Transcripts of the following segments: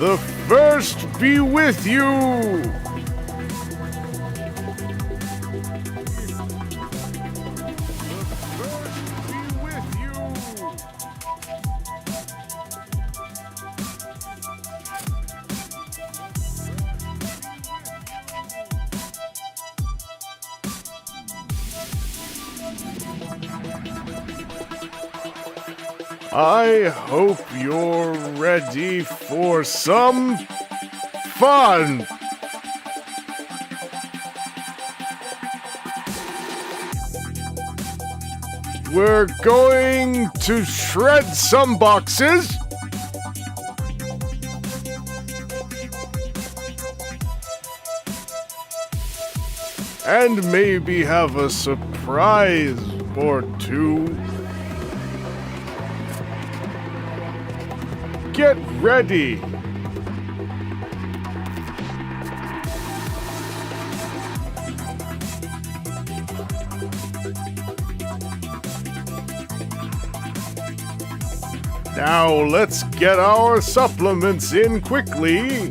The first be with you! I hope you're ready for some fun! We're going to shred some boxes. And maybe have a surprise or two. Get ready! Now let's get our supplements in quickly.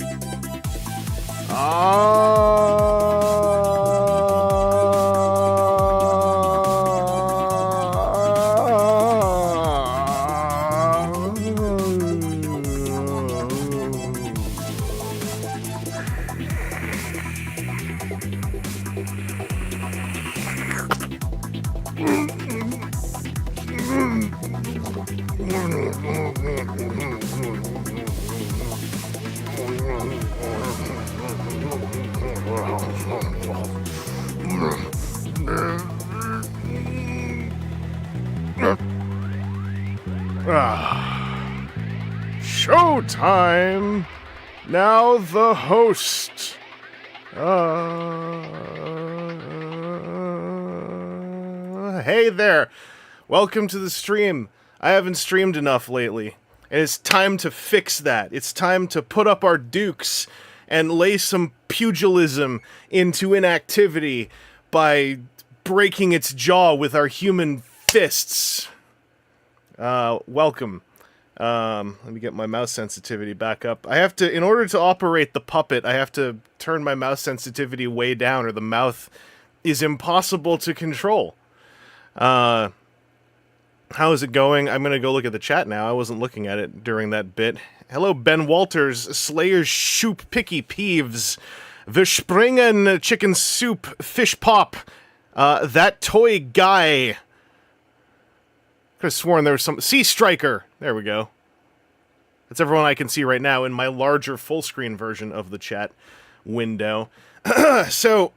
Showtime! Now the host. Hey there. Welcome to the stream. I haven't streamed enough lately. And it's time to fix that. It's time to put up our dukes and lay some pugilism into inactivity by breaking its jaw with our human fists. Welcome. Let me get my mouse sensitivity back up. I have to, in order to operate the puppet, I have to turn my mouse sensitivity way down or the mouth is impossible to control. How is it going? I'm gonna go look at the chat now. I wasn't looking at it during that bit. Hello, Ben Walters, Slayer's Shoop, Picky Peeves, Verspringen, Chicken Soup, Fish Pop, That Toy Guy. Could have sworn there was some... Sea Striker! There we go. That's everyone I can see right now in my larger full-screen version of the chat window. So,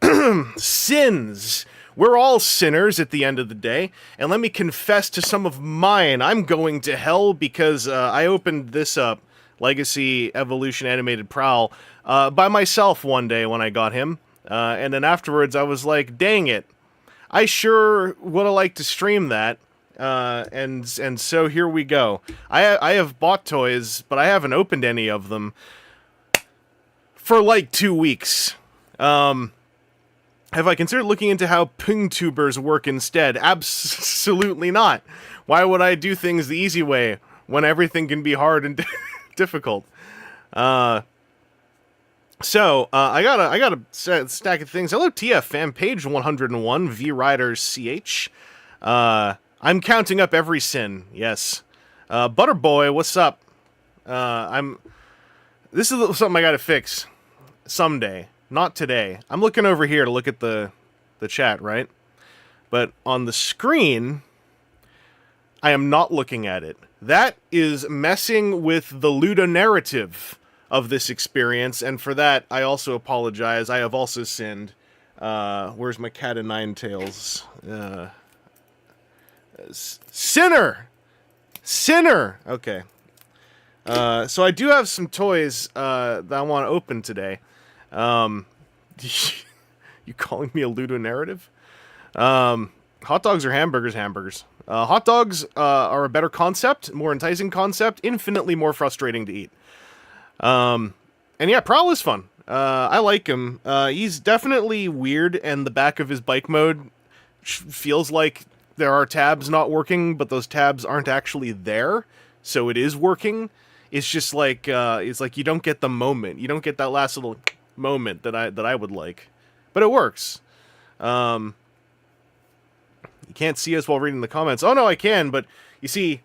sins. We're all sinners at the end of the day, and let me confess to some of mine. I'm going to hell because I opened this up, Legacy Evolution Animated Prowl, by myself one day when I got him, and then afterwards I was like, dang it, I sure would have liked to stream that. And so here we go. I have bought toys, but I haven't opened any of them for like 2 weeks. Have I considered looking into how PungTubers work instead? Absolutely not. Why would I do things the easy way when everything can be hard and difficult? I got a stack of things. Hello, TF fan page 101 V Riders CH. I'm counting up every sin, yes. Butterboy, what's up? This is something I gotta fix. Someday. Not today. I'm looking over here to look at the chat, right? But on the screen, I am not looking at it. That is messing with the ludonarrative of this experience, and for that, I also apologize. I have also sinned. Where's my cat o' nine tails? Sinner! Sinner! Okay. So I do have some toys that I want to open today. You calling me a ludonarrative? Hot dogs or hamburgers? Hamburgers. Hot dogs are a better concept, more enticing concept, infinitely more frustrating to eat. And yeah, Prowl is fun. I like him. He's definitely weird, and the back of his bike mode feels like there are tabs not working, but those tabs aren't actually there, so it is working. It's just like, it's like you don't get the moment. You don't get that last little moment that I would like. But it works. You can't see us while reading the comments. Oh no, I can, but you see,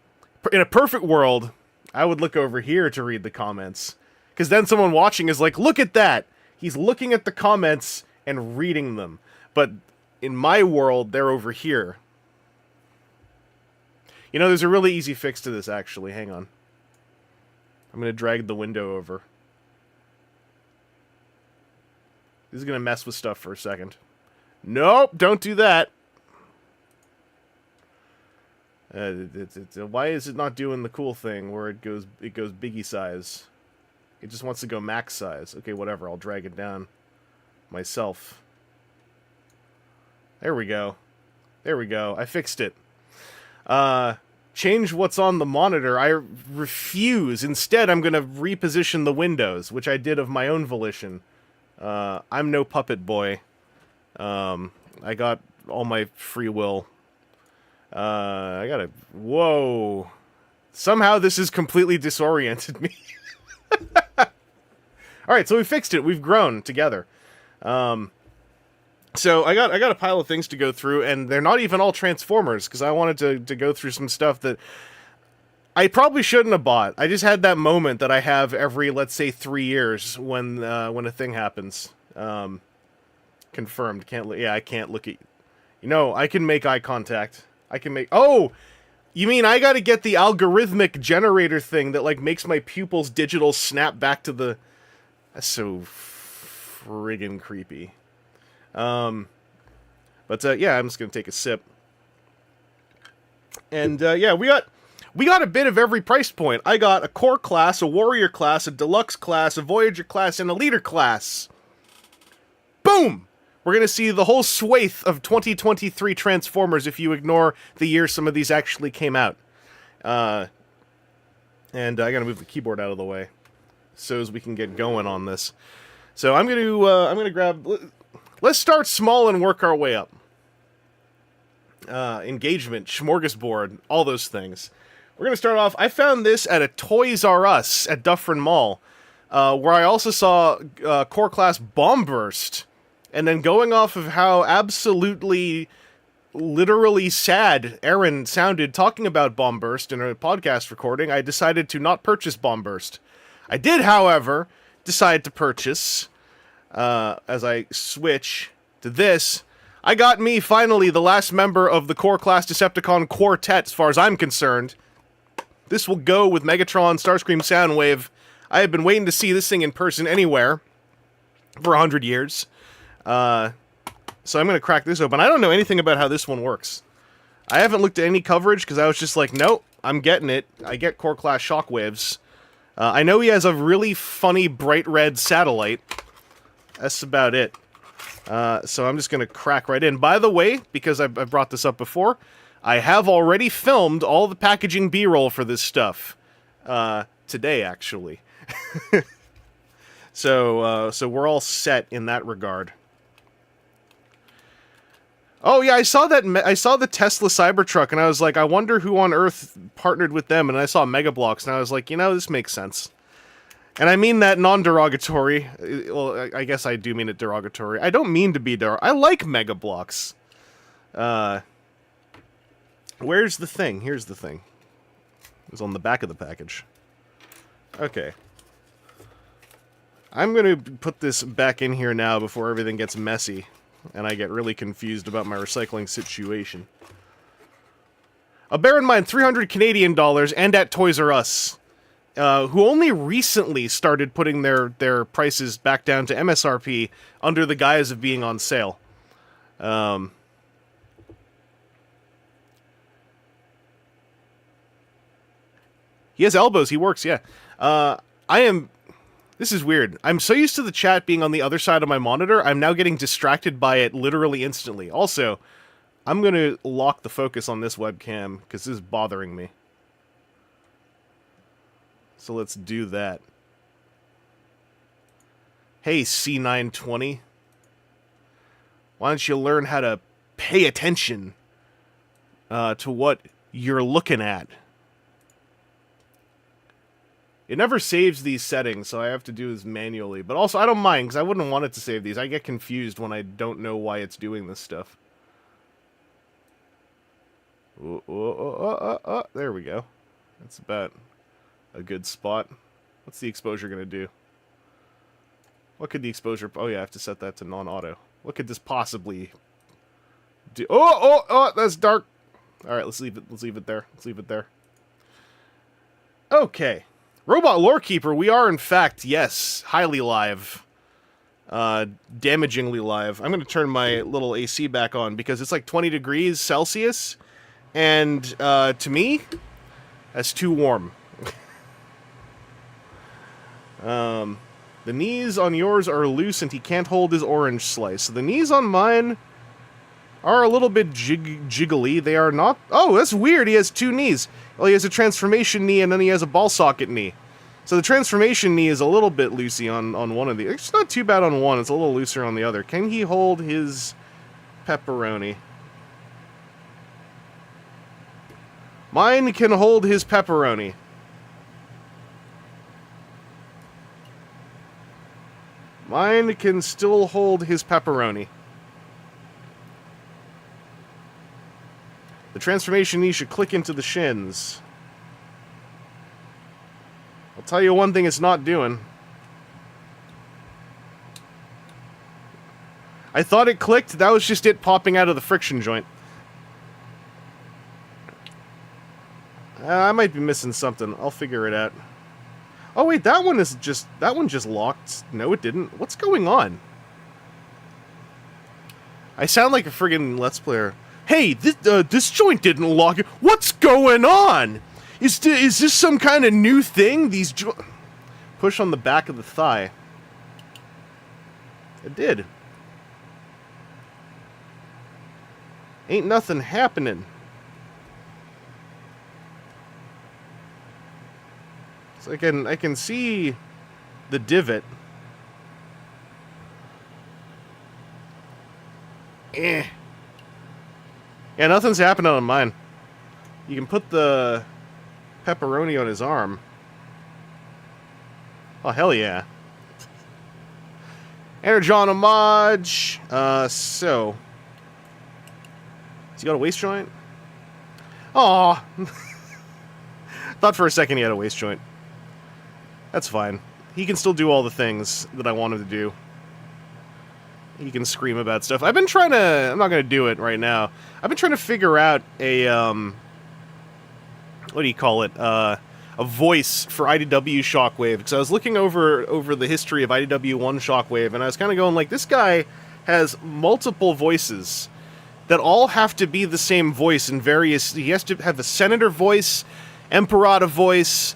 in a perfect world, I would look over here to read the comments. Because then someone watching is like, look at that! He's looking at the comments and reading them. But in my world, they're over here. You know, there's a really easy fix to this, actually. Hang on. I'm going to drag the window over. This is going to mess with stuff for a second. Nope, don't do that. Why is it not doing the cool thing where it goes biggie size? It just wants to go max size. Okay, whatever. I'll drag it down myself. There we go. There we go. I fixed it. Change what's on the monitor. I refuse. Instead, I'm going to reposition the windows, which I did of my own volition. I'm no puppet boy. I got all my free will. I gotta... Whoa. Somehow this has completely disoriented me. Alright, so we fixed it. We've grown together. So I got a pile of things to go through, and they're not even all Transformers, because I wanted to go through some stuff that I probably shouldn't have bought. I just had that moment that I have every, let's say, 3 years when a thing happens. Confirmed. I can't look at... You know, I can make eye contact. I can make... Oh! You mean I gotta get the algorithmic generator thing that, like, makes my pupils digital snap back to the... That's so friggin' creepy. Yeah, I'm just gonna take a sip. And, yeah, we we got a bit of every price point. I got a core class, a warrior class, a deluxe class, a Voyager class, and a leader class. Boom! We're going to see the whole swathe of 2023 Transformers if you ignore the year some of these actually came out. And I got to move the keyboard out of the way so as we can get going on this. So I'm going to grab... Let's start small and work our way up. Engagement, smorgasbord, all those things. We're going to start off... I found this at a Toys R Us at Dufferin Mall, where I also saw Core Class Bomb Burst. And then going off of how absolutely, literally sad Aaron sounded talking about Bomb Burst in a podcast recording, I decided to not purchase Bomb Burst. I did, however, decide to purchase, as I switch to this, I got me, finally, the last member of the Core Class Decepticon Quartet, as far as I'm concerned. This will go with Megatron, Starscream, Soundwave. I have been waiting to see this thing in person anywhere for 100 years. So I'm going to crack this open. I don't know anything about how this one works. I haven't looked at any coverage because I was just like, nope, I'm getting it. I get Core Class Shockwaves. I know he has a really funny bright red satellite. That's about it. So I'm just going to crack right in. By the way, because I've brought this up before, I have already filmed all the packaging B-roll for this stuff. Today, actually. So we're all set in that regard. Oh yeah, I saw that. I saw the Tesla Cybertruck, and I was like, I wonder who on Earth partnered with them. And I saw Mega Bloks, and I was like, you know, this makes sense. And I mean that non-derogatory. Well, I guess I do mean it derogatory. I don't mean to be I like Mega Bloks. Where's the thing? Here's the thing. It's on the back of the package. Okay. I'm gonna put this back in here now before everything gets messy. And I get really confused about my recycling situation. Bear in mind, 300 Canadian dollars, and at Toys R Us, who only recently started putting their prices back down to MSRP under the guise of being on sale. He has elbows, he works, yeah. This is weird. I'm so used to the chat being on the other side of my monitor, I'm now getting distracted by it literally instantly. Also, I'm going to lock the focus on this webcam, because this is bothering me. So let's do that. Hey, C920. Why don't you learn how to pay attention to what you're looking at? It never saves these settings, so I have to do this manually. But also, I don't mind, because I wouldn't want it to save these. I get confused when I don't know why it's doing this stuff. There we go. That's about a good spot. What's the exposure going to do? What could the exposure... Oh, yeah, I have to set that to non-auto. What could this possibly do? Oh, that's dark. All right, let's leave it there. Let's leave it there. Okay. Robot Lorekeeper, we are, in fact, yes, highly live. Damagingly live. I'm going to turn my little AC back on because it's like 20 degrees Celsius. And, to me, that's too warm. The knees on yours are loose and he can't hold his orange slice. So the knees on mine are a little bit jiggly. They are not... Oh, that's weird. He has two knees. Well, he has a transformation knee and then he has a ball socket knee. So the transformation knee is a little bit loosey on one of these. It's not too bad on one. It's a little looser on the other. Can he hold his pepperoni? Mine can hold his pepperoni. Mine can still hold his pepperoni. The transformation knee should click into the shins. I'll tell you one thing it's not doing. I thought it clicked. That was just it popping out of the friction joint. I might be missing something. I'll figure it out. Oh wait, that one just locked. No, it didn't. What's going on? I sound like a friggin' Let's Player. Hey, this joint didn't lock. What's going on? Is this some kind of new thing? These push on the back of the thigh. It did. Ain't nothing happening. So I can see the divot. Eh. Yeah, nothing's happening on mine. You can put the pepperoni on his arm. Oh, hell yeah. Energon homage. So. Has he got a waist joint? Aw. Thought for a second he had a waist joint. That's fine. He can still do all the things that I want him to do. He can scream about stuff. I've been trying to... I'm not going to do it right now. I've been trying to figure out a, what do you call it? A voice for IDW Shockwave. Because I was looking over the history of IDW1 Shockwave, and I was kind of going like, this guy has multiple voices that all have to be the same voice in various... He has to have a Senator voice, Emperata voice,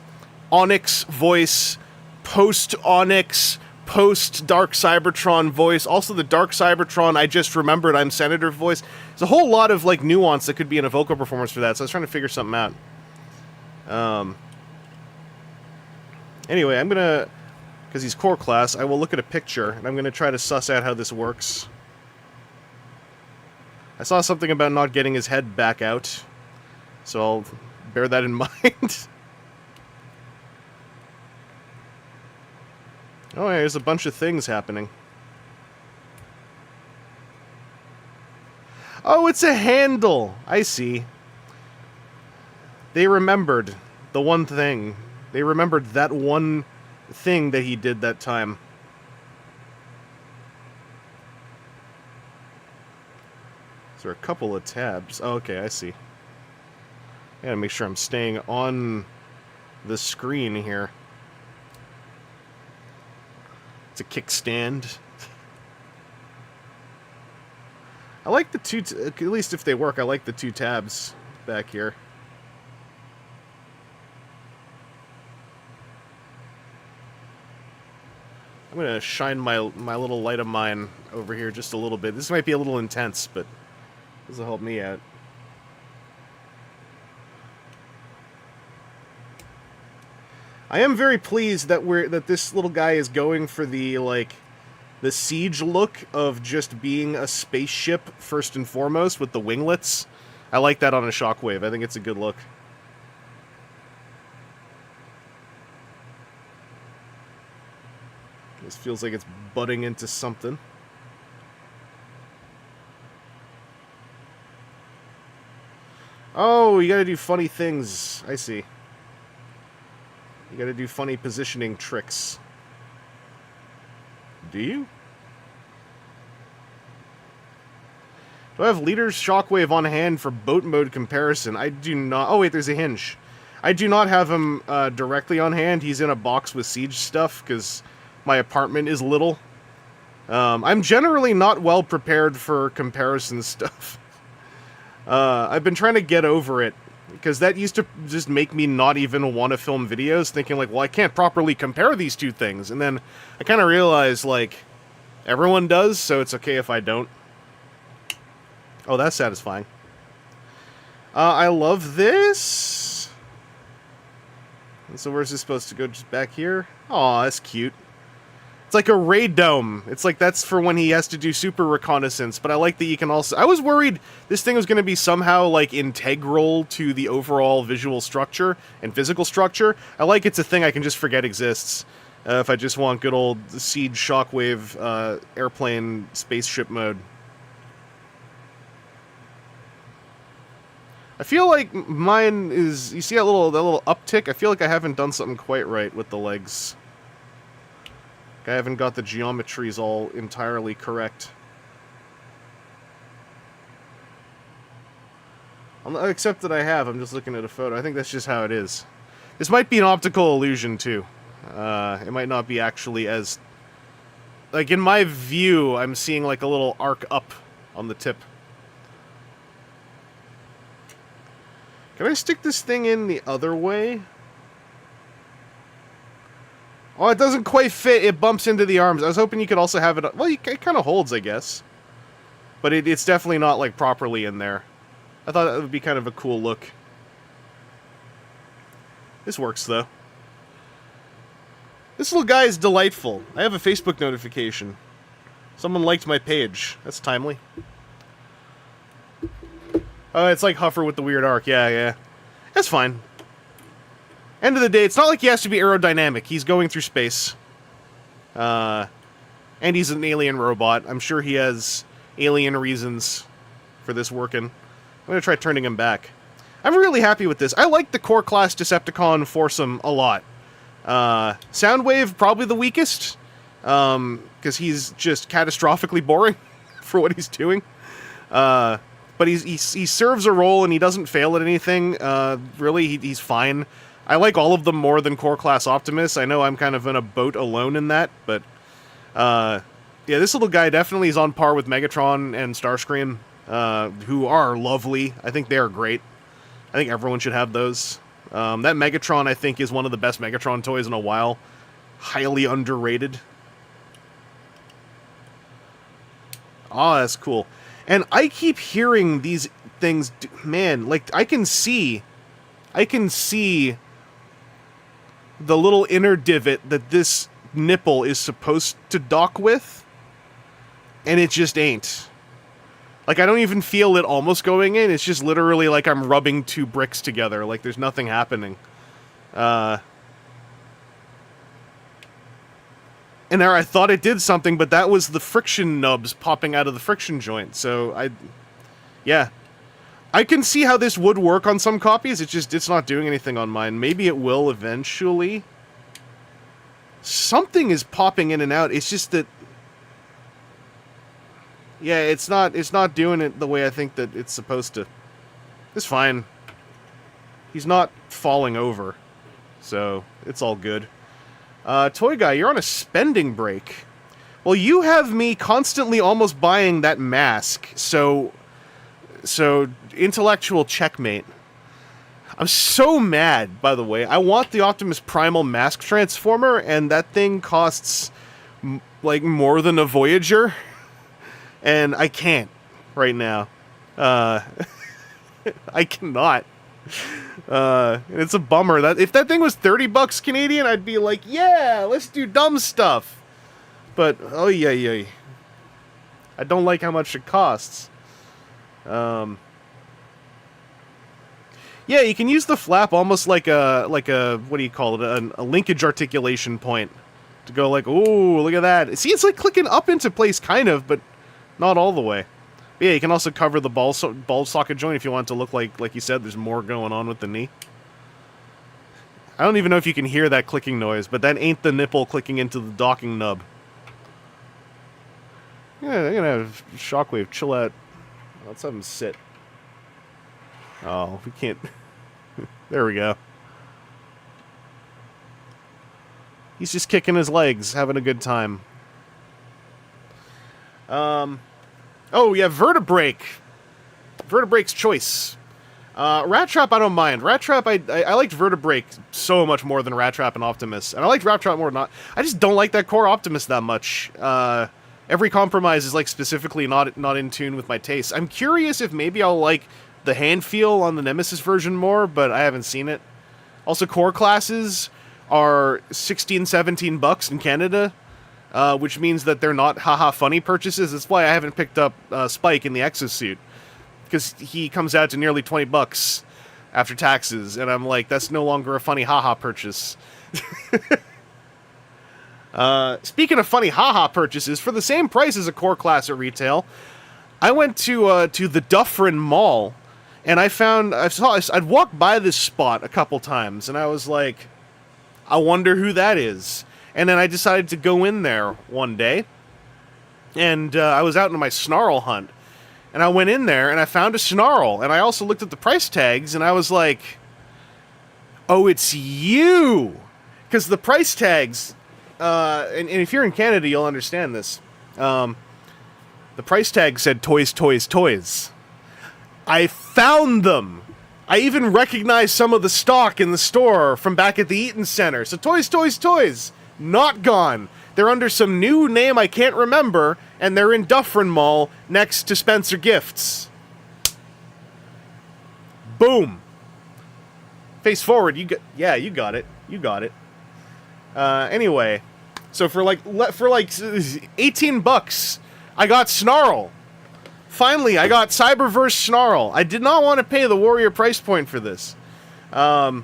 Onyx voice, post-Onyx, post-Dark Cybertron voice, also the Dark Cybertron, I just remembered I'm Senator voice. There's a whole lot of, like, nuance that could be in a vocal performance for that, so I was trying to figure something out. Anyway, I'm gonna, because he's core class, I will look at a picture, and I'm gonna try to suss out how this works. I saw something about not getting his head back out, so I'll bear that in mind. Oh yeah, there's a bunch of things happening. Oh, it's a handle! I see. They remembered the one thing. They remembered that one thing that he did that time. So there are a couple of tabs. Oh, okay, I see. I gotta make sure I'm staying on the screen here. It's a kickstand. I like the two, at least if they work, I like the two tabs back here. I'm gonna shine my little light of mine over here just a little bit. This might be a little intense, but this will help me out. I am very pleased that this little guy is going for the, like, the siege look of just being a spaceship first and foremost with the winglets. I like that on a Shockwave. I think it's a good look. This feels like it's butting into something. Oh, you gotta do funny things. I see. You gotta do funny positioning tricks. Do you? Do I have Leader's Shockwave on hand for boat mode comparison? I do not. Oh wait, there's a hinge. I do not have him directly on hand. He's in a box with siege stuff, because my apartment is little. I'm generally not well prepared for comparison stuff. I've been trying to get over it, because that used to just make me not even want to film videos, thinking like, well, I can't properly compare these two things. And then I kind of realized, like, everyone does, so it's okay if I don't. Oh, that's satisfying. I love this. And so where's this supposed to go? Just back here? Aw, that's cute. It's like a ray dome. It's like that's for when he has to do super reconnaissance, but I like that you can also... I was worried this thing was going to be somehow, like, integral to the overall visual structure and physical structure. I like it's a thing I can just forget exists. If I just want good old Siege Shockwave airplane spaceship mode. I feel like mine is... You see that little uptick? I feel like I haven't done something quite right with the legs. I haven't got the geometries all entirely correct. Except that I have. I'm just looking at a photo. I think that's just how it is. This might be an optical illusion, too. It might not be actually as... Like, in my view, I'm seeing, like, a little arc up on the tip. Can I stick this thing in the other way? Oh, it doesn't quite fit. It bumps into the arms. I was hoping you could also have it... Well, it kind of holds, I guess. But it's definitely not, like, properly in there. I thought that would be kind of a cool look. This works, though. This little guy is delightful. I have a Facebook notification. Someone liked my page. That's timely. Oh, it's like Huffer with the weird arc. Yeah, yeah. That's fine. End of the day, it's not like he has to be aerodynamic. He's going through space. And he's an alien robot. I'm sure he has alien reasons for this working. I'm going to try turning him back. I'm really happy with this. I like the core class Decepticon foursome a lot. Soundwave, probably the weakest. Because he's just catastrophically boring for what he's doing. But he serves a role and he doesn't fail at anything. Really, he's fine. I like all of them more than core class Optimus. I know I'm kind of in a boat alone in that, but yeah, this little guy definitely is on par with Megatron and Starscream, who are lovely. I think they are great. I think everyone should have those. That Megatron, I think, is one of the best Megatron toys in a while. Highly underrated. Oh, that's cool. And I keep hearing these things, man, like, I can see the little inner divot that this nipple is supposed to dock with, and it just ain't. Like, I don't even feel it almost going in, it's just literally like I'm rubbing two bricks together, like there's nothing happening. And there, I thought it did something, but that was the friction nubs popping out of the friction joint, so yeah. I can see how this would work on some copies, it's not doing anything on mine. Maybe it will eventually. Something is popping in and out, it's just that... Yeah, it's not doing it the way I think that it's supposed to. It's fine. He's not falling over, so it's all good. Toy Guy, you're on a spending break. Well, you have me constantly almost buying that mask, so intellectual checkmate. I'm so mad, by the way. I want the Optimus Primal mask transformer, and that thing costs, like, more than a Voyager. And I can't right now. I cannot. It's a bummer. That if that thing was $30 Canadian, I'd be like, yeah, let's do dumb stuff. But oh yeah. I don't like how much it costs. Yeah, you can use the flap almost like a what do you call it? A linkage articulation point to go like, ooh, look at that. See, it's like clicking up into place, kind of, but not all the way. But yeah, you can also cover the ball socket joint if you want it to look like you said, there's more going on with the knee. I don't even know if you can hear that clicking noise, but that ain't the nipple clicking into the docking nub. Yeah, I'm gonna have Shockwave chill out. Let's have him sit. Oh, we can't... There we go. He's just kicking his legs, having a good time. Oh, yeah, Vertebrake. Vertebrake's choice. Rat Trap, I don't mind. Rat Trap, I liked Vertebrake so much more than Rat Trap and Optimus. And I liked Rat Trap more than not. I just don't like that core Optimus that much. Every compromise is, like, specifically not in tune with my taste. I'm curious if maybe I'll like the hand feel on the Nemesis version more, but I haven't seen it. Also, core classes are $16-17 in Canada. Which means that they're not haha funny purchases. That's why I haven't picked up Spike in the exosuit, because he comes out to nearly $20 after taxes, and I'm like, that's no longer a funny haha purchase. Speaking of funny haha purchases, for the same price as a core class at retail, I went to the Dufferin Mall, and I'd walked by this spot a couple times, and I was like, I wonder who that is. And then I decided to go in there one day, and I was out on my Snarl hunt, and I went in there, and I found a Snarl, and I also looked at the price tags, and I was like, oh, it's you! Because the price tags, and if you're in Canada, you'll understand this, the price tag said toys, toys, toys. I found them! I even recognize some of the stock in the store from back at the Eaton Center. So Toys, Toys, Toys, not gone. They're under some new name I can't remember, and they're in Dufferin Mall next to Spencer Gifts. Boom. Face forward, you got it. You got it. Anyway, so for like 18 bucks, I got Snarl. Finally, I got Cyberverse Snarl. I did not want to pay the Warrior price point for this. So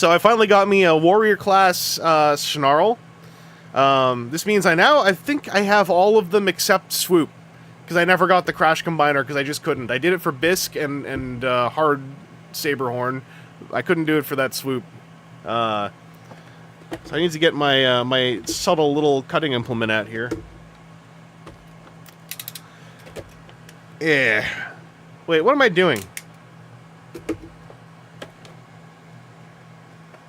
I finally got me a Warrior class Snarl. This means I think I have all of them except Swoop. Because I never got the Crash Combiner because I just couldn't. I did it for Bisque and Hard Saberhorn. I couldn't do it for that Swoop. So I need to get my my subtle little cutting implement out here. Yeah. Wait, what am I doing?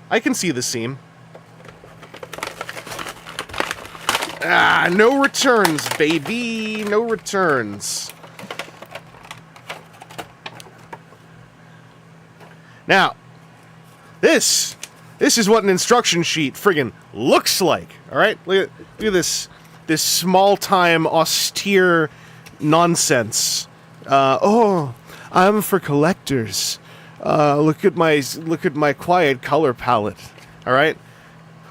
I can see the seam. Ah, no returns, baby. No returns. Now, this is what an instruction sheet friggin' looks like. All right, look at this small-time austere nonsense. Oh, I'm for collectors. Look at my quiet color palette. All right,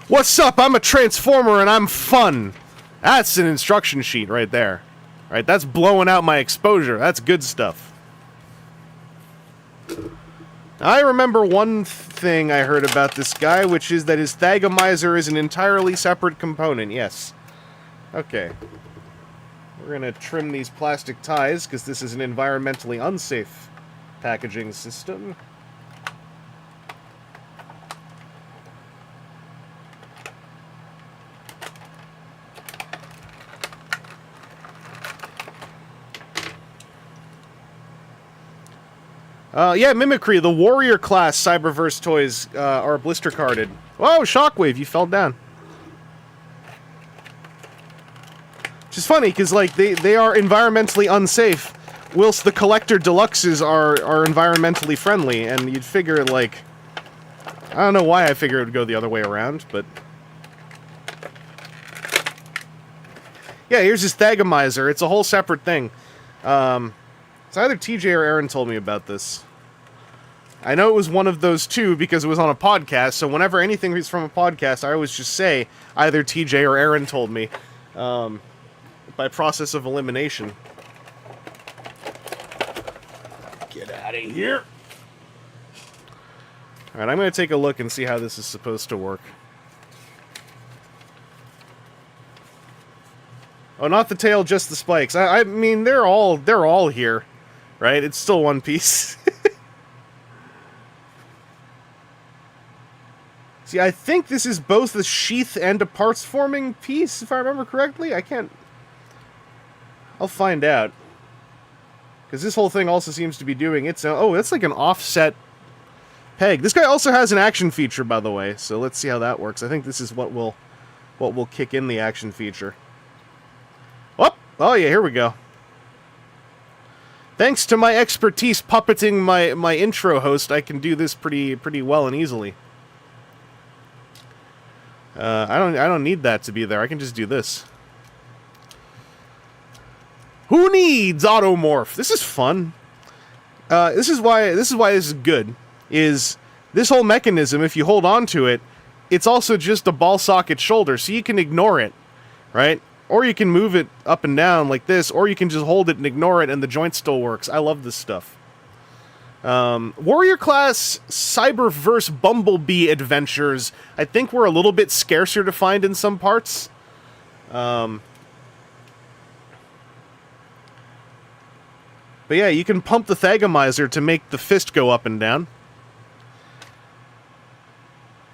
what's up? I'm a transformer and I'm fun. That's an instruction sheet right there. All right, that's blowing out my exposure. That's good stuff. I remember one thing I heard about this guy, which is that his Thagomizer is an entirely separate component. Yes. Okay. We're gonna trim these plastic ties, because this is an environmentally unsafe packaging system. Yeah, Mimicry, the Warrior class Cyberverse toys are blister carded. Whoa, Shockwave, you fell down. Which is funny, because, like, they are environmentally unsafe, whilst the Collector Deluxes are environmentally friendly, and you'd figure, like... I don't know why I figured it would go the other way around, but... Yeah, here's his Thagomizer. It's a whole separate thing. So either TJ or Aaron told me about this. I know it was one of those two because it was on a podcast, so whenever anything is from a podcast, I always just say either TJ or Aaron told me, by process of elimination. Get out of here! Alright, I'm going to take a look and see how this is supposed to work. Oh, not the tail, just the spikes. I mean, they're all here, right? It's still one piece. See, I think this is both a sheath and a parts-forming piece, if I remember correctly. I can't... I'll find out. Because this whole thing also seems to be doing its own... Oh, that's like an offset peg. This guy also has an action feature, by the way, so let's see how that works. I think this is what will kick in the action feature. Oh yeah, here we go. Thanks to my expertise puppeting my intro host, I can do this pretty well and easily. I don't need that to be there. I can just do this. Who needs automorph? This is fun. This is why this is good. Is this whole mechanism? If you hold on to it, it's also just a ball socket shoulder, so you can ignore it, right? Or you can move it up and down like this, or you can just hold it and ignore it, and the joint still works. I love this stuff. Warrior class Cyberverse Bumblebee adventures, I think were a little bit scarcer to find in some parts. But yeah, you can pump the Thagomizer to make the fist go up and down.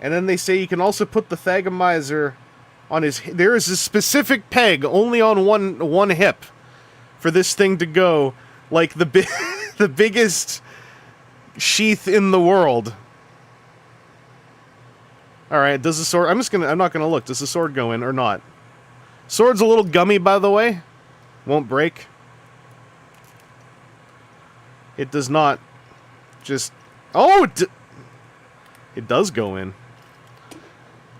And then they say you can also put the Thagomizer on his... There is a specific peg only on one hip for this thing to go like the biggest sheath in the world. Alright, does the sword... I'm not gonna look. Does the sword go in or not? Sword's a little gummy, by the way. Won't break. It does not. Just... Oh! It does go in.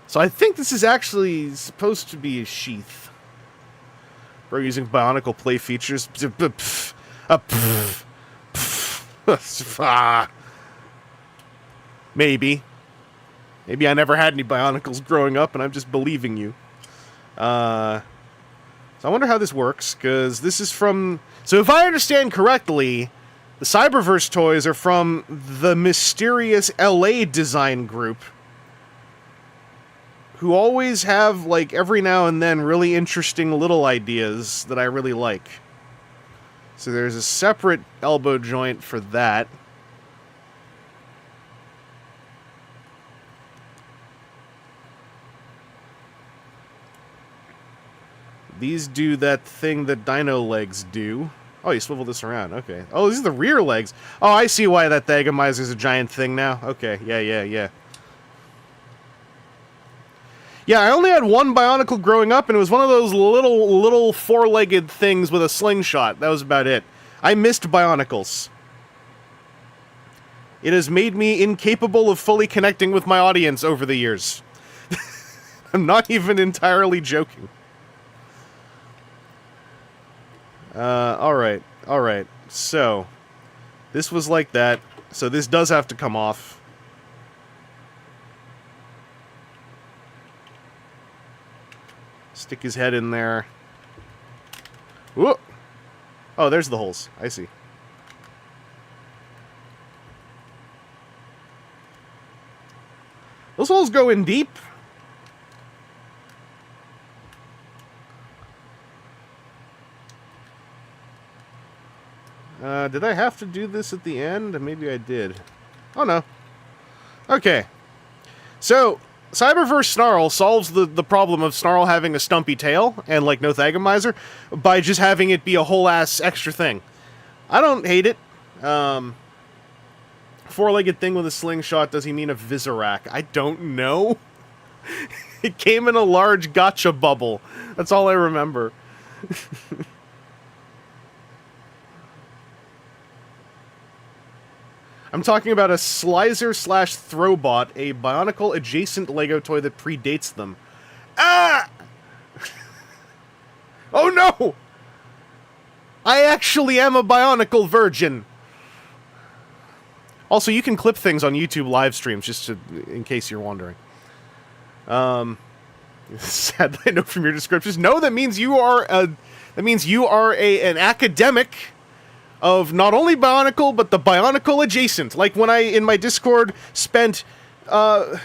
So I think this is actually supposed to be a sheath. We're using Bionicle play features. Maybe. Maybe I never had any Bionicles growing up and I'm just believing you. So I wonder how this works, because this is from... So if I understand correctly, the Cyberverse toys are from the mysterious LA design group, who always have, like, every now and then really interesting little ideas that I really like. So there's a separate elbow joint for that. These do that thing that dino legs do. Oh, you swivel this around. Okay. Oh, these are the rear legs. Oh, I see why that Thagomizer is a giant thing now. Okay. Yeah. Yeah, I only had one Bionicle growing up, and it was one of those little four-legged things with a slingshot. That was about it. I missed Bionicles. It has made me incapable of fully connecting with my audience over the years. I'm not even entirely joking. Alright. So, this was like that. So this does have to come off. Stick his head in there. Whoop! Oh, there's the holes. I see. Those holes go in deep. Did I have to do this at the end? Maybe I did. Oh, no. Okay. So, Cyberverse Snarl solves the problem of Snarl having a stumpy tail and, like, no Thagomizer by just having it be a whole-ass extra thing. I don't hate it. Four-legged thing with a slingshot, does he mean a Visorak? I don't know. It came in a large gotcha bubble. That's all I remember. I'm talking about a Slizer/Throwbot, a Bionicle-adjacent Lego toy that predates them. Ah! Oh no! I actually am a Bionicle virgin! Also, you can clip things on YouTube live streams, just to, in case you're wondering. Sad that I know from your descriptions. No, that means you are an academic of not only Bionicle, but the Bionicle adjacent. Like when I, in my Discord, spent, for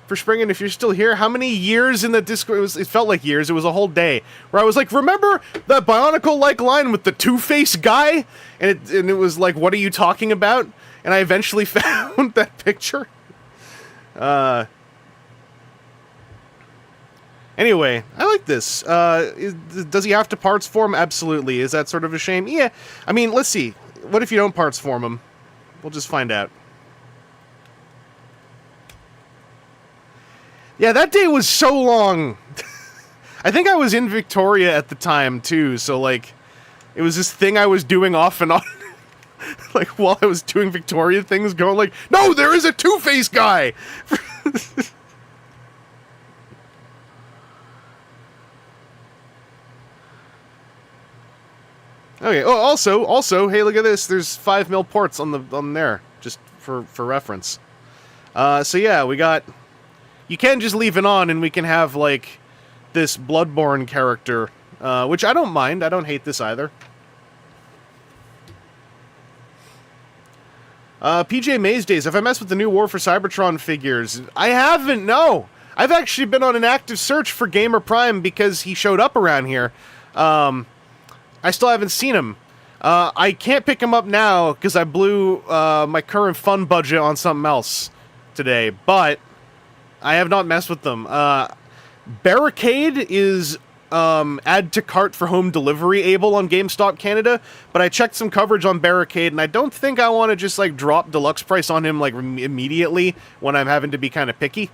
Springen, if you're still here, how many years in the Discord, it felt like years, it was a whole day, where I was like, remember that Bionicle-like line with the Two-Face guy? And it was like, what are you talking about? And I eventually found that picture. Anyway, I like this. Does he have to parts form? Absolutely. Is that sort of a shame? Yeah. I mean, let's see. What if you don't parts form him? We'll just find out. Yeah, that day was so long. I think I was in Victoria at the time, too, so, like, it was this thing I was doing off and on. Like, while I was doing Victoria things, going like, no, there is a Two-Face guy! Okay. Oh, also, hey, look at this. There's 5mm ports on there, just for reference. So yeah, we got. You can just leave it on, and we can have like this Bloodborne character, which I don't mind. I don't hate this either. PJ Mays Days. Have I messed with the new War for Cybertron figures? I haven't. No, I've actually been on an active search for Gamer Prime because he showed up around here. I still haven't seen him. I can't pick him up now because I blew my current fun budget on something else today, but I have not messed with them. Barricade is add to cart for home delivery able on GameStop Canada, but I checked some coverage on Barricade, and I don't think I want to just like drop deluxe price on him like immediately when I'm having to be kind of picky.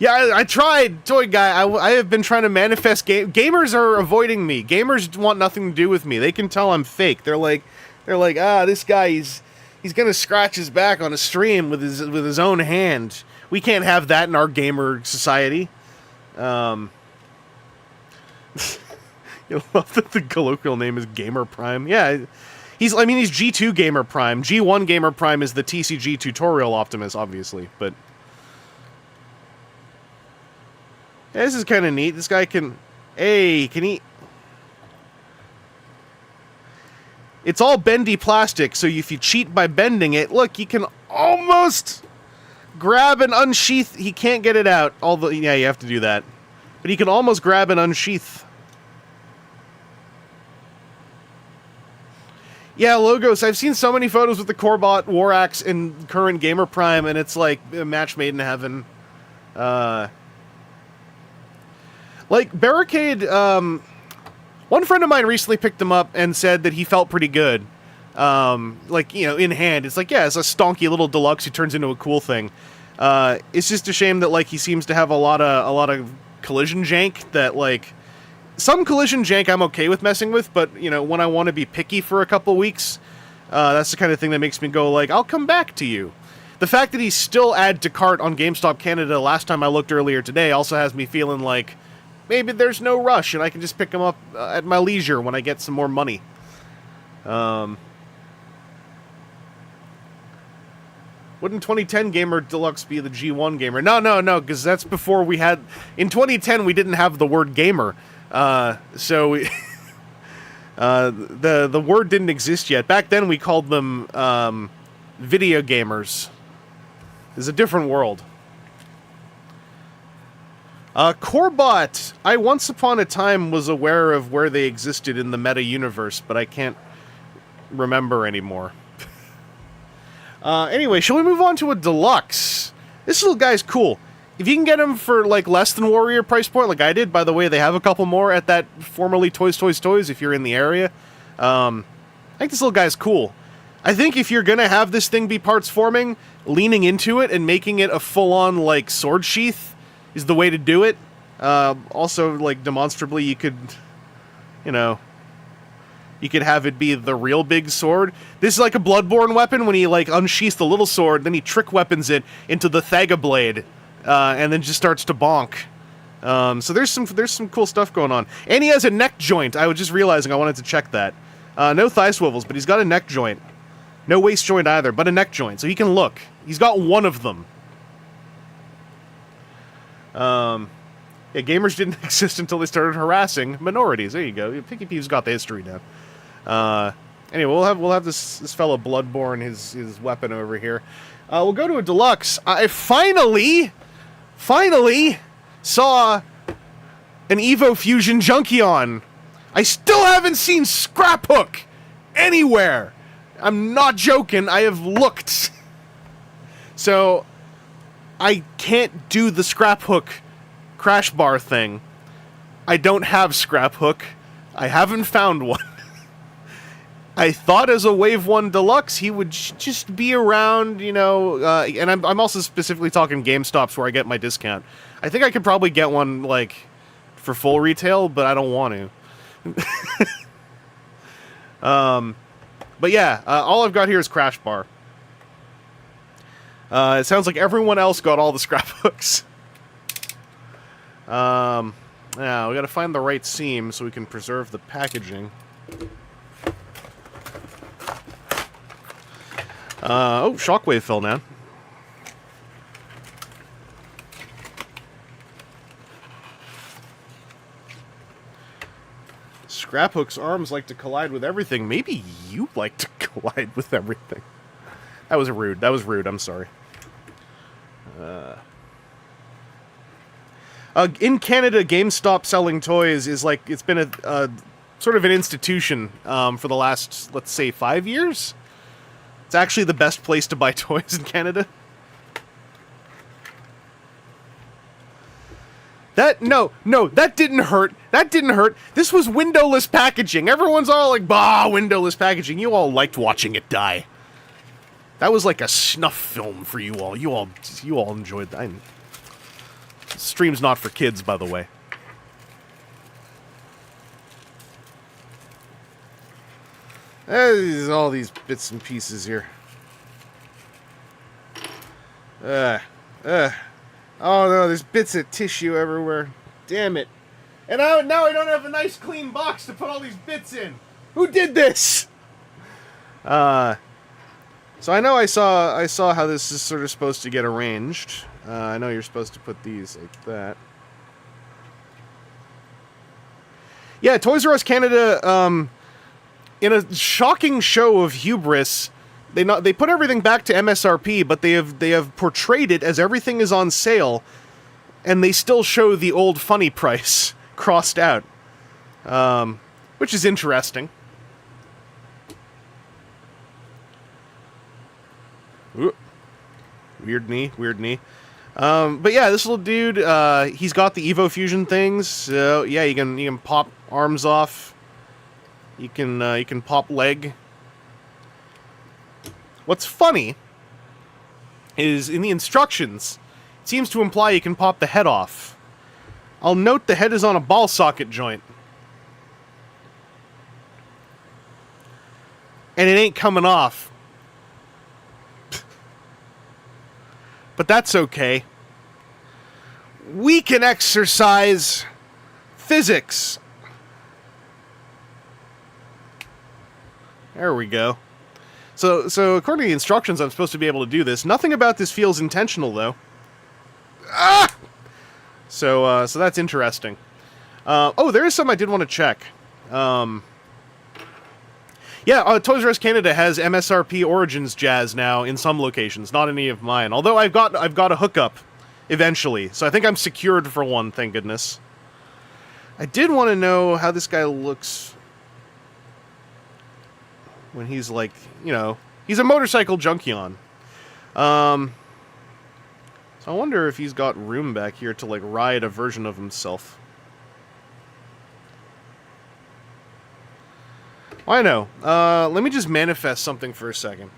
Yeah, I tried, Toy Guy. I have been trying to manifest gamers are avoiding me. Gamers want nothing to do with me. They can tell I'm fake. They're like, They're like, this guy, he's gonna scratch his back on a stream with his own hand. We can't have that in our gamer society. You love that the colloquial name is Gamer Prime. Yeah, he's G2 Gamer Prime. G1 Gamer Prime is the TCG tutorial Optimus, obviously, but yeah, this is kind of neat. This guy can he? It's all bendy plastic, so if you cheat by bending it, look, you can almost grab and unsheath. He can't get it out. Yeah, you have to do that, but he can almost grab and unsheath. Yeah, logos. I've seen so many photos with the Corbot War Axe in current Gamer Prime, and it's like a match made in heaven. Like, Barricade, one friend of mine recently picked him up and said that he felt pretty good. Like, you know, in hand. It's like, yeah, it's a stonky little deluxe who turns into a cool thing. It's just a shame that, like, he seems to have a lot of collision jank that, like... Some collision jank I'm okay with messing with, but, you know, when I want to be picky for a couple weeks, that's the kind of thing that makes me go, like, I'll come back to you. The fact that he's still add to cart on GameStop Canada last time I looked earlier today also has me feeling like maybe there's no rush and I can just pick him up at my leisure when I get some more money. Wouldn't 2010 Gamer Deluxe be the G1 Gamer? No, because that's before we had... In 2010, we didn't have the word gamer. So we, the word didn't exist yet. Back then we called them video gamers. It's a different world. Corbot, I once upon a time was aware of where they existed in the meta universe, but I can't remember anymore. Anyway, shall we move on to a deluxe? This little guy's cool. If you can get him for, like, less than Warrior price point, like I did, by the way, they have a couple more at that formerly Toys if you're in the area. I think this little guy's cool. I think if you're gonna have this thing be parts forming, leaning into it and making it a full-on, like, sword sheath is the way to do it. Also, like, demonstrably, you could, you know, you could have it be the real big sword. This is like a Bloodborne weapon when he, like, unsheaths the little sword, then he trick weapons it into the Thagablade. And then just starts to bonk. So there's some cool stuff going on. And he has a neck joint. I was just realizing I wanted to check that. No thigh swivels, but he's got a neck joint. No waist joint either, but a neck joint. So he can look. He's got one of them. Yeah, gamers didn't exist until they started harassing minorities. There you go. Picky Peeve's got the history now. Anyway, we'll have this fellow Bloodborne, his weapon over here. We'll go to a deluxe. I finally saw an Evo Fusion Junkion. I still haven't seen Scraphook anywhere. I'm not joking. I have looked. So, I can't do the Scraphook crash bar thing. I don't have Scraphook. I haven't found one. I thought as a Wave 1 Deluxe, he would just be around, you know, and I'm also specifically talking GameStops where I get my discount. I think I could probably get one, like, for full retail, but I don't want to. But yeah, all I've got here is Crash Bar. It sounds like everyone else got all the Scraphooks. Now, we gotta find the right seam so we can preserve the packaging. Oh, Shockwave fell down. Scraphook's arms like to collide with everything. Maybe you like to collide with everything. That was rude. I'm sorry. In Canada, GameStop selling toys is like, it's been a sort of an institution for the last, let's say, 5 years. It's actually the best place to buy toys in Canada. No, that didn't hurt. That didn't hurt. This was windowless packaging. Everyone's all like, bah, windowless packaging. You all liked watching it die. That was like a snuff film for you all. You all enjoyed that. Stream's not for kids, by the way. All these bits and pieces here. Oh no, there's bits of tissue everywhere. Damn it. And now I don't have a nice clean box to put all these bits in. Who did this? So I know I saw how this is sort of supposed to get arranged. I know you're supposed to put these like that. Yeah, Toys R Us Canada, in a shocking show of hubris, they put everything back to MSRP, but they have portrayed it as everything is on sale, and they still show the old funny price crossed out, which is interesting. Ooh. Weird knee. But yeah, this little dude, he's got the Evo Fusion things. So yeah, you can pop arms off. You can pop leg. What's funny is in the instructions, it seems to imply you can pop the head off. I'll note the head is on a ball socket joint. And it ain't coming off. But that's okay. We can exercise physics. There we go. So according to the instructions, I'm supposed to be able to do this. Nothing about this feels intentional, though. Ah! So that's interesting. Oh, there is something I did want to check. Yeah, Toys R Us Canada has MSRP Origins Jazz now in some locations, not any of mine. Although I've got a hookup eventually, so I think I'm secured for one, thank goodness. I did want to know how this guy looks when he's like, you know, he's a motorcycle Junkion. So I wonder if he's got room back here to like ride a version of himself. I know. Let me just manifest something for a second.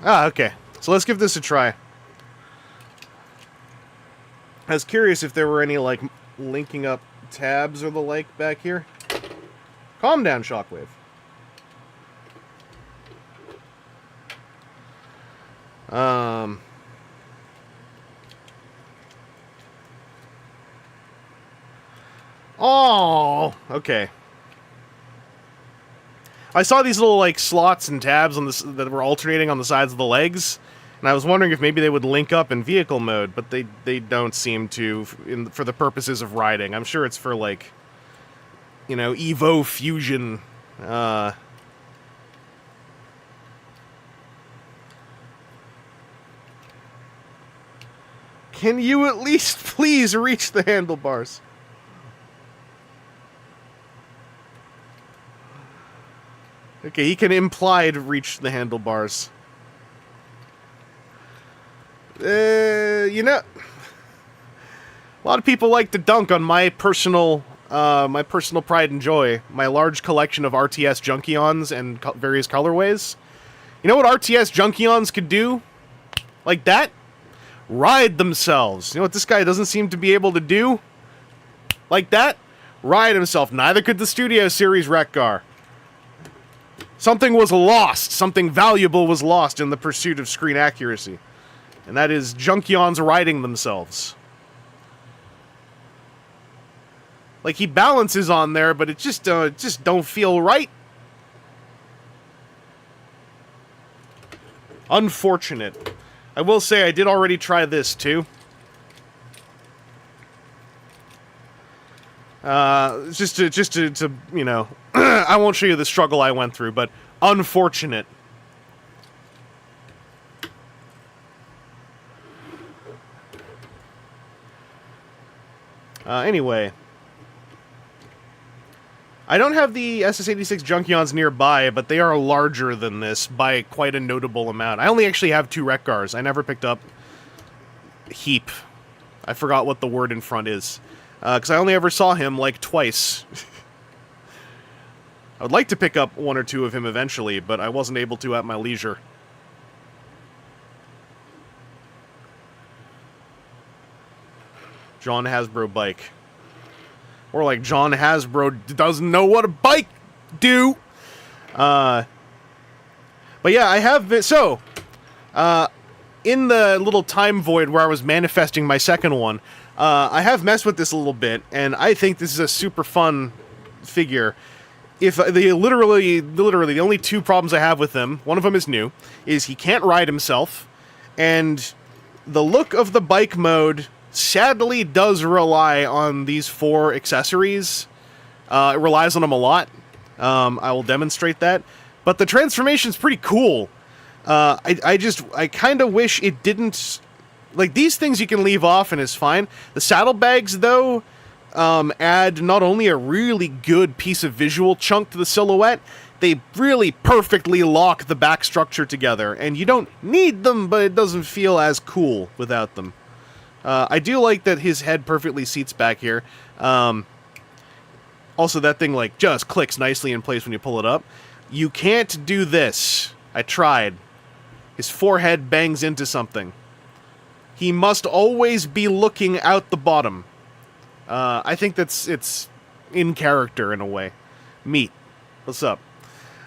Okay. So let's give this a try. I was curious if there were any, like, linking up tabs or the like back here. Calm down, Shockwave. Oh, okay. I saw these little like slots and tabs on this that were alternating on the sides of the legs, and I was wondering if maybe they would link up in vehicle mode, but they don't seem to for the purposes of riding. I'm sure it's for like, you know, Evo Fusion. Can you at least please reach the handlebars? Okay, he can implied reach the handlebars. You know, a lot of people like to dunk on my personal pride and joy, my large collection of RTS Junkions and various colorways. You know what RTS Junkions could do? Like that? Ride themselves. You know what this guy doesn't seem to be able to do? Like that? Ride himself. Neither could the Studio Series Wreck Car. Something was lost. Something valuable was lost in the pursuit of screen accuracy. And that is Junkions riding themselves. Like, he balances on there, but it just don't feel right. Unfortunate. I will say I did already try this, too. Just to you know, I won't show you the struggle I went through, but unfortunate. Anyway. I don't have the SS86 Junkions nearby, but they are larger than this by quite a notable amount. I only actually have 2 Wreck Cars. I never picked up Heap. I forgot what the word in front is. Because I only ever saw him, like, twice. I would like to pick up 1 or 2 of him eventually, but I wasn't able to at my leisure. John Hasbro bike. Or like John Hasbro doesn't know what a bike do. But yeah, I have been... So, in the little time void where I was manifesting my second one, I have messed with this a little bit, and I think this is a super fun figure. If literally the only two problems I have with him, one of them is new, is he can't ride himself, and the look of the bike mode sadly does rely on these 4 accessories. It relies on them a lot. I will demonstrate that. But the transformation's pretty cool. I kind of wish it didn't... Like, these things you can leave off and is fine. The saddlebags, though, add not only a really good piece of visual chunk to the silhouette, they really perfectly lock the back structure together. And you don't need them, but it doesn't feel as cool without them. I do like that his head perfectly seats back here. Also, that thing, like, just clicks nicely in place when you pull it up. You can't do this. I tried. His forehead bangs into something. He must always be looking out the bottom. I think it's in character in a way. Meat. What's up?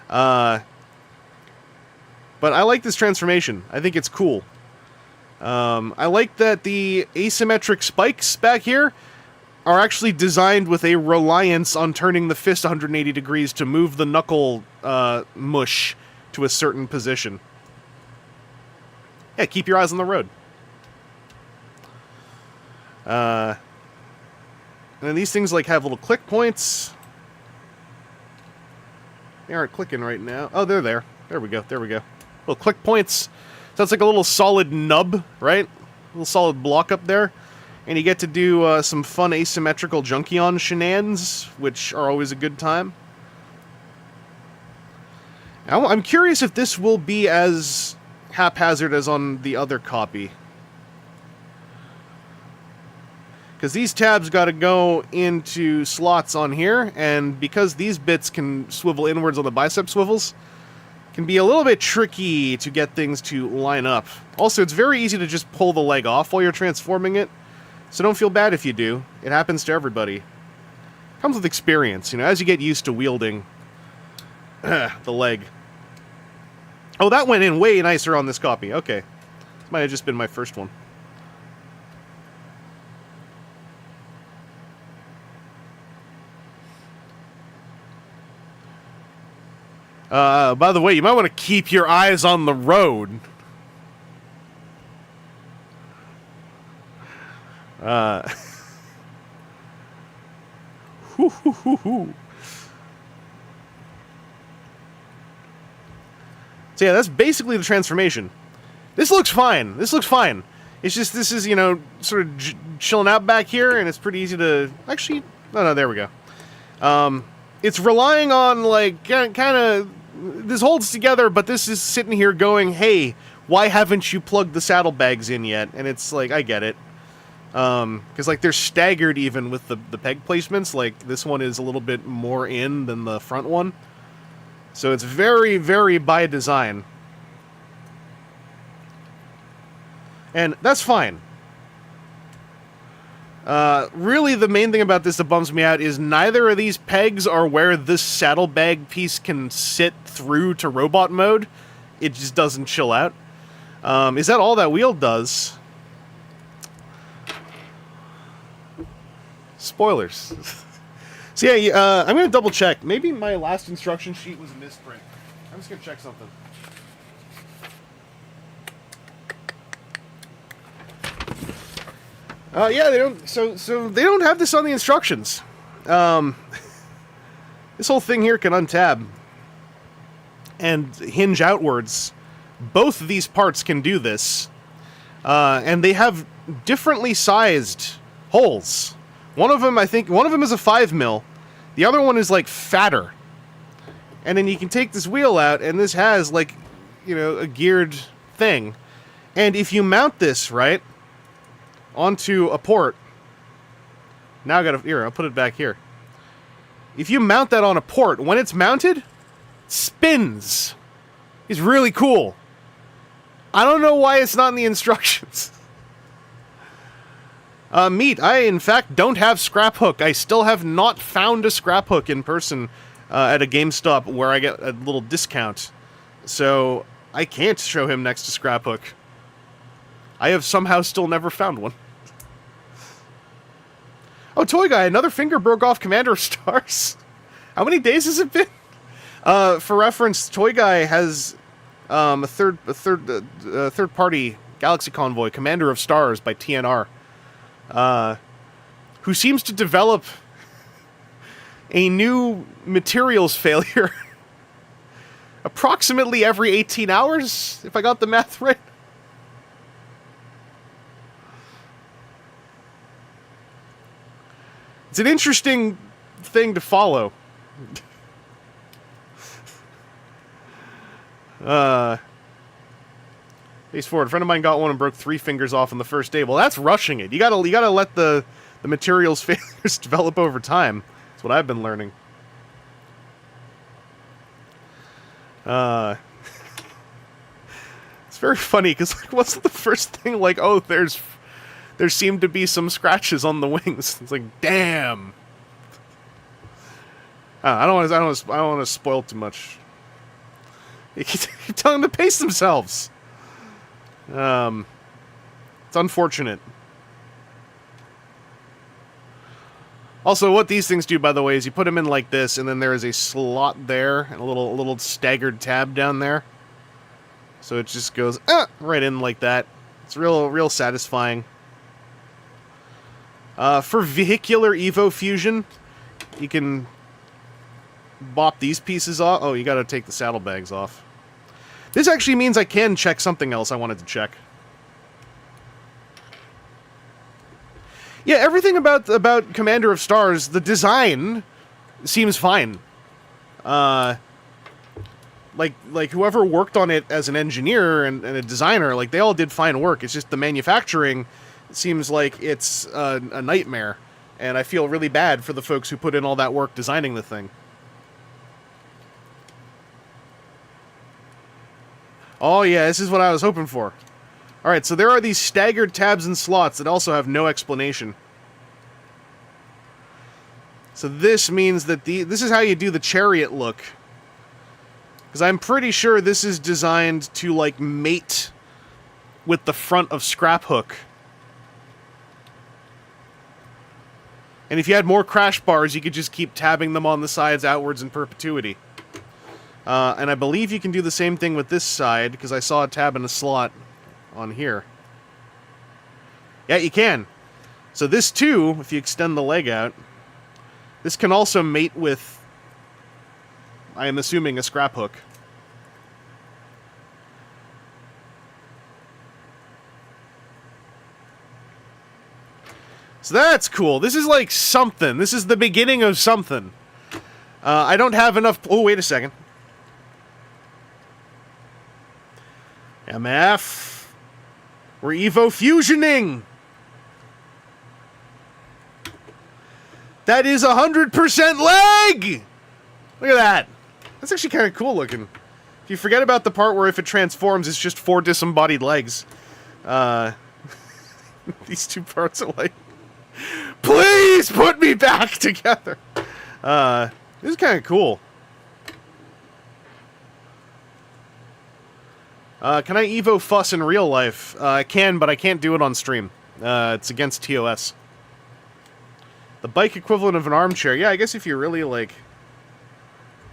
But I like this transformation. I think it's cool. I like that the asymmetric spikes back here are actually designed with a reliance on turning the fist 180 degrees to move the knuckle mush to a certain position. Yeah, keep your eyes on the road. And then these things like have little click points. They aren't clicking right now. Oh, they're there. There we go. There we go. Little click points. So it's like a little solid nub, right? A little solid block up there. And you get to do some fun asymmetrical Junkion shenanigans, which are always a good time. Now, I'm curious if this will be as haphazard as on the other copy. Because these tabs got to go into slots on here, and because these bits can swivel inwards on the bicep swivels, it can be a little bit tricky to get things to line up. Also, it's very easy to just pull the leg off while you're transforming it, so don't feel bad if you do. It happens to everybody. Comes with experience, you know, as you get used to wielding the leg. Oh, that went in way nicer on this copy. Okay. This might have just been my first one. By the way, you might want to keep your eyes on the road. So yeah, that's basically the transformation. This looks fine. This looks fine. It's just, this is, you know, sort of chilling out back here, and it's pretty easy to... Actually, no, there we go. It's relying on, like, kind of... This holds together, but this is sitting here going, hey, why haven't you plugged the saddlebags in yet? And it's like, I get it. Because, like, they're staggered even with the peg placements. Like, this one is a little bit more in than the front one. So it's very, very by design. And that's fine. Really, the main thing about this that bums me out is neither of these pegs are where this saddlebag piece can sit through to robot mode. It just doesn't chill out. Is that all that wheel does? Spoilers. So yeah, I'm going to double check. Maybe my last instruction sheet was a misprint. I'm just going to check something. Yeah, they don't. So they don't have this on the instructions. This whole thing here can untab and hinge outwards. Both of these parts can do this, and they have differently sized holes. One of them, I think, one of them is a 5mm. The other one is like fatter. And then you can take this wheel out, and this has like, you know, a geared thing. And if you mount this right onto a port, now I gotta, here, I'll put it back here. If you mount that on a port, when it's mounted, it spins. It's really cool. I don't know why it's not in the instructions. Meat. I, in fact, don't have scrap hook. I still have not found a scrap hook in person at a GameStop where I get a little discount. So, I can't show him next to scrap hook. I have somehow still never found one. Oh, Toy Guy, another finger broke off Commander of Stars. How many days has it been? For reference, Toy Guy has a third-party Galaxy Convoy, Commander of Stars by TNR. Who seems to develop a new materials failure approximately every 18 hours, if I got the math right. It's an interesting thing to follow. Face forward. A friend of mine got one and broke 3 fingers off on the first day. Well, that's rushing it. You gotta let the materials failures develop over time. That's what I've been learning. It's very funny because like, wasn't the first thing like, oh, there seemed to be some scratches on the wings. It's like, damn. I don't want to spoil too much. You keep telling them to pace themselves. It's unfortunate. Also, what these things do, by the way, is you put them in like this, and then there is a slot there, and a little staggered tab down there. So it just goes right in like that. It's real satisfying. For vehicular Evo fusion, you can bop these pieces off. Oh, you gotta take the saddlebags off. This actually means I can check something else I wanted to check. Yeah, everything about Commander of Stars, the design seems fine. Like whoever worked on it as an engineer and a designer, like they all did fine work. It's just the manufacturing seems like it's a nightmare, and I feel really bad for the folks who put in all that work designing the thing. Oh yeah, this is what I was hoping for. Alright, so there are these staggered tabs and slots that also have no explanation. So this means that this is how you do the chariot look. Because I'm pretty sure this is designed to, like, mate with the front of Scrap Hook. And if you had more crash bars, you could just keep tabbing them on the sides outwards in perpetuity. And I believe you can do the same thing with this side, because I saw a tab in a slot on here. Yeah, you can. So this too, if you extend the leg out, this can also mate with, I am assuming, a scrap hook. So that's cool. This is like something. This is the beginning of something. I don't have enough... Oh, wait a second. MF. We're Evo fusioning. That is 100% leg! Look at that. That's actually kind of cool looking. If you forget about the part where if it transforms, it's just 4 disembodied legs. These two parts are like... Please put me back together! This is kind of cool. Can I Evo fuss in real life? I can, but I can't do it on stream. It's against TOS. The bike equivalent of an armchair. Yeah, I guess if you really, like...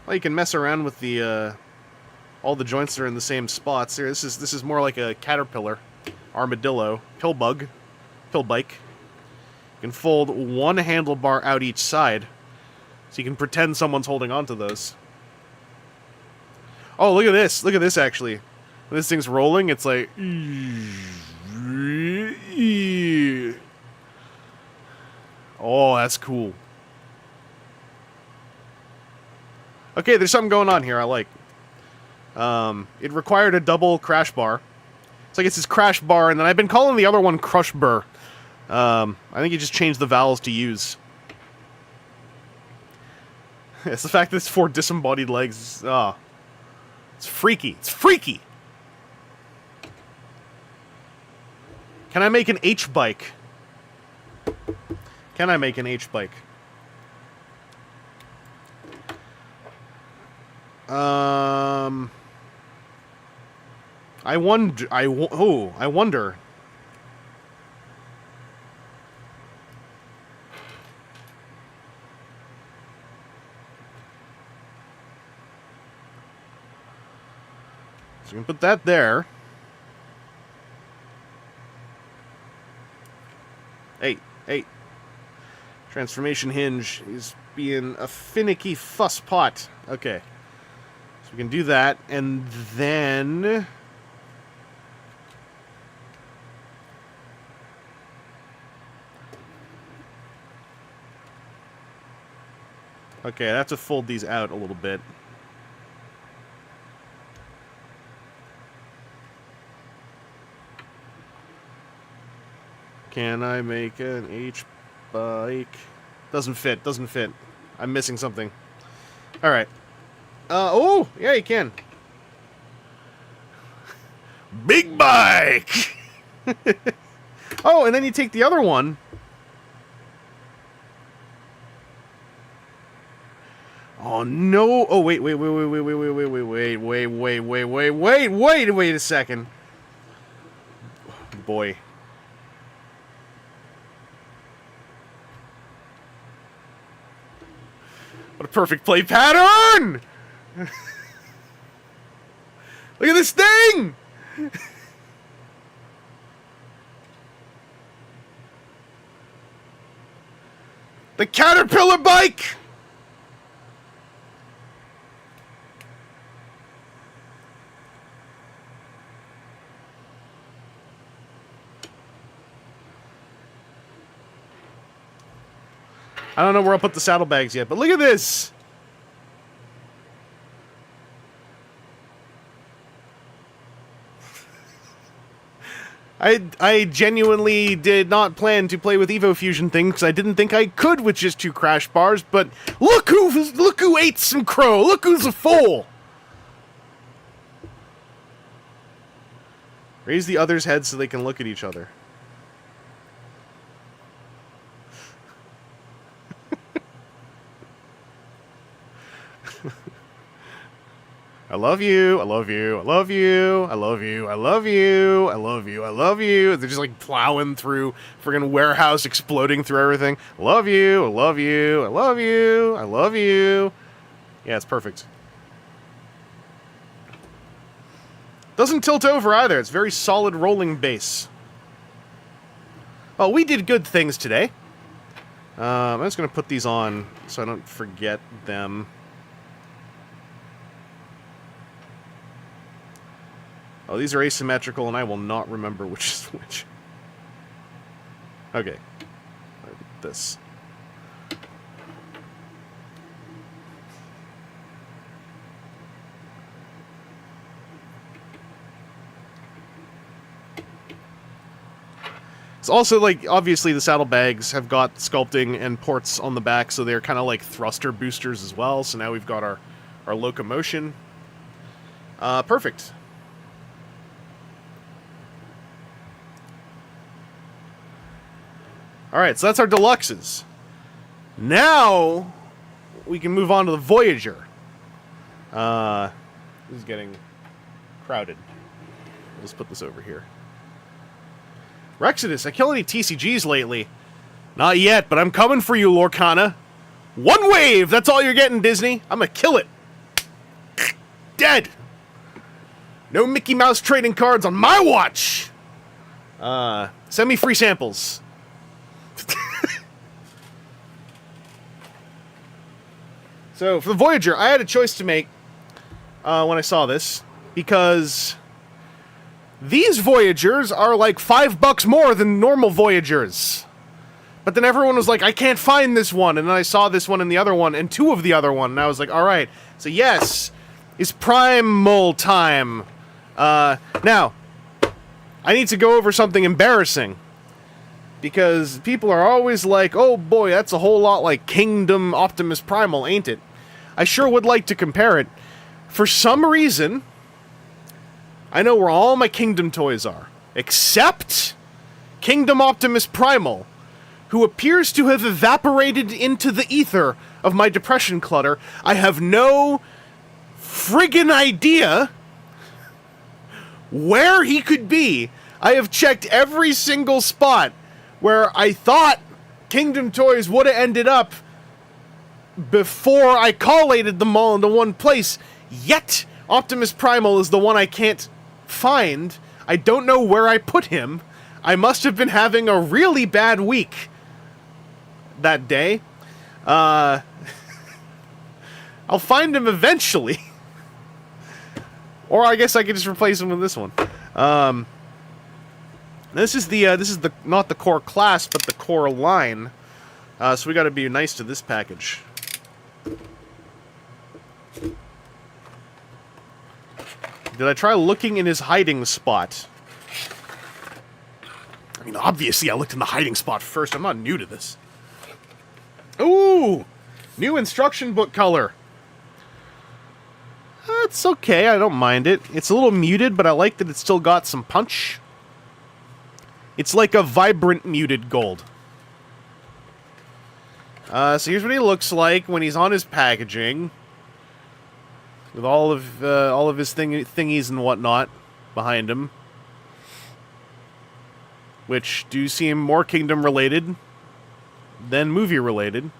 Well, you can mess around with the, all the joints that are in the same spots. Here, this is more like a caterpillar. Armadillo. Pillbug. Pillbike. You can fold one handlebar out each side. So you can pretend someone's holding onto those. Oh, look at this. Look at this, actually. When this thing's rolling, it's like... Oh, that's cool. Okay, there's something going on here I like. It required a double crash bar. So I guess it's crash bar, and then I've been calling the other one crush burr. I think you just changed the vowels to use. It's the fact that it's 4 disembodied legs. It's freaky. It's freaky! Can I make an H-bike? Can I make an H-bike? I wonder. So we can put that there. Hey. Transformation hinge is being a finicky fusspot. Okay. So we can do that, and then... Okay, I have to fold these out a little bit. Can I make an H-bike? Doesn't fit. I'm missing something. Alright. Oh! Yeah, you can. Big bike! Oh, and then you take the other one. Oh, no. Oh, wait a second. Boy. What a perfect play pattern! Look at this thing! The Caterpillar bike! I don't know where I'll put the saddlebags yet, but look at this! I genuinely did not plan to play with Evo Fusion things because I didn't think I could with just 2 crash bars, but look who ate some crow! Look who's a fool! Raise the other's head so they can look at each other. I love you, I love you, I love you, I love you, I love you, I love you, I love you. They're just like plowing through friggin' warehouse, exploding through everything. Love you, I love you, I love you, I love you. Yeah, it's perfect. Doesn't tilt over either. It's very solid rolling base. Oh, we did good things today. I'm just gonna put these on so I don't forget them. Oh, these are asymmetrical, and I will not remember which is which. Okay. This. It's also, like, obviously the saddlebags have got sculpting and ports on the back, so they're kind of like thruster boosters as well, so now we've got our locomotion. Perfect. Alright, so that's our Deluxes. Now, we can move on to the Voyager. This is getting crowded. Let's put this over here. Rexodus, I kill any TCGs lately? Not yet, but I'm coming for you, Lorcana. 1 wave! That's all you're getting, Disney. I'm gonna kill it. Dead! No Mickey Mouse trading cards on my watch! Send me free samples. So, for the Voyager, I had a choice to make when I saw this, because these Voyagers are like $5 more than normal Voyagers. But then everyone was like, I can't find this one, and then I saw this one and the other one, and 2 of the other one, and I was like, alright, so yes, it's Primal time. Now, I need to go over something embarrassing. Because people are always like, oh boy, that's a whole lot like Kingdom Optimus Primal, ain't it? I sure would like to compare it. For some reason, I know where all my Kingdom toys are. Except Kingdom Optimus Primal. who appears to have evaporated into the ether of my depression clutter. I have no friggin' idea where he could be. I have checked every single spot where I thought Kingdom Toys would have ended up before I collated them all into one place. Yet, Optimus Primal is the one I can't find. I don't know where I put him. I must have been having a really bad week that day. I'll find him eventually. Or I guess I could just replace him with this one. This is the not the core class, but the core line. So we got to be nice to this package. Did I try looking in his hiding spot? I mean, obviously I looked in the hiding spot first. I'm not new to this. Ooh! New instruction book color. It's okay, I don't mind it. It's a little muted, but I like that it's still got some punch. It's like a vibrant muted gold. So here's what he looks like when he's on his packaging. With all of his thingies and whatnot behind him. Which do seem more Kingdom related than movie related.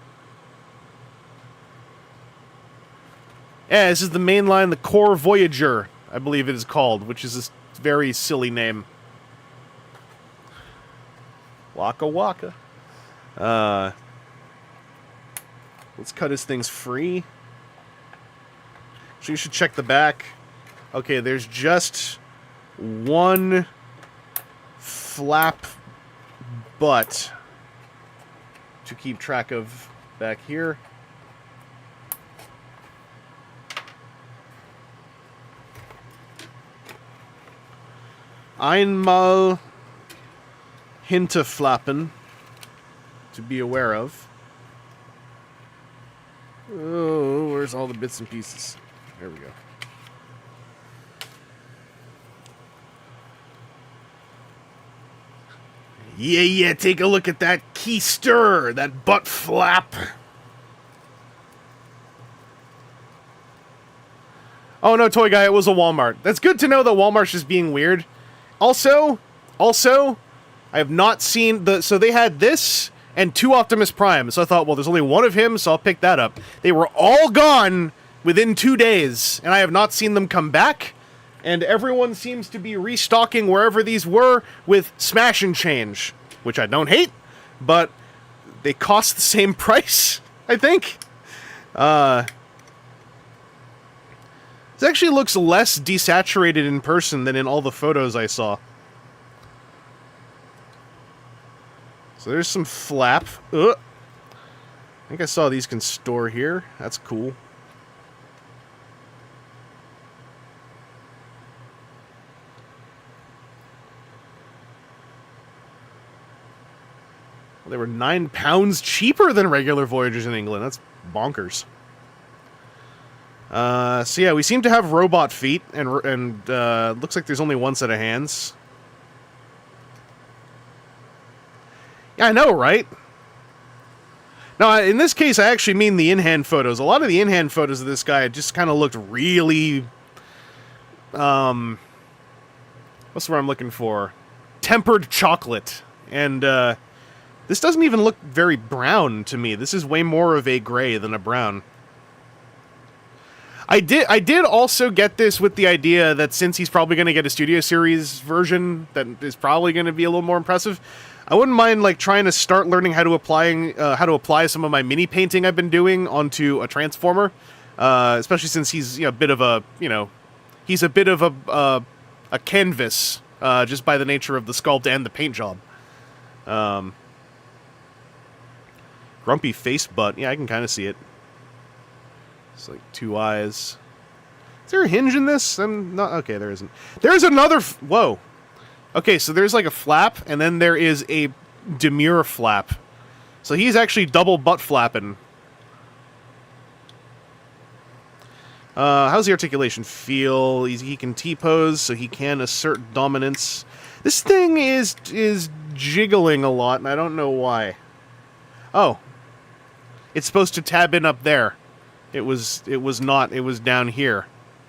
Yeah, this is the main line, the Core Voyager, I believe it is called, which is this very silly name. Waka Waka. Let's cut his things free. So you should check the back. Okay, there's just one flap butt to keep track of back here. Einmal hinterflappen to be aware of. Oh, where's all the bits and pieces? There we go. Yeah, take a look at that keister, that butt flap. Oh no, Toy Guy, it was a Walmart. That's good to know that Walmart's just being weird. Also, I have not seen the... So they had this and 2 Optimus Prime. So I thought, well, there's only one of him, so I'll pick that up. They were all gone within 2 days, and I have not seen them come back. And everyone seems to be restocking wherever these were with Smash and Change, which I don't hate, but they cost the same price, I think. This actually looks less desaturated in person than in all the photos I saw. So there's some flap. I think I saw these can store here. That's cool. Well, they were £9 cheaper than regular Voyagers in England. That's bonkers. So yeah, we seem to have robot feet, and looks like there's only one set of hands. Yeah, I know, right? Now, in this case, I actually mean the in-hand photos. A lot of the in-hand photos of this guy just kind of looked really... what's the word I'm looking for? Tempered chocolate. And, this doesn't even look very brown to me. This is way more of a gray than a brown. I did also get this with the idea that since he's probably going to get a Studio Series version that is probably going to be a little more impressive, I wouldn't mind like trying to start learning how to apply some of my mini painting I've been doing onto a Transformer, especially since he's a bit of a he's a bit of a canvas just by the nature of the sculpt and the paint job. Grumpy face butt, yeah, I can kind of see it. It's like 2 eyes. Is there a hinge in this? I'm not... Okay, there isn't. There's another... Whoa. Okay, so there's like a flap, and then there is a demure flap. So he's actually double butt flapping. How's the articulation feel? He can T-pose, so he can assert dominance. This thing is jiggling a lot, and I don't know why. Oh. It's supposed to tab in up there. It was not, it was down here.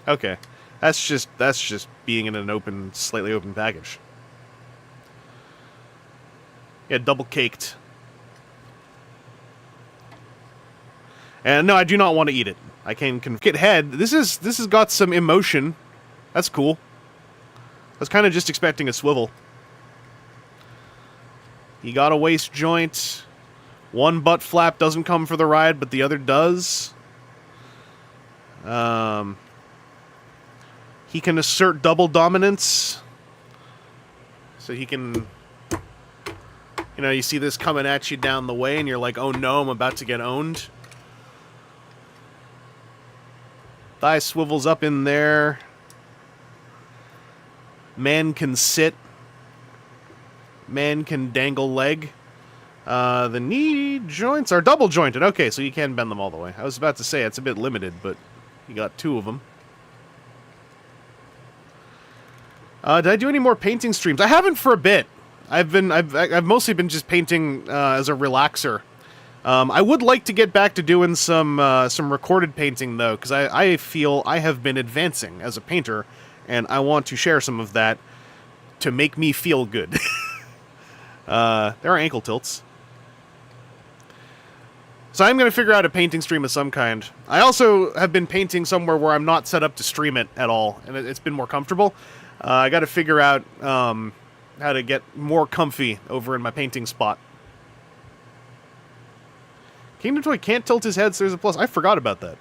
Okay. That's just being in an slightly open package. Yeah, double caked. And no, I do not want to eat it. I can get head. This has got some emotion. That's cool. I was kind of just expecting a swivel. You got a waist joint. One butt flap doesn't come for the ride, but the other does. He can assert double dominance. So he can... You know, you see this coming at you down the way, and you're like, oh no, I'm about to get owned. Thigh swivels up in there. Man can sit. Man can dangle leg. The knee joints are double jointed. Okay, so you can bend them all the way. I was about to say it's a bit limited, but you got two of them. Did I do any more painting streams? I haven't for a bit. I've mostly been just painting as a relaxer. I would like to get back to doing some recorded painting though, because I feel I have been advancing as a painter, and I want to share some of that to make me feel good. There are ankle tilts. So I'm going to figure out a painting stream of some kind. I also have been painting somewhere where I'm not set up to stream it at all, and it's been more comfortable. I got to figure out how to get more comfy over in my painting spot. Kingdom Toy can't tilt his head, so there's a plus. I forgot about that.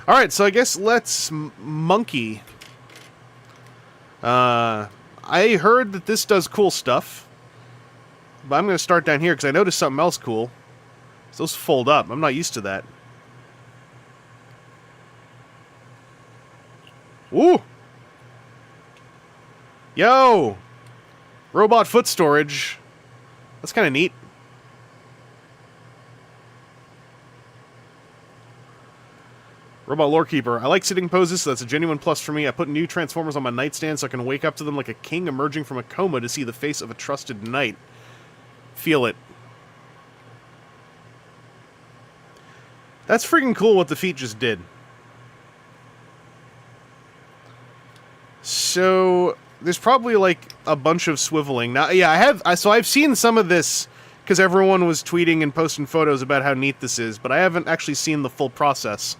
Alright, so I guess let's monkey. I heard that this does cool stuff. But I'm going to start down here because I noticed something else cool. So those fold up. I'm not used to that. Ooh! Yo! Robot foot storage. That's kind of neat. Robot Lorekeeper. I like sitting poses, so that's a genuine plus for me. I put new Transformers on my nightstand so I can wake up to them like a king emerging from a coma to see the face of a trusted knight. Feel it. That's freaking cool what the feet just did. So there's probably like a bunch of swiveling. Now, yeah, I've seen some of this because everyone was tweeting and posting photos about how neat this is, but I haven't actually seen the full process.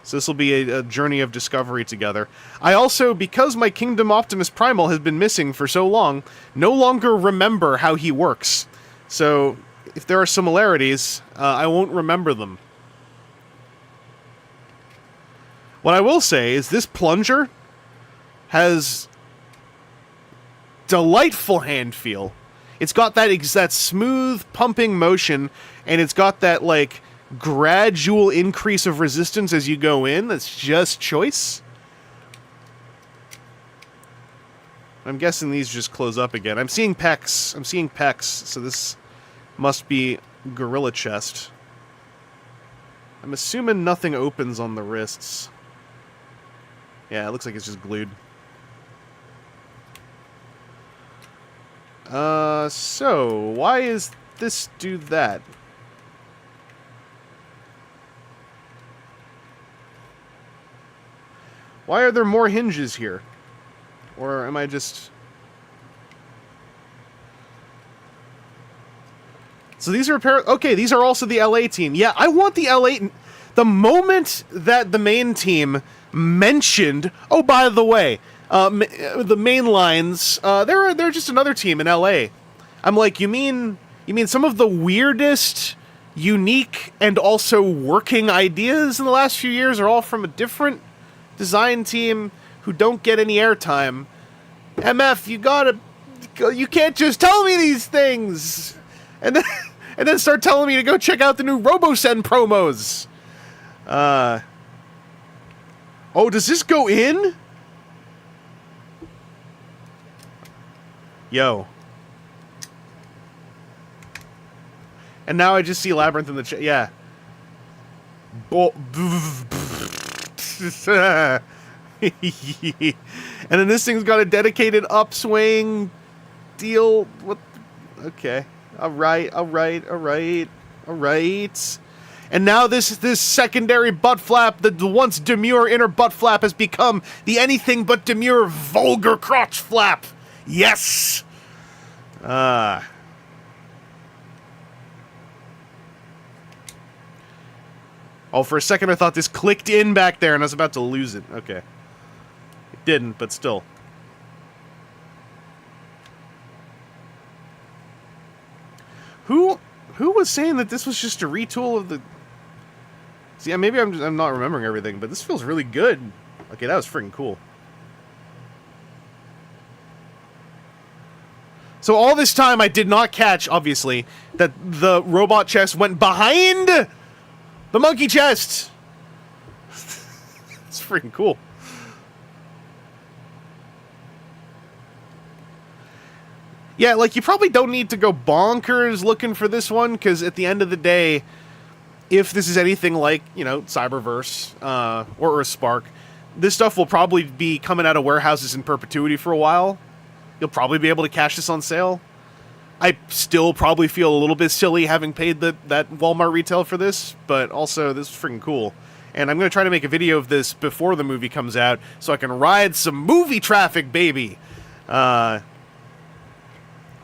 So this will be a journey of discovery together. I also, because my Kingdom Optimus Primal has been missing for so long, no longer remember how he works. So if there are similarities, I won't remember them. What I will say is this plunger has delightful hand feel. It's got that smooth pumping motion, and it's got that like gradual increase of resistance as you go in. That's just choice. I'm guessing these just close up again. I'm seeing pecs, so this must be Gorilla Chest. I'm assuming nothing opens on the wrists. Yeah, it looks like it's just glued. So, why is this do that? Why are there more hinges here? Or am I just... So these are okay, these are also the LA team. Yeah, I want the LA... The moment that the main team mentioned... Oh, by the way, the main lines, they're just another team in LA. I'm like, you mean some of the weirdest, unique, and also working ideas in the last few years are all from a different design team who don't get any airtime? MF, you can't just tell me these things and then start telling me to go check out the new RoboSend promos. Oh, does this go in? Yo. And now I just see Labyrinth in the chat. Yeah. And then this thing's got a dedicated upswing deal. What? Okay. Alright. All right. And now this secondary butt flap, the once demure inner butt flap, has become the anything but demure vulgar crotch flap. Yes! Oh, for a second I thought this clicked in back there and I was about to lose it. Okay. It didn't, but still. Who was saying that this was just a retool of the... See, maybe I'm not remembering everything, but this feels really good. Okay, that was freaking cool. So all this time I did not catch, obviously, that the robot chest went behind the monkey chest. It's freaking cool. Yeah, like, you probably don't need to go bonkers looking for this one, because at the end of the day, if this is anything like, you know, Cyberverse, or Earthspark, this stuff will probably be coming out of warehouses in perpetuity for a while. You'll probably be able to cash this on sale. I still probably feel a little bit silly having paid that Walmart retail for this, but also, this is freaking cool. And I'm going to try to make a video of this before the movie comes out, so I can ride some movie traffic, baby!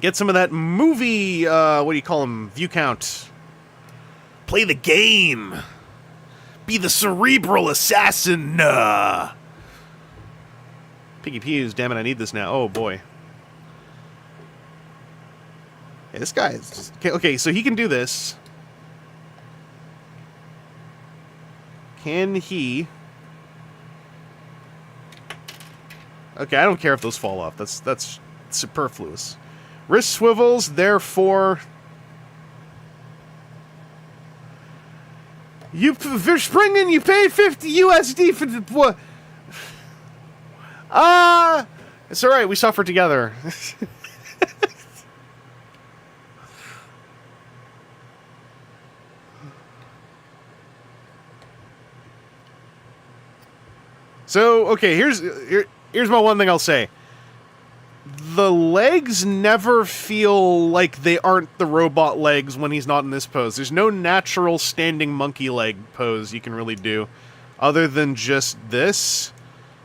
Get some of that movie, what do you call them, view count. Play the game. Be the cerebral assassin. Piggy Peas, damn it, I need this now. Oh, boy. Yeah, this guy is just... Okay, so he can do this. Can he... Okay, I don't care if those fall off. That's superfluous. Wrist swivels, therefore... For springing, you pay 50 USD for the... What? It's alright, we suffer together. So, okay, here's my one thing I'll say. The legs never feel like they aren't the robot legs when he's not in this pose. There's no natural standing monkey leg pose you can really do, other than just this.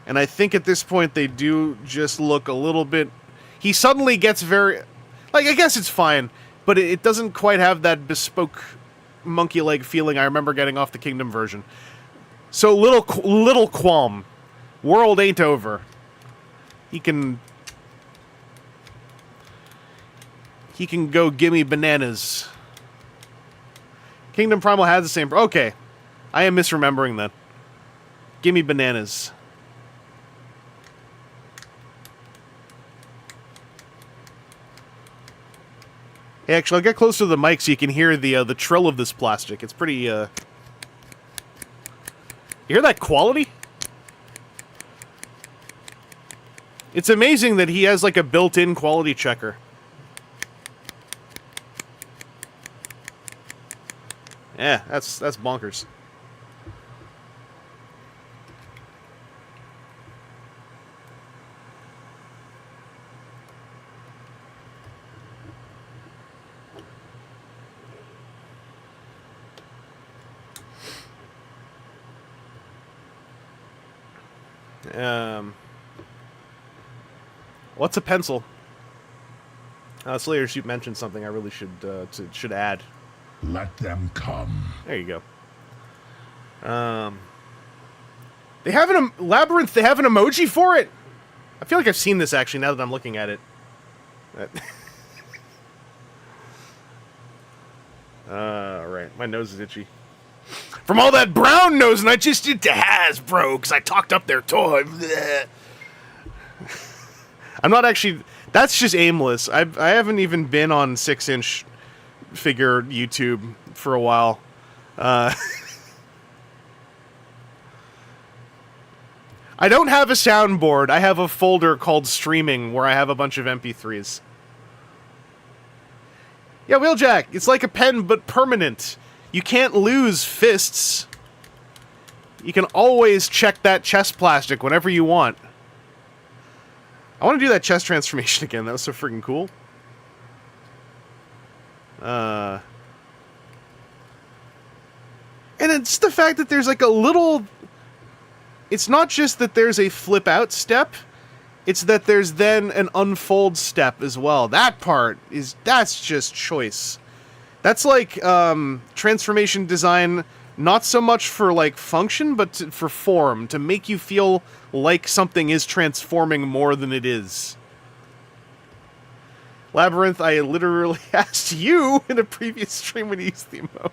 And I think at this point they do just look a little bit... He suddenly gets very... Like, I guess it's fine, but it doesn't quite have that bespoke monkey leg feeling I remember getting off the Kingdom version. So, little qualm. World ain't over. He can go gimme bananas. Kingdom Primal has the same... Okay. I am misremembering that. Gimme bananas. Hey, actually, I'll get closer to the mic so you can hear the trill of this plastic. It's pretty, You hear that quality? It's amazing that he has, like, a built-in quality checker. Yeah, that's bonkers. What's a pencil? Slayer Shoot mentioned something I really should add. Let them come. There you go. They have an Labyrinth. They have an emoji for it. I feel like I've seen this actually now that I'm looking at it. Right. My nose is itchy. From all that brown nose, and I just did to Hasbro because I talked up their toy. I'm not actually... That's just aimless. I haven't even been on 6-inch figure YouTube for a while. I don't have a soundboard. I have a folder called Streaming where I have a bunch of MP3s. Yeah, Wheeljack, it's like a pen but permanent. You can't lose fists. You can always check that chest plastic whenever you want. I want to do that chest transformation again. That was so freaking cool. And it's the fact that there's like a little... It's not just that there's a flip out step, it's that there's then an unfold step as well. That part that's just choice. That's like transformation design, not so much for like function, but for form, to make you feel like something is transforming more than it is. Labyrinth, I literally asked you in a previous stream when you used the emote.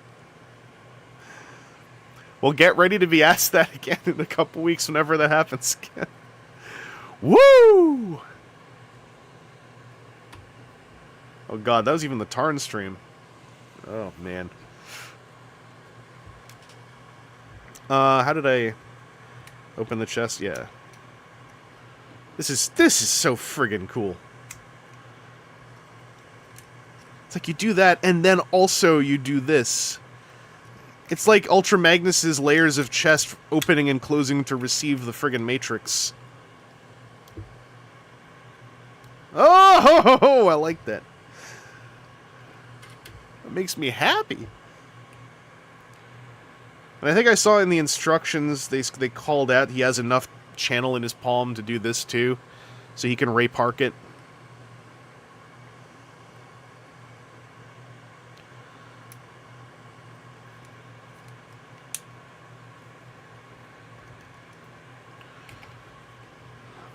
Well, get ready to be asked that again in a couple weeks whenever that happens again. Woo! Oh god, that was even the Tarn stream. Oh, man. How did I open the chest? Yeah. This is so friggin' cool. It's like you do that, and then also you do this. It's like Ultra Magnus's layers of chest opening and closing to receive the friggin' Matrix. Oh, I like that. It makes me happy. And I think I saw in the instructions, they called out he has enough channel in his palm to do this too, so he can ray park it.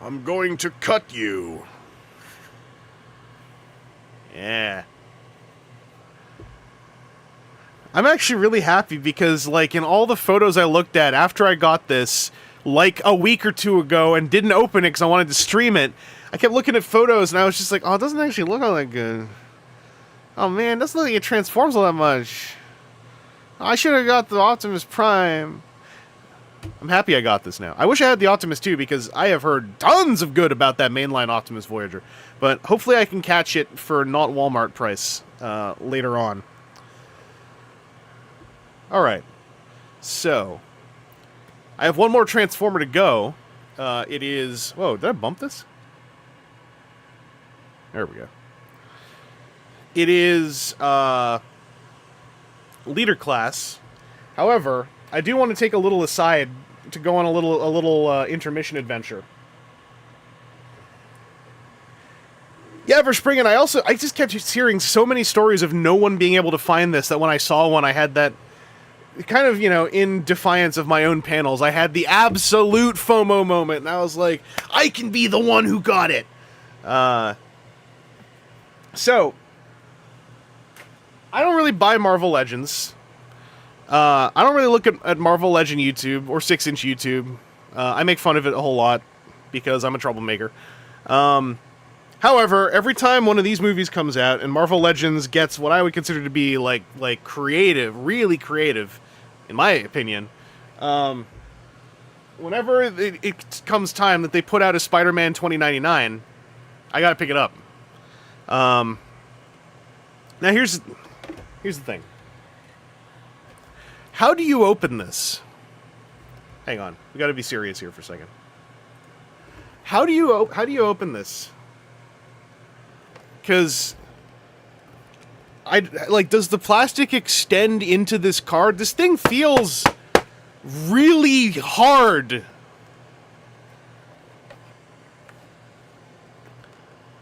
I'm going to cut you. Yeah. I'm actually really happy because, like, in all the photos I looked at after I got this, like, a week or two ago and didn't open it because I wanted to stream it, I kept looking at photos and I was just like, oh, it doesn't actually look all that good. Oh, man, it doesn't look like it transforms all that much. I should have got the Optimus Prime. I'm happy I got this now. I wish I had the Optimus too, because I have heard tons of good about that mainline Optimus Voyager. But hopefully I can catch it for not Walmart price later on. Alright. So, I have one more Transformer to go. It is... Whoa, did I bump this? There we go. It is leader class. However, I do want to take a little aside to go on a little intermission adventure. Yeah, for Spring, and I just kept hearing so many stories of no one being able to find this, that when I saw one, I had that kind of, you know, in defiance of my own panels, I had the absolute FOMO moment, and I was like, I can be the one who got it. So, I don't really buy Marvel Legends. I don't really look at Marvel Legend YouTube or 6-inch YouTube. I make fun of it a whole lot because I'm a troublemaker. However, every time one of these movies comes out and Marvel Legends gets what I would consider to be like creative, really creative, in my opinion, whenever it comes time that they put out a Spider-Man 2099, I gotta pick it up. Now here's the thing. How do you open this? Hang on, we got to be serious here for a second. How do you open this? Because does the plastic extend into this card? This thing feels really hard.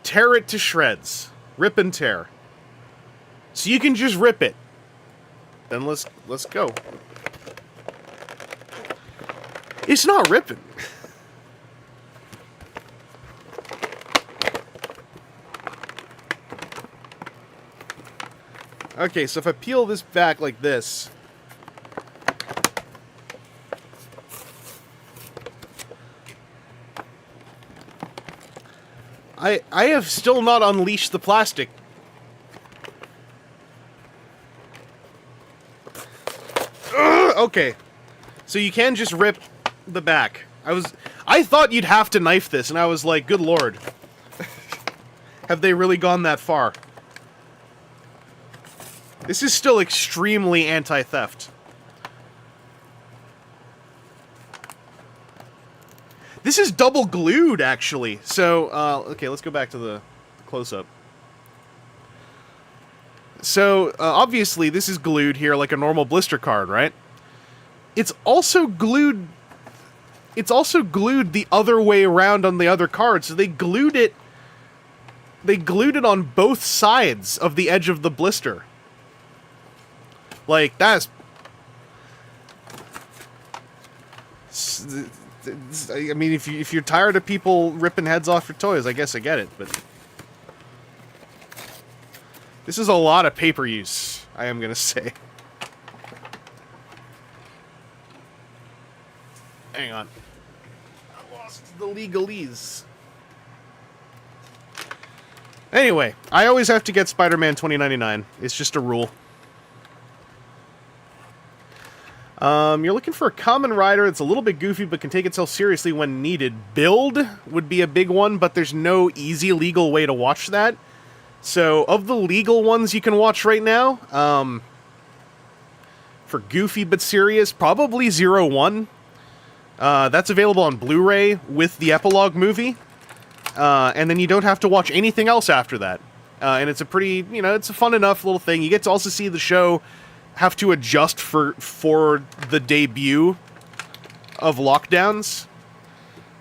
Tear it to shreds. Rip and tear. So you can just rip it. Then let's go. It's not ripping. Okay, so if I peel this back like this, I have still not unleashed the plastic. Okay, so you can just rip the back. I thought you'd have to knife this, and I was like, good lord. Have they really gone that far? This is still extremely anti-theft. This is double glued, actually. So, okay, let's go back to the close-up. So, obviously, this is glued here like a normal blister card, right? it's also glued. It's also glued the other way around on the other card, so they glued it. They glued it on both sides of the edge of the blister. Like, that's... I mean, if you're tired of people ripping heads off your toys, I guess I get it, but... This is a lot of paper use, I am gonna say. Hang on. I lost the legalese. Anyway, I always have to get Spider-Man 2099. It's just a rule. You're looking for a common rider that's a little bit goofy but can take itself seriously when needed. Build would be a big one, but there's no easy legal way to watch that. So, of the legal ones you can watch right now, for goofy but serious, probably 01. That's available on Blu-ray with the epilogue movie. And then you don't have to watch anything else after that. And it's a pretty, you know, it's a fun enough little thing. You get to also see the show have to adjust for the debut of lockdowns.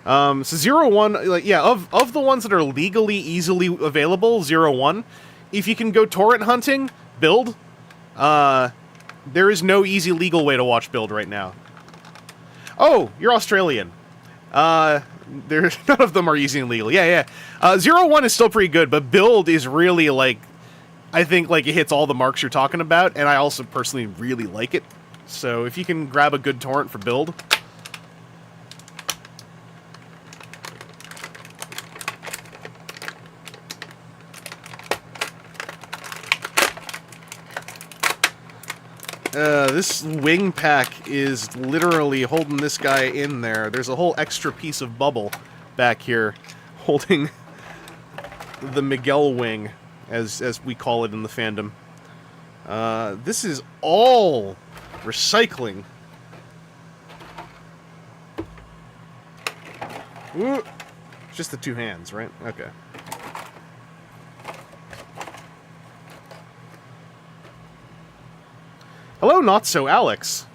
So 01, like, yeah, of the ones that are legally easily available, 01, if you can go torrent hunting, Build, there is no easy legal way to watch Build right now. Oh, you're Australian. None of them are easy and legal. Yeah. 01 is still pretty good, but Build is really, like, I think, like, it hits all the marks you're talking about, and I also personally really like it. So if you can grab a good torrent for Build. This wing pack is literally holding this guy in there. There's a whole extra piece of bubble back here holding the Miguel wing, as we call it in the fandom. This is all recycling. Ooh. Just the two hands, right? Okay. Hello, Not So Alex.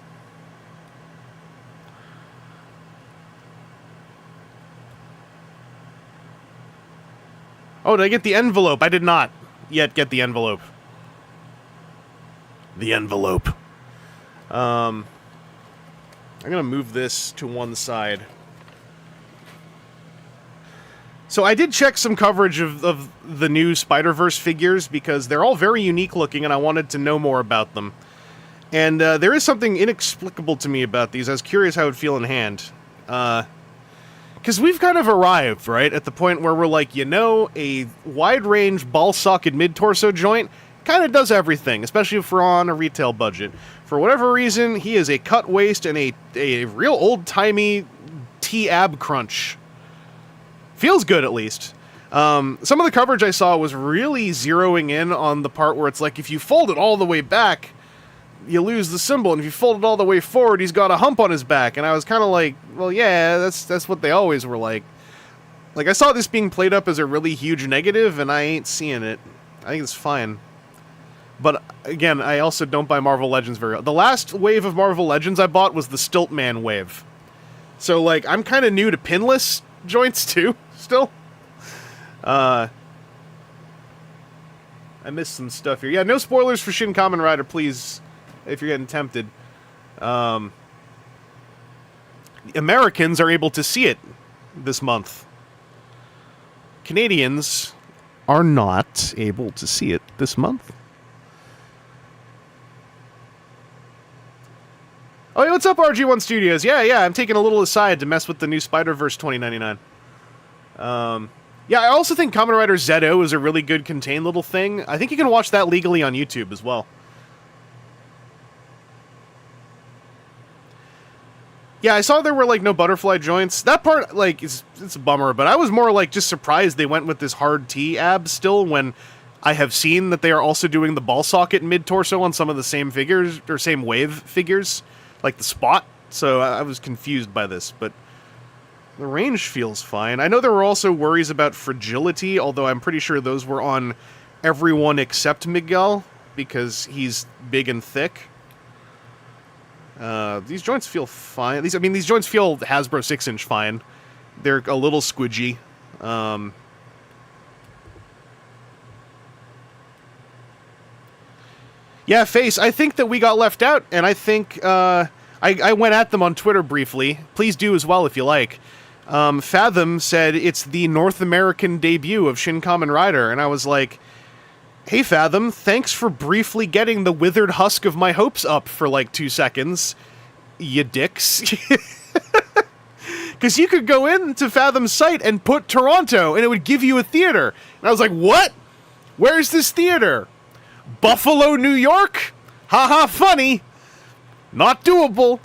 Oh, did I get the envelope? I did not yet get the envelope. The envelope. I'm gonna move this to one side. So I did check some coverage of the new Spider-Verse figures because they're all very unique looking and I wanted to know more about them. And there is something inexplicable to me about these. I was curious how it would feel in hand. Because we've kind of arrived, right, at the point where we're like, you know, a wide-range ball-socket mid-torso joint kind of does everything, especially if we're on a retail budget. For whatever reason, he is a cut waist and a real old-timey T-ab crunch. Feels good, at least. Some of the coverage I saw was really zeroing in on the part where it's like, if you fold it all the way back, you lose the symbol, and if you fold it all the way forward, he's got a hump on his back. And I was kind of like, well, yeah, that's what they always were like. Like, I saw this being played up as a really huge negative, and I ain't seeing it. I think it's fine. But, again, I also don't buy Marvel Legends very well. The last wave of Marvel Legends I bought was the Stiltman wave. So, like, I'm kind of new to pinless joints, too, still. I missed some stuff here. Yeah, no spoilers for Shin Kamen Rider, please, if you're getting tempted. Americans are able to see it this month. Canadians are not able to see it this month. Oh, hey, what's up, RG1 Studios? Yeah, I'm taking a little aside to mess with the new Spider-Verse 2099. Yeah, I also think Kamen Rider Zeto is a really good contained little thing. I think you can watch that legally on YouTube as well. Yeah, I saw there were, like, no butterfly joints. That part, like, it's a bummer, but I was more, like, just surprised they went with this hard T ab still when I have seen that they are also doing the ball socket mid-torso on some of the same figures, or same wave figures, like the Spot. So I was confused by this, but the range feels fine. I know there were also worries about fragility, although I'm pretty sure those were on everyone except Miguel, because he's big and thick. These joints feel fine. These joints feel Hasbro 6-inch fine. They're a little squidgy. Yeah, Face, I think that we got left out, and I think, I went at them on Twitter briefly. Please do as well if you like. Fathom said it's the North American debut of Shin Kamen Rider, and I was like, hey Fathom, thanks for briefly getting the withered husk of my hopes up for like 2 seconds, you dicks. Because you could go into Fathom's site and put Toronto, and it would give you a theater. And I was like, what? Where's this theater? Buffalo, New York? Haha, funny. Not doable.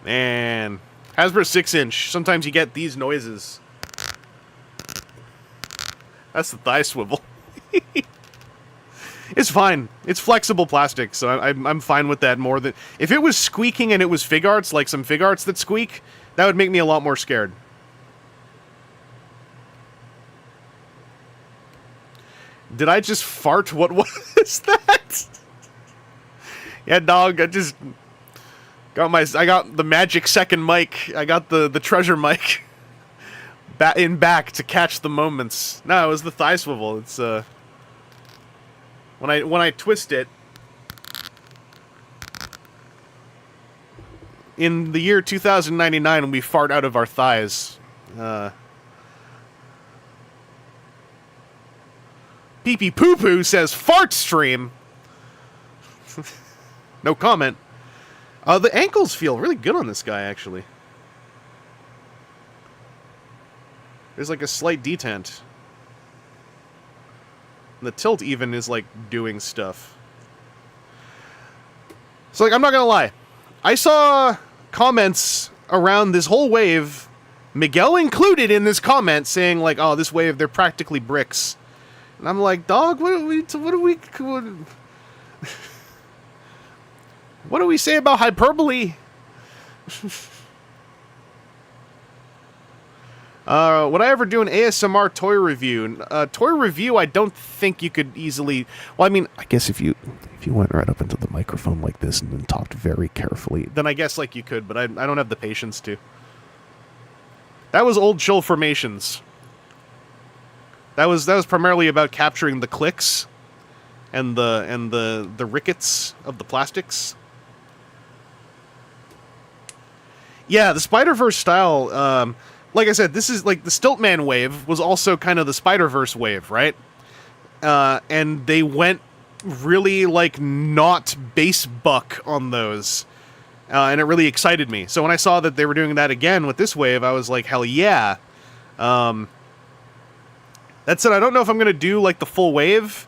Man. Hasbro 6-inch. Sometimes you get these noises. That's the thigh swivel. It's fine. It's flexible plastic, so I'm fine with that more than... If it was squeaking and it was fig arts, like some fig arts that squeak, that would make me a lot more scared. Did I just fart? What was that? Yeah, dog, I just... I got the magic second mic. I got the treasure mic in back to catch the moments. No, it was the thigh swivel. It's when I twist it in the year 2099 when we fart out of our thighs. Pee Pee Poo Poo says fart stream. No comment. The ankles feel really good on this guy, actually. There's like a slight detent. And the tilt even is like doing stuff. So like, I'm not gonna lie. I saw comments around this whole wave, Miguel included in this comment, saying like, oh, this wave, they're practically bricks. And I'm like, dog, what do we say about hyperbole? Would I ever do an ASMR toy review? Toy review, I don't think you could easily... Well, I mean, I guess if you went right up into the microphone like this and then talked very carefully, then I guess like you could, but I don't have the patience to. That was old chill formations. That was primarily about capturing the clicks and the rickets of the plastics. Yeah, the Spider-Verse style, like I said, this is like the Stiltman wave was also kind of the Spider-Verse wave, right? And they went really like not base buck on those. And it really excited me. So when I saw that they were doing that again with this wave, I was like, hell yeah. That said, I don't know if I'm going to do like the full wave.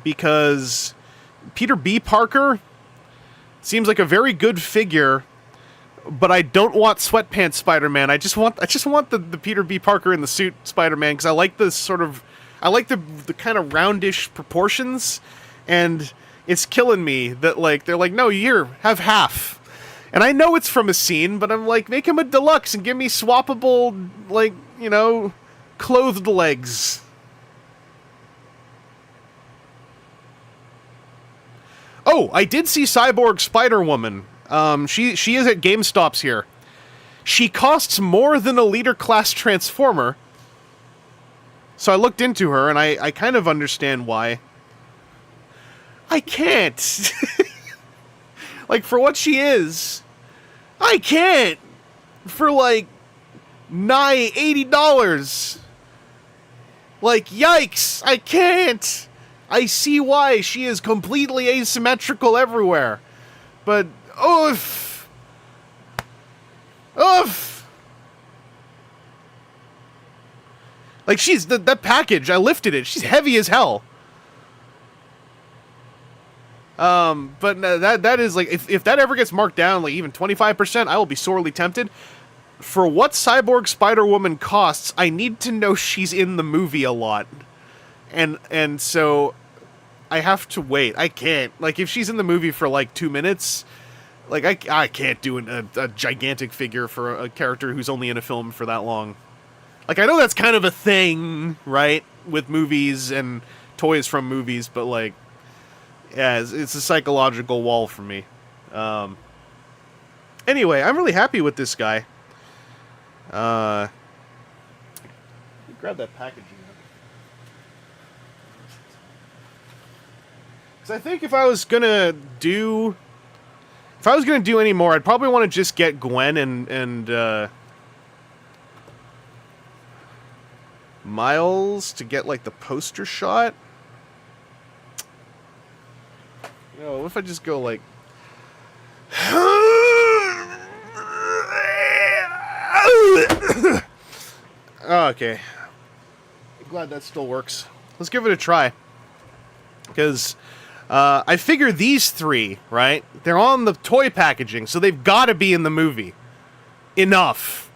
Because Peter B. Parker seems like a very good figure. But I don't want sweatpants Spider-Man. I just want the Peter B. Parker in the suit Spider-Man because I like the the kind of roundish proportions, and it's killing me that like they're like, no, here, have half. And I know it's from a scene, but I'm like, make him a deluxe and give me swappable, like, you know, clothed legs. Oh, I did see Cyborg Spider-Woman. She is at GameStop's here. She costs more than a leader class Transformer. So I looked into her, and I kind of understand why. I can't. Like, for what she is, I can't. For, like, nigh $80. Like, yikes, I can't. I see why she is completely asymmetrical everywhere. But... oof! Oof! Like, she's... that package, I lifted it. She's heavy as hell. But that is, like... If that ever gets marked down, like, even 25%, I will be sorely tempted. For what Cyborg Spider-Woman costs, I need to know she's in the movie a lot. And so... I have to wait. I can't. Like, if she's in the movie for, like, 2 minutes... Like, I can't do a gigantic figure for a character who's only in a film for that long. Like, I know that's kind of a thing, right? With movies and toys from movies, but, like, yeah, it's a psychological wall for me. Anyway, I'm really happy with this guy. Grab that packaging. Because I think if I was gonna do any more, I'd probably want to just get Gwen and Miles to get, like, the poster shot. You know, what if I just go, like... Oh, okay. I'm glad that still works. Let's give it a try. Because I figure these three, right? They're on the toy packaging, so they've got to be in the movie. Enough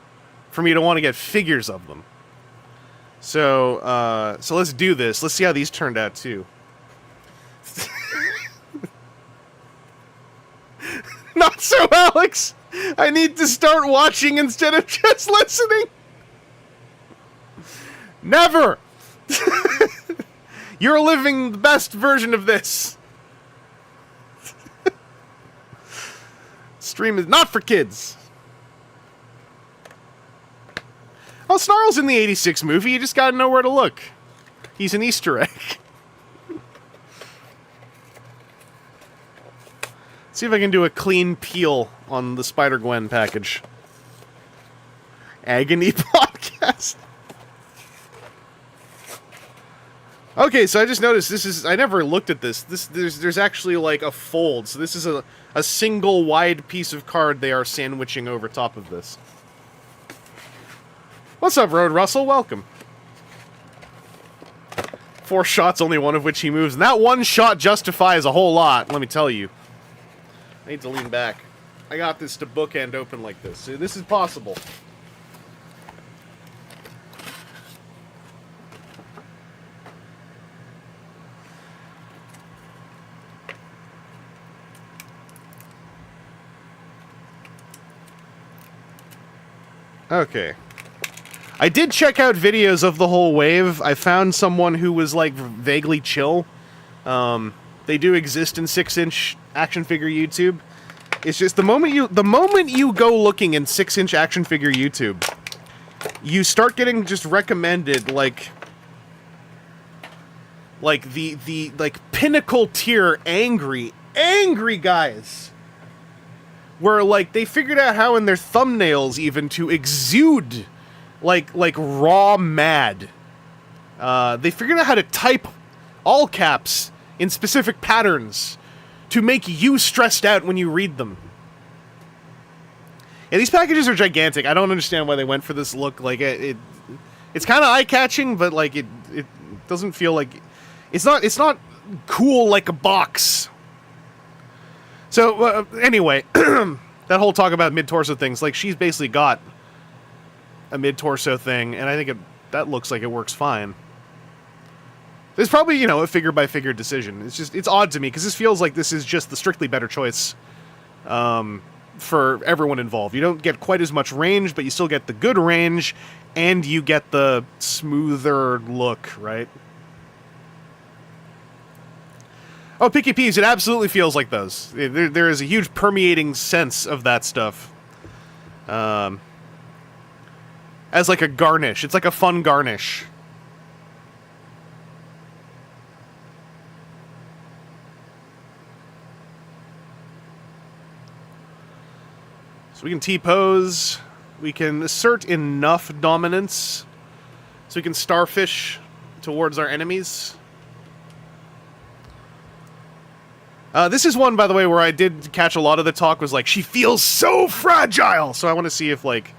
for me to want to get figures of them. So, so let's do this. Let's see how these turned out, too. Not so, Alex! I need to start watching instead of just listening! Never! You're living the best version of this! Stream is not for kids! Oh, Snarl's in the 86 movie, you just gotta know where to look. He's an Easter egg. See if I can do a clean peel on the Spider-Gwen package. Agony podcast. Okay, so I just noticed this is... I never looked at this. There's actually, like, a fold. So this is a single wide piece of card they are sandwiching over top of this. What's up, Road Russell? Welcome. 4 shots, only one of which he moves. And that one shot justifies a whole lot, let me tell you. I need to lean back. I got this to bookend open like this. See, this is possible. Okay. I did check out videos of the whole wave. I found someone who was, like, vaguely chill. They do exist in 6-inch action figure YouTube. It's just the moment you go looking in 6-inch action figure YouTube, you start getting just recommended like the pinnacle tier angry guys. Where, like, they figured out how in their thumbnails even to exude like raw mad. They figured out how to type all caps in specific patterns to make you stressed out when you read them. Yeah, these packages are gigantic. I don't understand why they went for this look. Like, it's kind of eye-catching, but, like, it doesn't feel like... It's not cool like a box. So, anyway, that whole talk about mid-torso things, like, she's basically got a mid-torso thing, and I think that looks like it works fine. It's probably, you know, a figure-by-figure decision. It's odd to me, because this feels like this is just the strictly better choice for everyone involved. You don't get quite as much range, but you still get the good range, and you get the smoother look, right? Oh, Picky Peas, it absolutely feels like those. There is a huge permeating sense of that stuff. As like a garnish. It's like a fun garnish. So we can T-pose. We can assert enough dominance so we can starfish towards our enemies. This is one, by the way, where I did catch a lot of the talk was like, she feels so fragile! So I want to see if, like,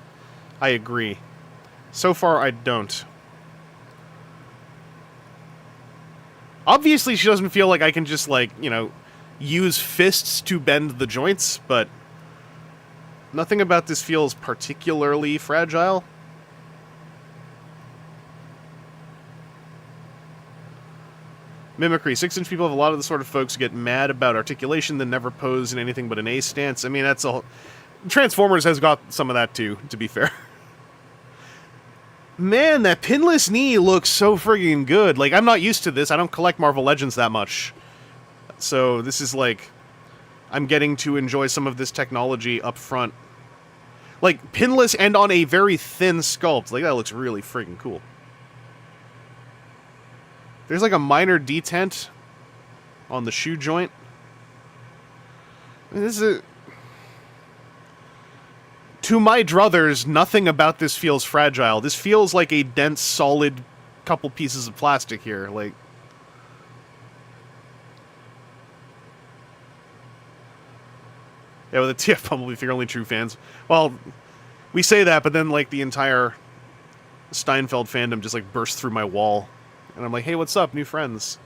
I agree. So far, I don't. Obviously, she doesn't feel like I can just, like, you know, use fists to bend the joints, but nothing about this feels particularly fragile. Mimicry. 6-inch people have a lot of the sort of folks who get mad about articulation then never pose in anything but an A stance. I mean, that's a... Transformers has got some of that, too, to be fair. Man, that pinless knee looks so friggin' good. Like, I'm not used to this. I don't collect Marvel Legends that much. So, this is like... I'm getting to enjoy some of this technology up front. Like, pinless and on a very thin sculpt. Like, that looks really friggin' cool. There's like a minor detent on the shoe joint. I mean, this is... To my druthers, nothing about this feels fragile. This feels like a dense, solid couple pieces of plastic here. Like, yeah, well, the TF Bumblebee figure, only true fans. Well, we say that, but then like the entire Steinfeld fandom just like burst through my wall, and I'm like, hey, what's up, new friends?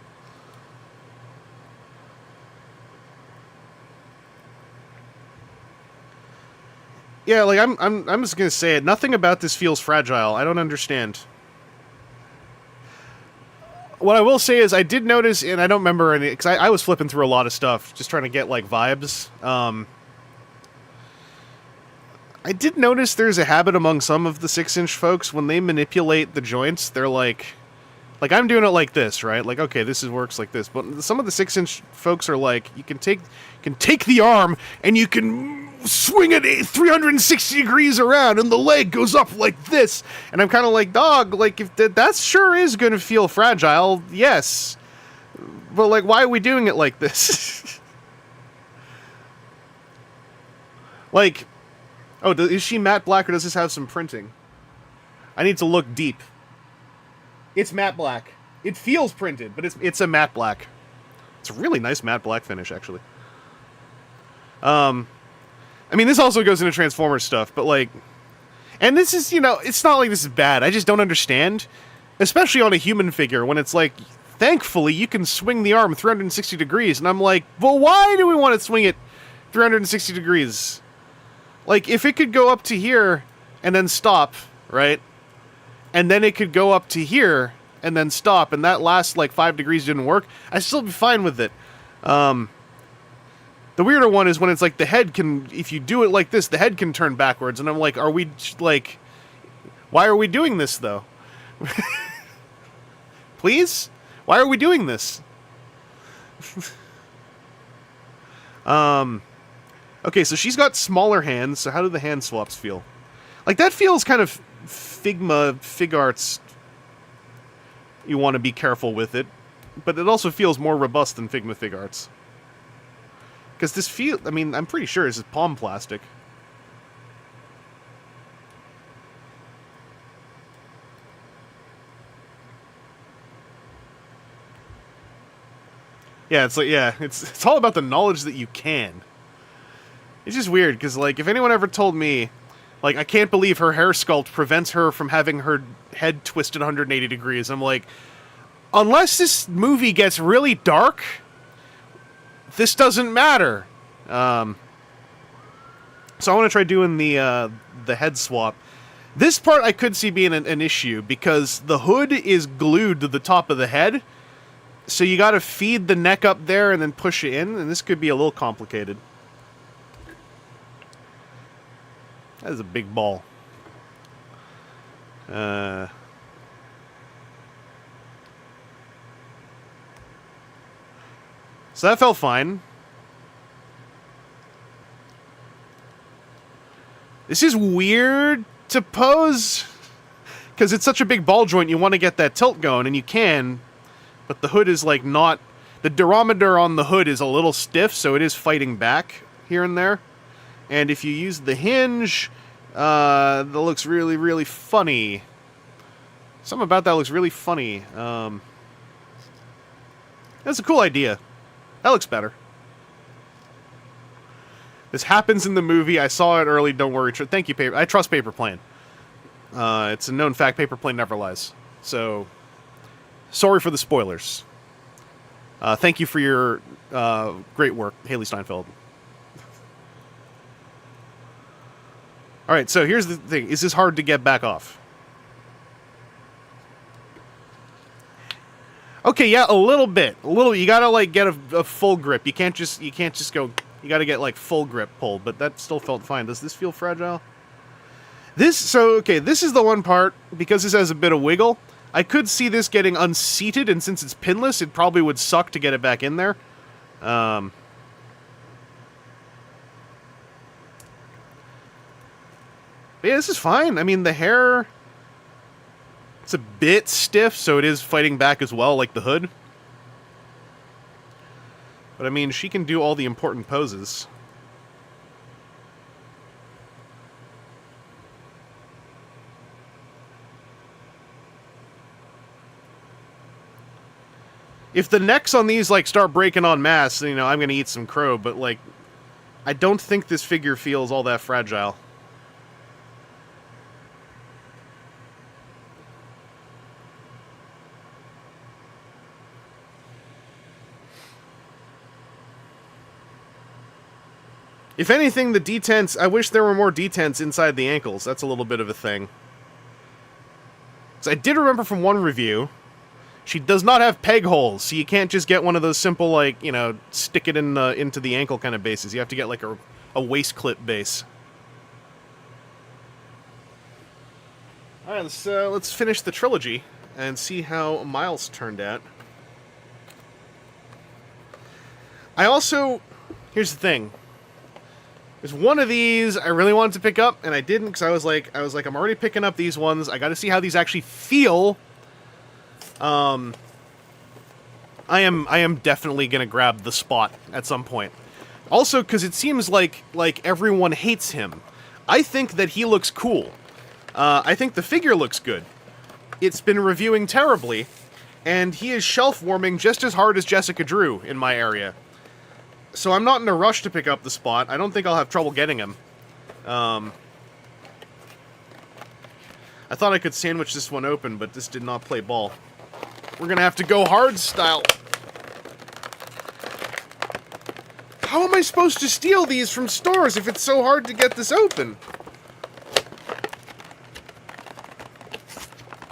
Yeah, like, I'm just gonna say it. Nothing about this feels fragile. I don't understand. What I will say is I did notice, and I don't remember any, because I was flipping through a lot of stuff, just trying to get, like, vibes. I did notice there's a habit among some of the 6-inch folks, when they manipulate the joints, they're like, I'm doing it like this, right? Like, okay, this works like this. But some of the 6-inch folks are like, you can take the arm, and you can swing it 360 degrees around, and the leg goes up like this. And I'm kind of like, dog, like, if that sure is going to feel fragile, yes. But, like, why are we doing it like this? Like, oh, is she matte black, or does this have some printing? I need to look deep. It's matte black. It feels printed, but it's a matte black. It's a really nice matte black finish, actually. I mean, this also goes into Transformers stuff, but, like... And this is, you know, it's not like this is bad. I just don't understand. Especially on a human figure, when it's like, thankfully, you can swing the arm 360 degrees. And I'm like, well, why do we want to swing it 360 degrees? Like, if it could go up to here and then stop, right? And then it could go up to here and then stop, and that last, like, 5 degrees didn't work, I'd still be fine with it. The weirder one is when it's like the head can, if you do it like this, the head can turn backwards, and I'm like, are we, like, why are we doing this, though? Please? Why are we doing this? Okay, so she's got smaller hands, so how do the hand swaps feel? Like, that feels kind of Figma, Fig Arts. You want to be careful with it, but it also feels more robust than Figma Fig Arts. Because this I mean, I'm pretty sure this is palm plastic. Yeah, it's like, yeah, it's all about the knowledge that you can. It's just weird, because, like, if anyone ever told me, like, I can't believe her hair sculpt prevents her from having her head twisted 180 degrees, I'm like, unless this movie gets really dark, this doesn't matter. So I want to try doing the head swap. This part I could see being an issue, because the hood is glued to the top of the head, so you gotta feed the neck up there and then push it in, and this could be a little complicated. That is a big ball. So that felt fine. This is weird to pose, because it's such a big ball joint, you want to get that tilt going, and you can, but the hood is, like, not... The durometer on the hood is a little stiff, so it is fighting back here and there. And if you use the hinge, that looks really, really funny. Something about that looks really funny. That's a cool idea. That looks better. This happens in the movie. I saw it early. Don't worry. Thank you, Paper. I trust Paper Plane. It's a known fact. Paper Plane never lies. So, sorry for the spoilers. Thank you for your great work, Haley Steinfeld. All right. So here's the thing: is this hard to get back off? Okay, yeah, a little bit. A little. You gotta, like, get a full grip. You can't just go. You gotta get, like, full grip pulled, but that still felt fine. Does this feel fragile? Okay, this is the one part, because this has a bit of wiggle, I could see this getting unseated, and since it's pinless, it probably would suck to get it back in there. But yeah, this is fine. I mean, the hair, it's a bit stiff, so it is fighting back as well, like the hood. But I mean, she can do all the important poses. If the necks on these, like, start breaking en masse, you know, I'm gonna eat some crow, but, like, I don't think this figure feels all that fragile. If anything, the detents, I wish there were more detents inside the ankles. That's a little bit of a thing. So I did remember from one review, she does not have peg holes, so you can't just get one of those simple, like, you know, stick it in into the ankle kind of bases. You have to get, like, a waist clip base. Alright, let's finish the trilogy and see how Miles turned out. I also... Here's the thing. There's one of these I really wanted to pick up, and I didn't, because I was like, I'm already picking up these ones. I gotta see how these actually feel. I am definitely gonna grab the Spot at some point. Also, because it seems like everyone hates him. I think that he looks cool. I think the figure looks good. It's been reviewing terribly, and he is shelf warming just as hard as Jessica Drew in my area. So I'm not in a rush to pick up the Spot. I don't think I'll have trouble getting him. I thought I could sandwich this one open, but this did not play ball. We're gonna have to go hard style. How am I supposed to steal these from stores if it's so hard to get this open?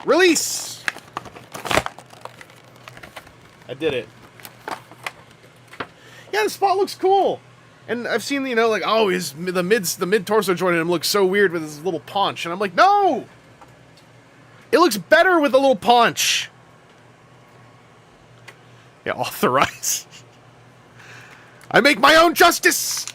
Release! I did it. Yeah, the Spot looks cool. And I've seen, you know, like, oh, the mid torso joint in him looks so weird with his little paunch. And I'm like, no! It looks better with a little paunch. Yeah, authorize. I make my own justice!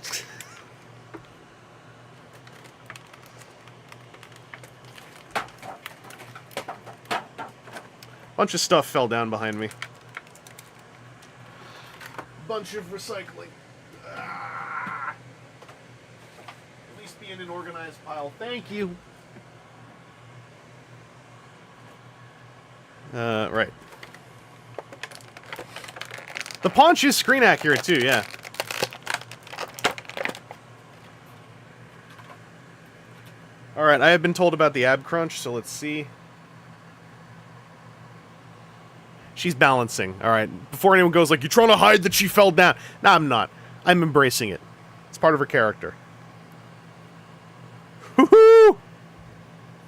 Bunch of stuff fell down behind me. Bunch of recycling. Ah! At least be in an organized pile. Thank you. Right. The paunch is screen accurate too, yeah. Alright, I have been told about the ab crunch, so let's see. She's balancing. Alright, before anyone goes like, you're trying to hide that she fell down. No, I'm not. I'm embracing it. It's part of her character. Woohoo!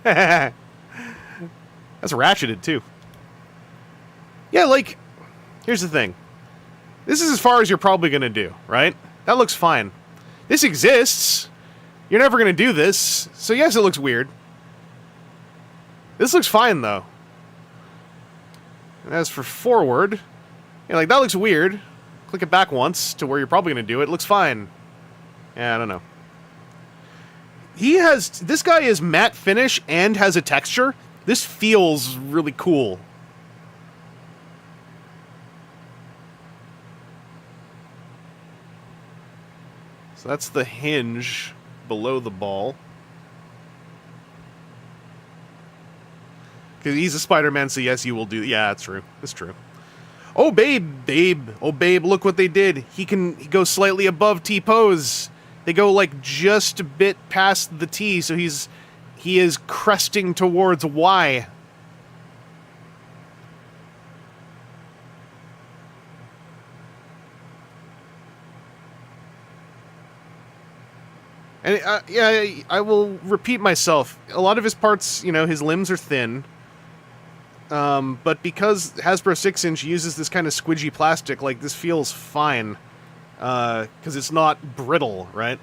That's ratcheted, too. Yeah, like, here's the thing. This is as far as you're probably going to do, right? That looks fine. This exists. You're never going to do this. So yes, it looks weird. This looks fine, though. And as for forward, yeah, like, that looks weird. Click it back once to where you're probably going to do it. It looks fine. Yeah, I don't know. This guy is matte finish and has a texture. This feels really cool. So that's the hinge below the ball. Because he's a Spider-Man, so yes, you will do... Yeah, that's true. That's true. Oh, babe. Oh, babe, look what they did. He goes slightly above T-pose. They go, like, just a bit past the T, so he is cresting towards Y. And, yeah, I will repeat myself. A lot of his parts, you know, his limbs are thin. But because Hasbro 6-inch uses this kind of squidgy plastic, like, this feels fine. Because it's not brittle, right?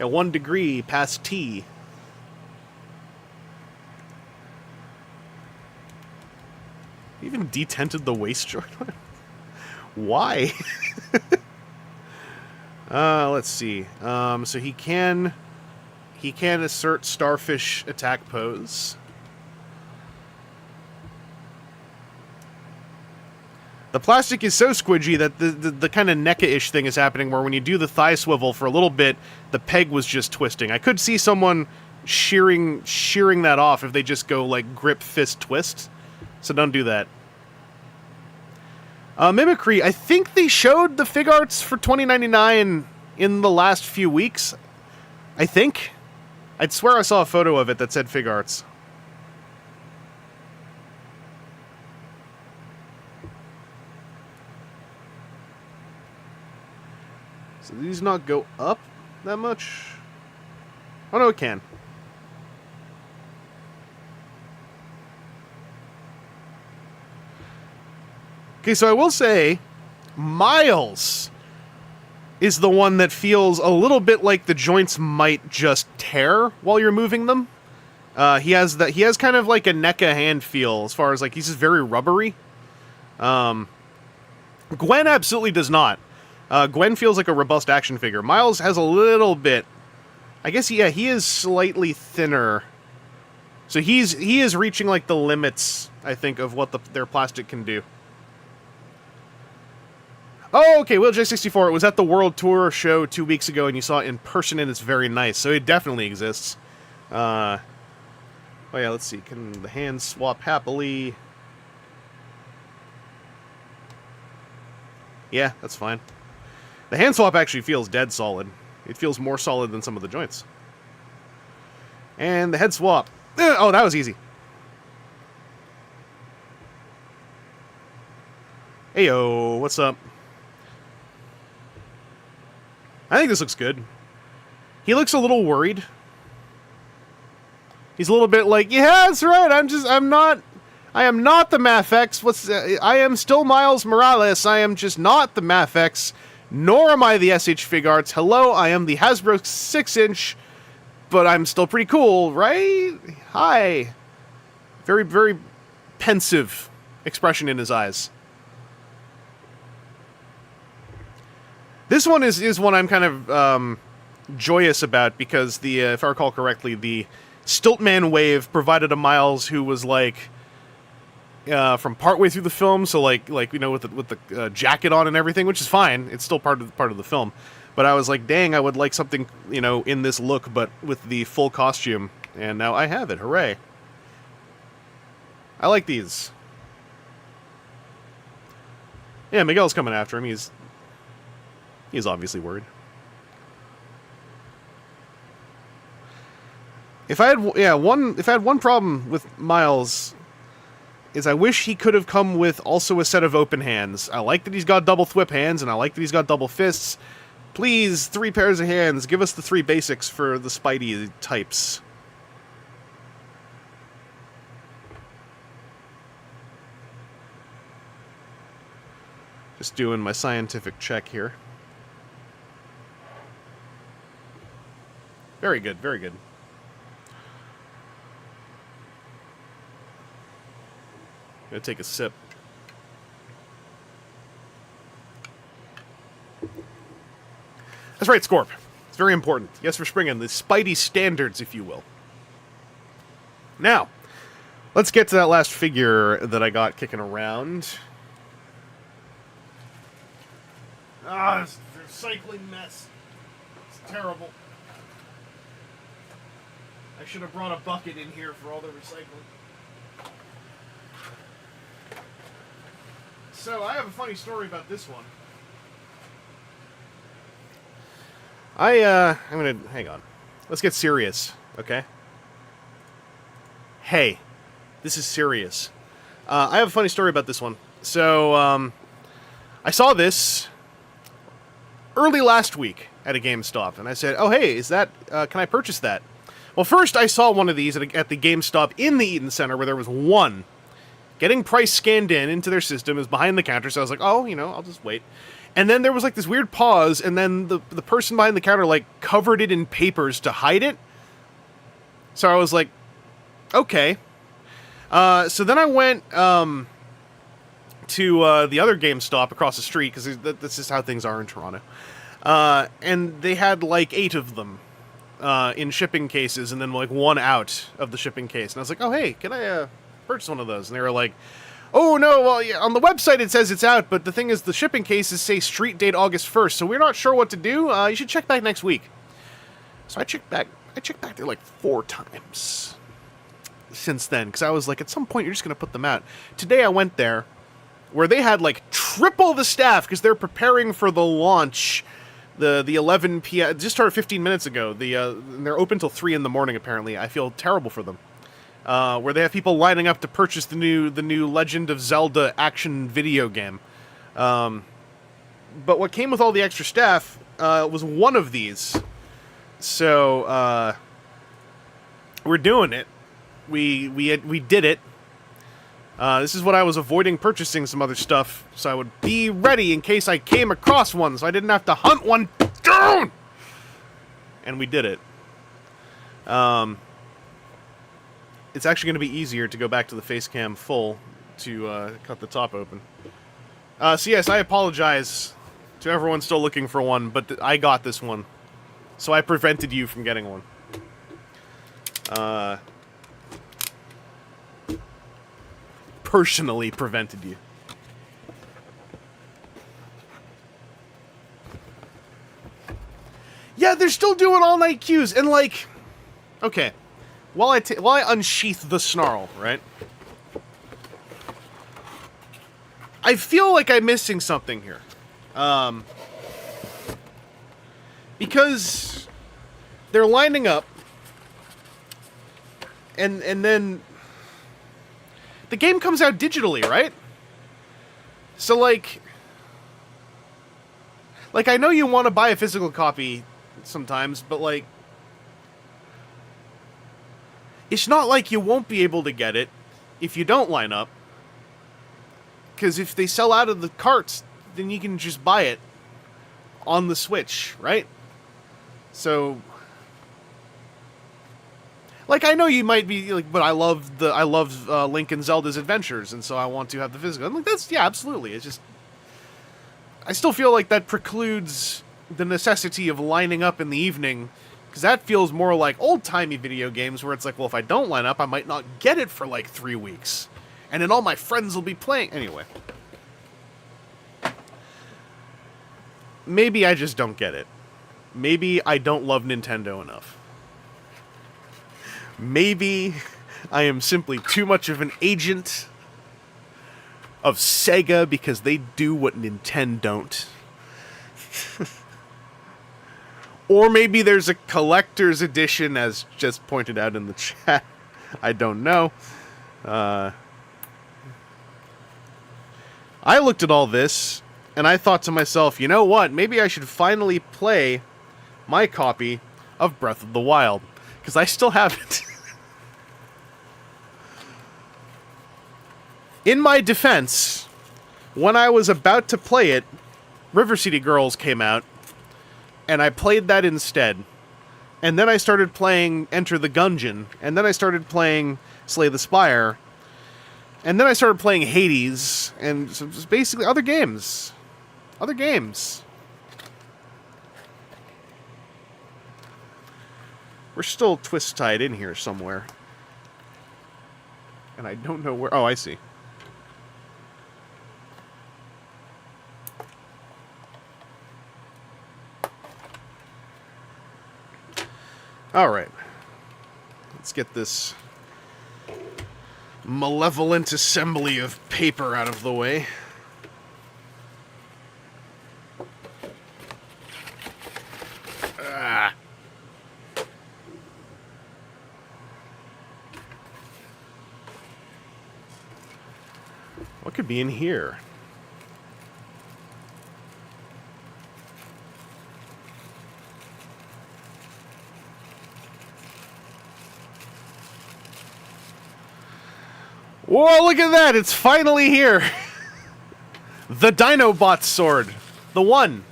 At 1 degree past T. Even detented the waist joint. Why? Let's see. So he can assert starfish attack pose. The plastic is so squidgy that the kind of NECA-ish thing is happening where when you do the thigh swivel for a little bit, the peg was just twisting. I could see someone shearing that off if they just go like grip fist twist. So don't do that. Mimicry, I think they showed the fig arts for $20.99 in the last few weeks. I think. I'd swear I saw a photo of it that said fig arts. So these not go up that much? Oh no, it can. Okay, so I will say, Miles is the one that feels a little bit like the joints might just tear while you're moving them. He has kind of like a NECA hand feel as far as like he's just very rubbery. Gwen absolutely does not. Gwen feels like a robust action figure. Miles has a little bit. I guess he is slightly thinner. So he is reaching like the limits, I think, of what their plastic can do. Oh, okay, Wheel J64. It was at the World Tour show 2 weeks ago, and you saw it in person, and it's very nice. So it definitely exists. Oh yeah, let's see. Can the hands swap happily? Yeah, that's fine. The hand swap actually feels dead solid. It feels more solid than some of the joints. And the head swap. Oh, that was easy. Heyo, what's up? I think this looks good. He looks a little worried. He's a little bit like, yeah, that's right. I am not the Mafex. I am still Miles Morales. I am just not the Mafex, nor am I the SH Fig Arts. Hello, I am the Hasbro 6-inch, but I'm still pretty cool, right? Hi. Very, very pensive expression in his eyes. This one is one I'm kind of joyous about because if I recall correctly, the Stiltman wave provided a Miles who was like from partway through the film, so like you know with the jacket on and everything, which is fine. It's still part of the film. But I was like, dang, I would like something in this look, but with the full costume. And now I have it. Hooray! I like these. Yeah, Miguel's coming after him. He's obviously worried. If I had one problem with Miles, is I wish he could have come with also a set of open hands. I like that he's got double thwip hands, and I like that he's got double fists. Please, 3 pairs of hands. Give us the 3 basics for the Spidey types. Just doing my scientific check here. Very good, very good. Gonna take a sip. That's right, Scorp. It's very important. Yes, for springing the Spidey standards, if you will. Now, let's get to that last figure that I got kicking around. Ah, this recycling mess. It's terrible. I should have brought a bucket in here for all the recycling. So, I have a funny story about this one. I'm gonna... Hang on. Let's get serious, okay? Hey, this is serious. I have a funny story about this one. So, I saw this early last week at a GameStop, and I said, oh, hey, is that... can I purchase that? Well, first I saw one of these at the GameStop in the Eaton Center where there was one. Getting price scanned into their system. It was behind the counter, so I was like, oh, I'll just wait. And then there was like this weird pause, and then the person behind the counter like covered it in papers to hide it. So I was like, okay. So then I went to the other GameStop across the street, because this is how things are in Toronto. And they had like 8 of them in shipping cases, and then like 1 out of the shipping case. And I was like, oh, hey, can I purchase one of those? And they were like, oh, no, well, yeah, on the website it says it's out, but the thing is the shipping cases say street date August 1st, so we're not sure what to do. You should check back next week. So I checked back there like 4 times since then, because I was like, at some point you're just going to put them out. Today I went there, where they had like triple the staff, because they're preparing for the launch. The 11 p.m. just started 15 minutes ago. They're open till 3 in the morning, apparently. I feel terrible for them. Where they have people lining up to purchase the new Legend of Zelda action video game. But what came with all the extra staff was one of these. So we're doing it. We did it. This is what I was avoiding purchasing some other stuff, so I would be ready in case I came across one, so I didn't have to hunt one down. And we did it. It's actually going to be easier to go back to the face cam full to cut the top open. So yes, I apologize to everyone still looking for one, but I got this one. So I prevented you from getting one. Personally prevented you. Yeah, they're still doing all-night queues, and like... Okay. While I unsheath the Snarl, right? I feel like I'm missing something here. Because they're lining up, and then the game comes out digitally, right? So like I know you want to buy a physical copy sometimes, but like, it's not like you won't be able to get it if you don't line up. Because if they sell out of the carts, then you can just buy it on the Switch, right? So, like, I know you might be like, but I love Link and Zelda's Adventures, and so I want to have the physical. I'm like, yeah, absolutely. It's just, I still feel like that precludes the necessity of lining up in the evening, because that feels more like old-timey video games, where it's like, well, if I don't line up, I might not get it for like 3 weeks, and then all my friends will be playing anyway. Maybe I just don't get it. Maybe I don't love Nintendo enough. Maybe I am simply too much of an agent of Sega because they do what Nintendo don't. Or maybe there's a collector's edition, as just pointed out in the chat. I don't know. I looked at all this, and I thought to myself, you know what? Maybe I should finally play my copy of Breath of the Wild, because I still haven't. In my defense, when I was about to play it, River City Girls came out, and I played that instead. And then I started playing Enter the Gungeon, and then I started playing Slay the Spire, and then I started playing Hades, and so just basically other games. Other games. We're still twist-tied in here somewhere. And I don't know where... Oh, I see. Alright. Let's get this malevolent assembly of paper out of the way. Ah. What could be in here? Whoa, look at that! It's finally here! The Dinobot sword. The one.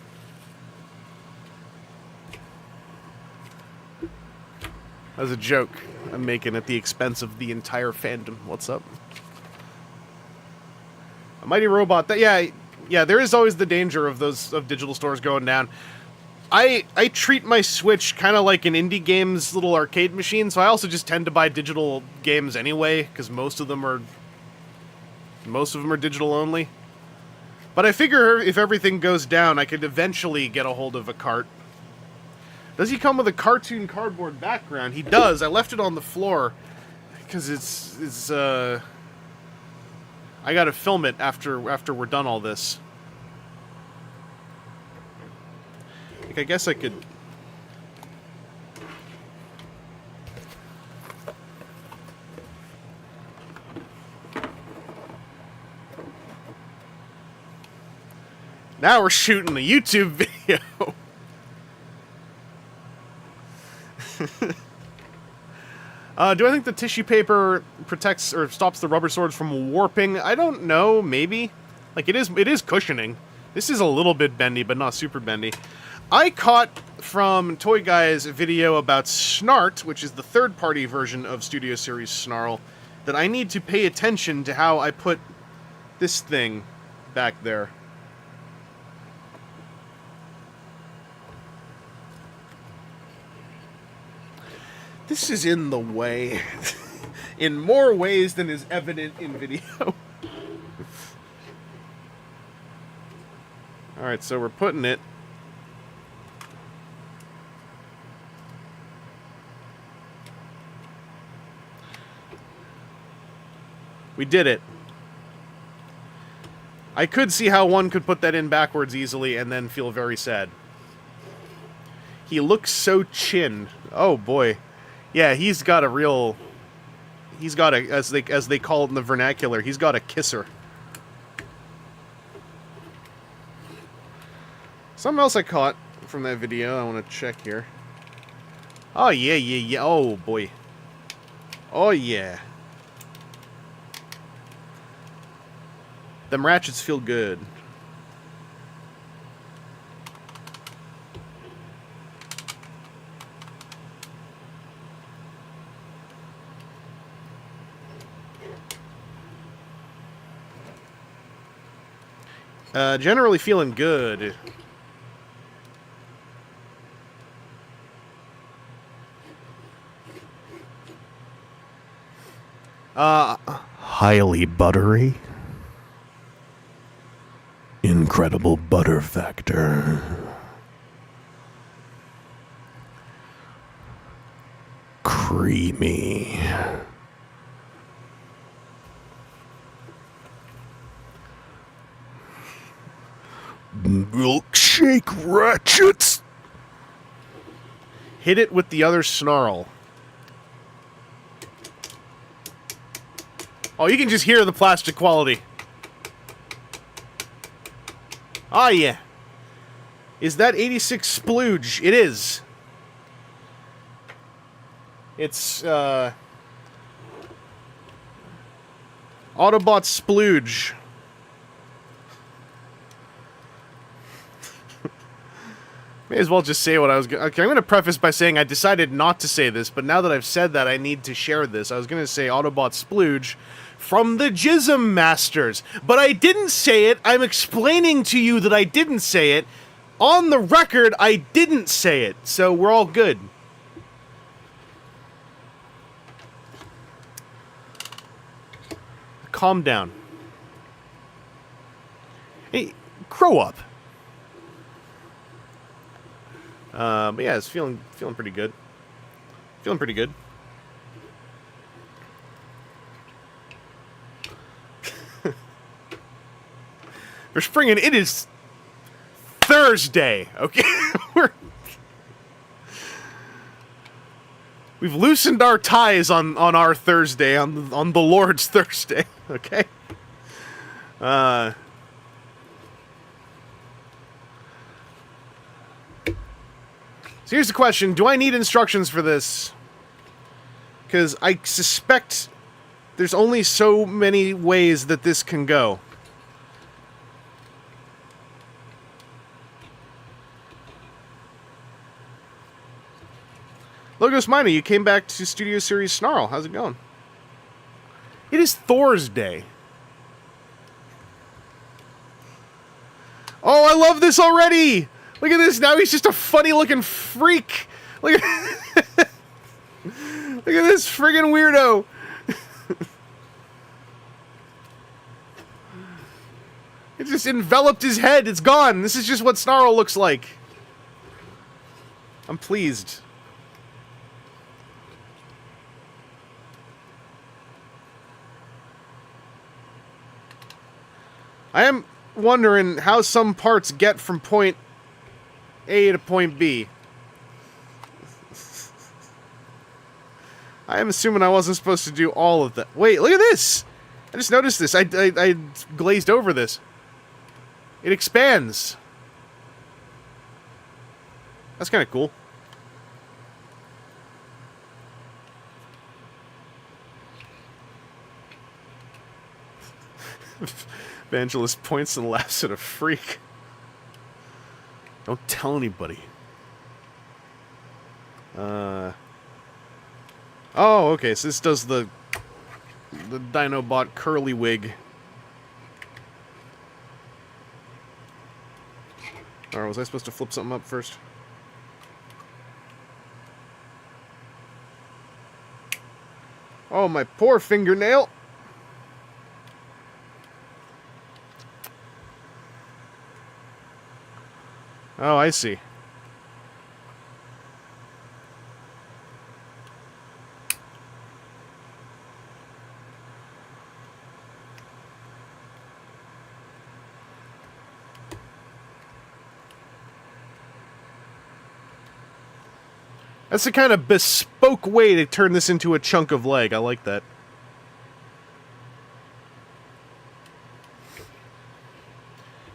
That was a joke I'm making at the expense of the entire fandom. What's up? Mighty Robot. Yeah. There is always the danger of digital stores going down. I treat my Switch kind of like an indie games little arcade machine, so I also just tend to buy digital games anyway, because most of them are digital only. But I figure if everything goes down, I could eventually get a hold of a cart. Does he come with a cartoon cardboard background? He does. I left it on the floor because it's I gotta film it after we're done all this. Like, I guess I could. Now we're shooting a YouTube video. Do I think the tissue paper protects or stops the rubber swords from warping? I don't know, maybe. Like, it is cushioning. This is a little bit bendy, but not super bendy. I caught from Toy Guy's video about Snart, which is the third-party version of Studio Series Snarl, that I need to pay attention to how I put this thing back there. This is in the way. In more ways than is evident in video. Alright, so we're putting it. We did it. I could see how one could put that in backwards easily and then feel very sad. He looks so chinned. Oh boy. Yeah, he's got a, as they call it in the vernacular, he's got a kisser. Something else I caught from that video I want to check here. Oh, yeah. Oh, boy. Oh, yeah. Them ratchets feel good. Generally feeling good. Highly buttery. Incredible butter factor. Creamy. Milkshake ratchets. Hit it with the other snarl. Oh, you can just hear the plastic quality. Ah, yeah. Is that 86 splooge? It is. It's, Autobot splooge. May as well just say what I was going to... Okay, I'm going to preface by saying I decided not to say this, but now that I've said that, I need to share this. I was going to say Autobot splooge from the Jism Masters, but I didn't say it. I'm explaining to you that I didn't say it. On the record, I didn't say it, so we're all good. Calm down. Hey, grow up. But yeah, it's feeling pretty good. Feeling pretty good. For spring, and it is Thursday. Okay, we've loosened our ties on our Thursday, on the Lord's Thursday. Okay. So here's the question: do I need instructions for this? Because I suspect there's only so many ways that this can go. Logos Minor, you came back to Studio Series Snarl. How's it going? It is Thor's Day. Oh, I love this already! Look at this, now he's just a funny-looking freak! Look at... Look at this friggin' weirdo! It just enveloped his head, it's gone! This is just what Snarl looks like! I'm pleased. I am wondering how some parts get from point A to point B. I am assuming I wasn't supposed to do all of that. Wait, look at this! I just noticed this. I glazed over this. It expands. That's kind of cool. Evangelist points and laughs at a freak. Don't tell anybody. Oh, okay, so this does the Dinobot curly wig. Alright, was I supposed to flip something up first? Oh, my poor fingernail! Oh, I see. That's the kind of bespoke way to turn this into a chunk of leg. I like that.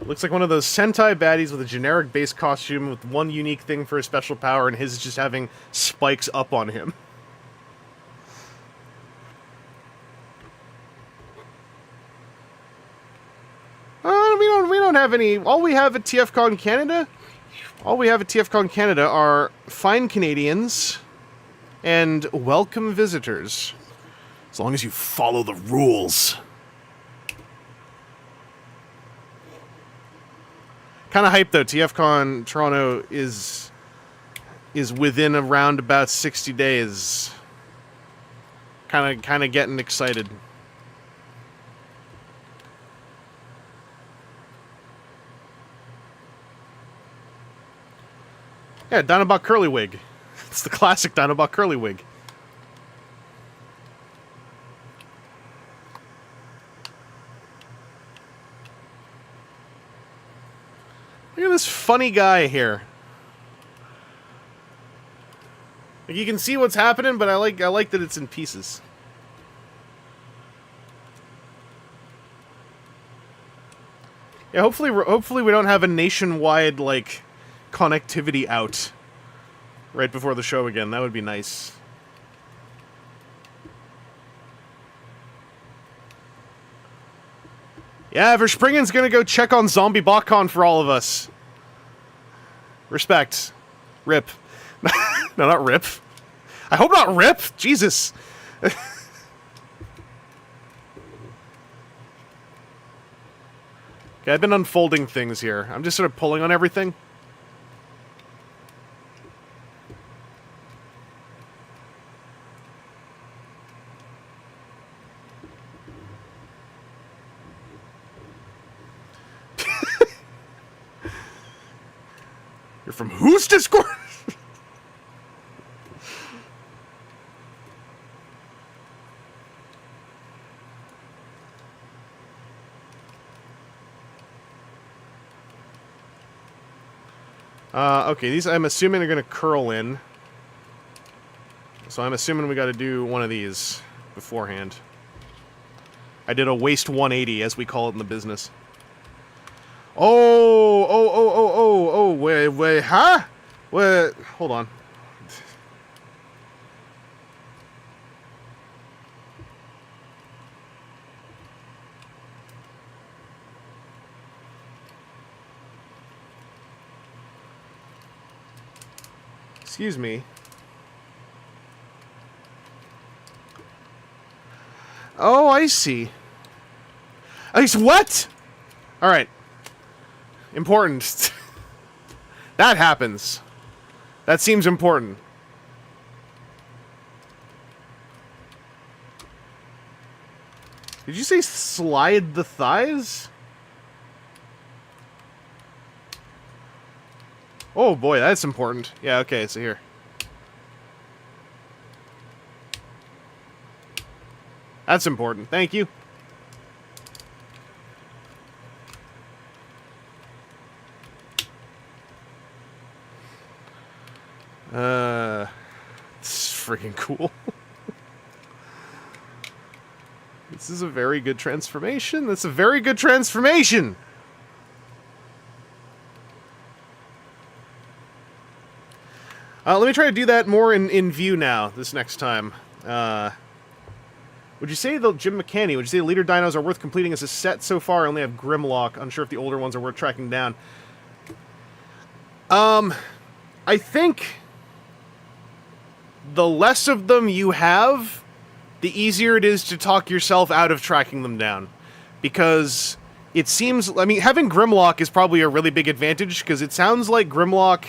Looks like one of those Sentai baddies with a generic base costume with one unique thing for a special power, and his is just having spikes up on him. We don't have any. All we have at TFCon Canada. All we have at TFCon Canada are fine Canadians and welcome visitors. As long as you follow the rules. Kind of hyped though. TFCon Toronto is within around about 60 days. Kind of getting excited. Yeah, Dinobot curly wig. It's the classic Dinobot curly wig. Look at this funny guy here. Like, you can see what's happening, but I like that it's in pieces. Yeah, hopefully we don't have a nationwide like connectivity out right before the show again. That would be nice. Yeah, Verspringen's gonna go check on Zombie BotCon for all of us. Respect. Rip. No, not Rip. I hope not Rip! Jesus! Okay, I've been unfolding things here. I'm just sort of pulling on everything. You're from whose Discord? Okay, these I'm assuming are gonna curl in. So I'm assuming we gotta do one of these beforehand. I did a waist 180, as we call it in the business. Oh, wait, huh? Wait, hold on. Excuse me. Oh, I see. What? Alright. Important. That happens. That seems important. Did you say slide the thighs? Oh boy, that's important. Yeah, okay, so here. That's important. Thank you. This is freaking cool. This is a very good transformation. That's a very good transformation. Let me try to do that more in view now, this next time. Would you say Jim McCanny, would you say the leader dinos are worth completing as a set so far? I only have Grimlock. Unsure if the older ones are worth tracking down. I think the less of them you have, the easier it is to talk yourself out of tracking them down. Because it seems, I mean, having Grimlock is probably a really big advantage, because it sounds like Grimlock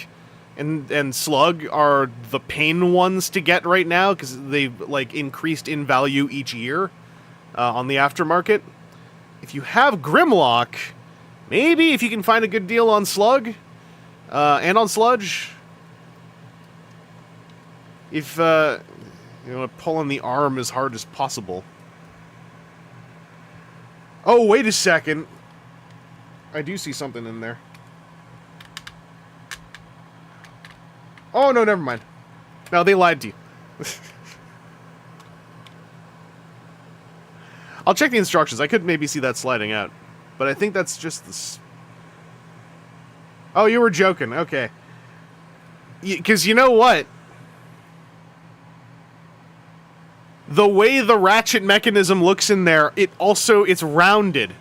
and Slug are the pain ones to get right now, because they've, like, increased in value each year on the aftermarket. If you have Grimlock, maybe if you can find a good deal on Slug and on Sludge, if you want to pull on the arm as hard as possible. Oh, wait a second. I do see something in there. Oh, no, never mind. No, they lied to you. I'll check the instructions. I could maybe see that sliding out. But I think that's just this. Oh, you were joking. Okay. Because you know what? The way the ratchet mechanism looks in there, it's rounded.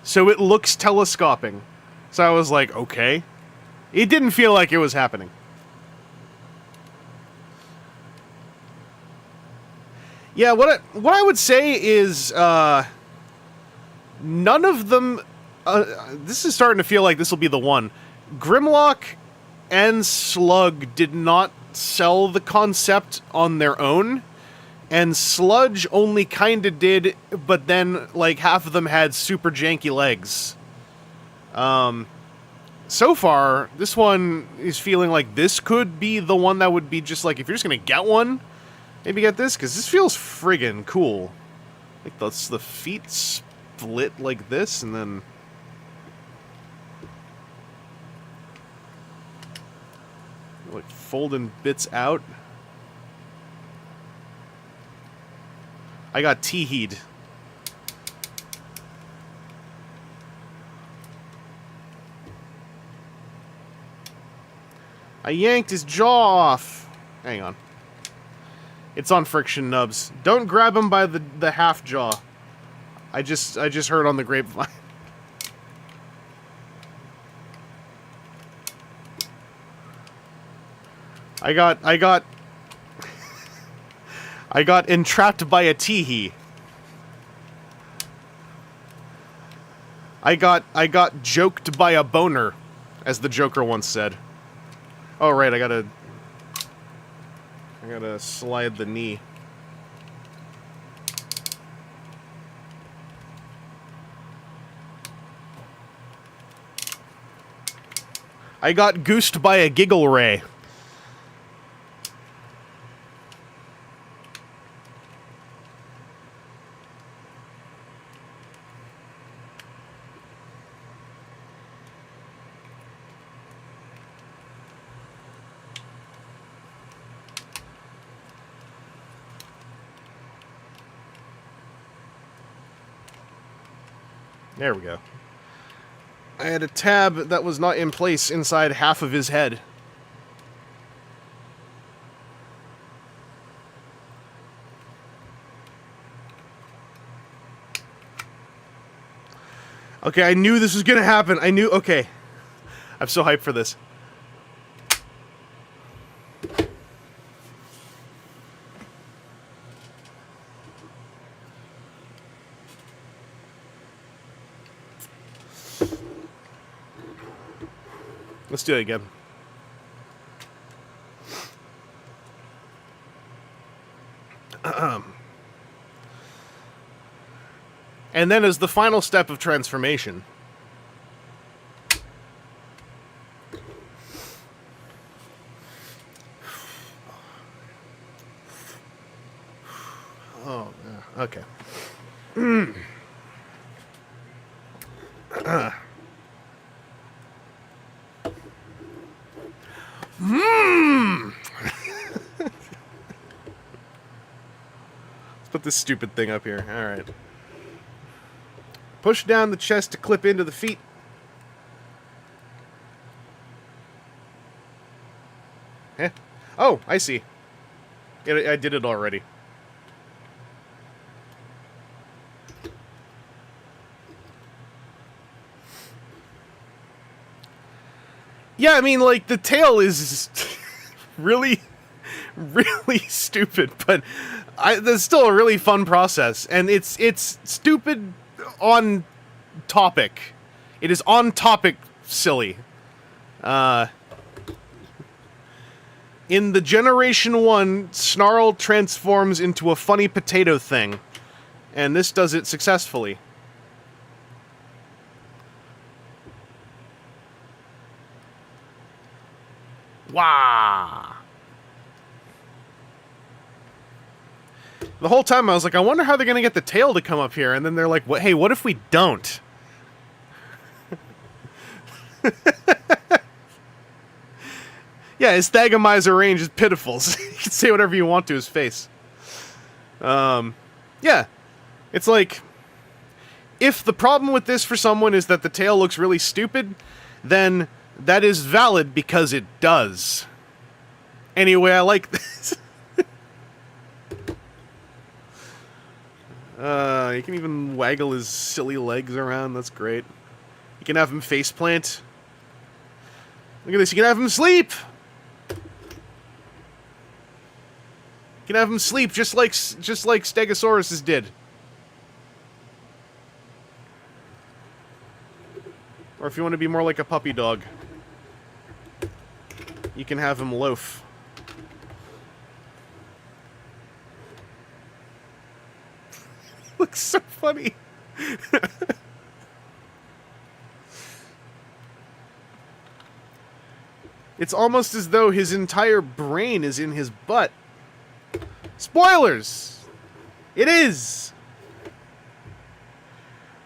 So it looks telescoping. So I was like, okay. It didn't feel like it was happening. Yeah, what I would say is, none of them, this is starting to feel like this will be the one. Grimlock and Slug did not sell the concept on their own, and Sludge only kinda did, but then, like, half of them had super janky legs. So far, this one is feeling like this could be the one that would be just like, if you're just gonna get one, maybe get this, because this feels friggin' cool. Like, the feet split like this, and then... like, folding bits out. I got Teeheed. I yanked his jaw off. Hang on. It's on friction nubs. Don't grab him by the half jaw. I just heard on the grapevine. I got entrapped by a teehee. I got joked by a boner, as the Joker once said. Oh right, I gotta slide the knee. I got goosed by a giggle ray. There we go. I had a tab that was not in place inside half of his head. Okay, I knew this was gonna happen. I knew. Okay. I'm so hyped for this. Let's do it again. And then as the final step of transformation, oh, yeah, okay. Let's put this stupid thing up here. All right. Push down the chest to clip into the feet. Eh? Oh, I see. I did it already. Yeah, I mean, like, the tail is really, really stupid, but that's still a really fun process, and it's stupid on topic. It is on topic silly. In the Generation 1, Snarl transforms into a funny potato thing, and this does it successfully. Wow. The whole time I was like, I wonder how they're going to get the tail to come up here. And then they're like, hey, what if we don't? Yeah, his Thagomizer range is pitiful. So you can say whatever you want to his face. Yeah. It's like, if the problem with this for someone is that the tail looks really stupid, then that is valid because it does. Anyway, I like this. You can even waggle his silly legs around. That's great. You can have him faceplant. Look at this. You can have him sleep. You can have him sleep just like Stegosauruses did. Or if you want to be more like a puppy dog, you can have him loaf. Looks so funny. It's almost as though his entire brain is in his butt. Spoilers! It is!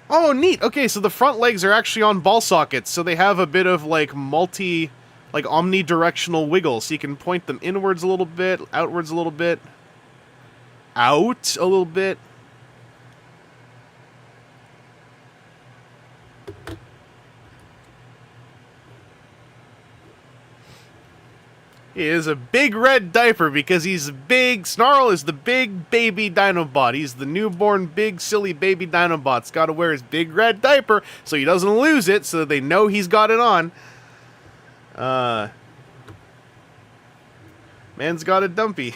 Oh, neat. Okay, so the front legs are actually on ball sockets, so they have a bit of, like, omnidirectional wiggle, so you can point them inwards a little bit, outwards a little bit, out a little bit. He is a big red diaper because he's big. Snarl is the big baby Dinobot. He's the newborn big silly baby Dinobot's got to wear his big red diaper so he doesn't lose it, so they know he's got it on. Man's got a dumpy.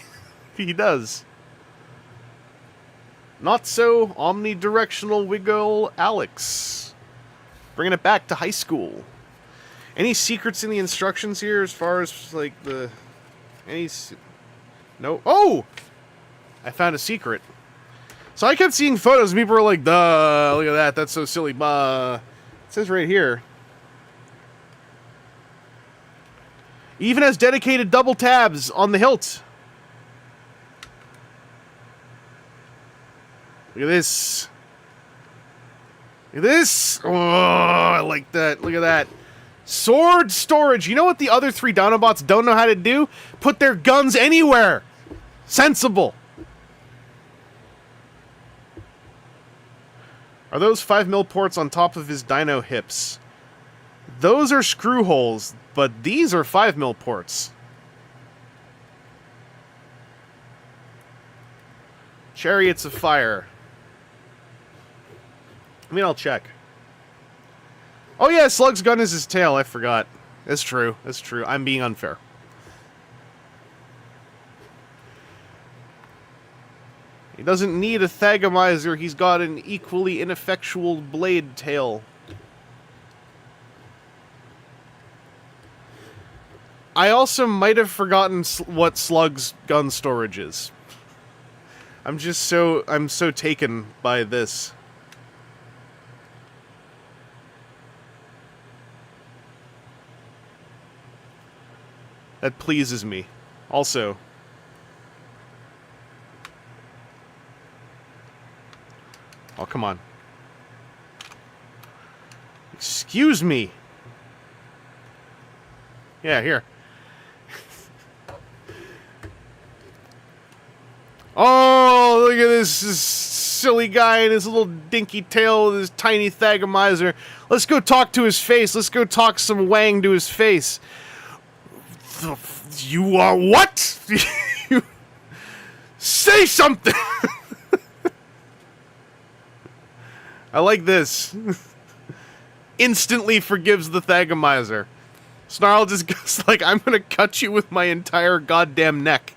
He does. Not so omnidirectional wiggle Alex. Bringing it back to high school. Any secrets in the instructions here as far as, like, no? Oh! I found a secret. So I kept seeing photos and people were like, duh, look at that, that's so silly. It says right here. Even has dedicated double tabs on the hilt. Look at this. Look at this. Oh, I like that. Look at that. Sword storage. You know what the other three Dinobots don't know how to do? Put their guns anywhere. Sensible. Are those 5mm ports on top of his dino hips? Those are screw holes, but these are 5mm ports. Chariots of Fire. I mean, I'll check. Oh yeah, Slug's gun is his tail, I forgot. That's true, that's true. I'm being unfair. He doesn't need a Thagomizer, he's got an equally ineffectual blade tail. I also might have forgotten what Slug's gun storage is. I'm so taken by this. That pleases me. Also. Oh, come on. Excuse me. Yeah, here. Oh, look at this silly guy and his little dinky tail with his tiny thagomizer. Let's go talk to his face. Let's go talk some wang to his face. You are what? Say something! I like this. Instantly forgives the thagomizer. Snarl just goes like, I'm gonna cut you with my entire goddamn neck.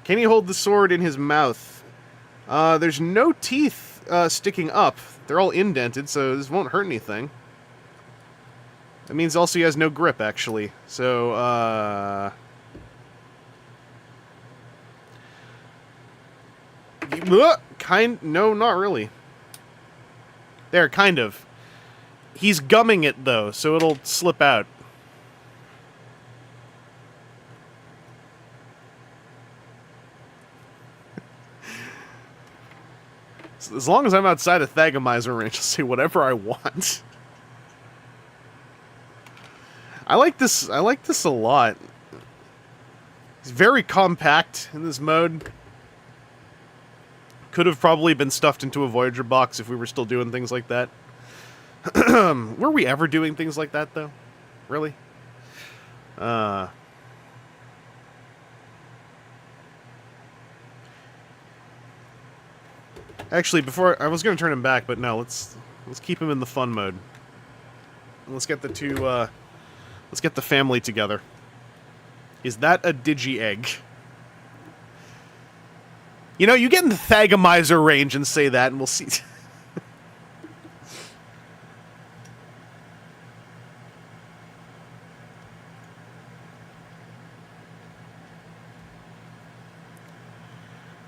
Can he hold the sword in his mouth? There's no teeth sticking up. They're all indented, so this won't hurt anything. That means also he has no grip, actually. So, no, not really. There, kind of. He's gumming it, though, so it'll slip out. As long as I'm outside of Thagomizer range, I'll say whatever I want. I like this a lot. It's very compact in this mode. Could have probably been stuffed into a Voyager box if we were still doing things like that. Were we ever doing things like that, though? Really? Actually, before I was going to turn him back, but no, let's keep him in the fun mode. Let's get the two. Let's get the family together. Is that a digi-egg? You know, you get in the Thagomizer range and say that, and we'll see.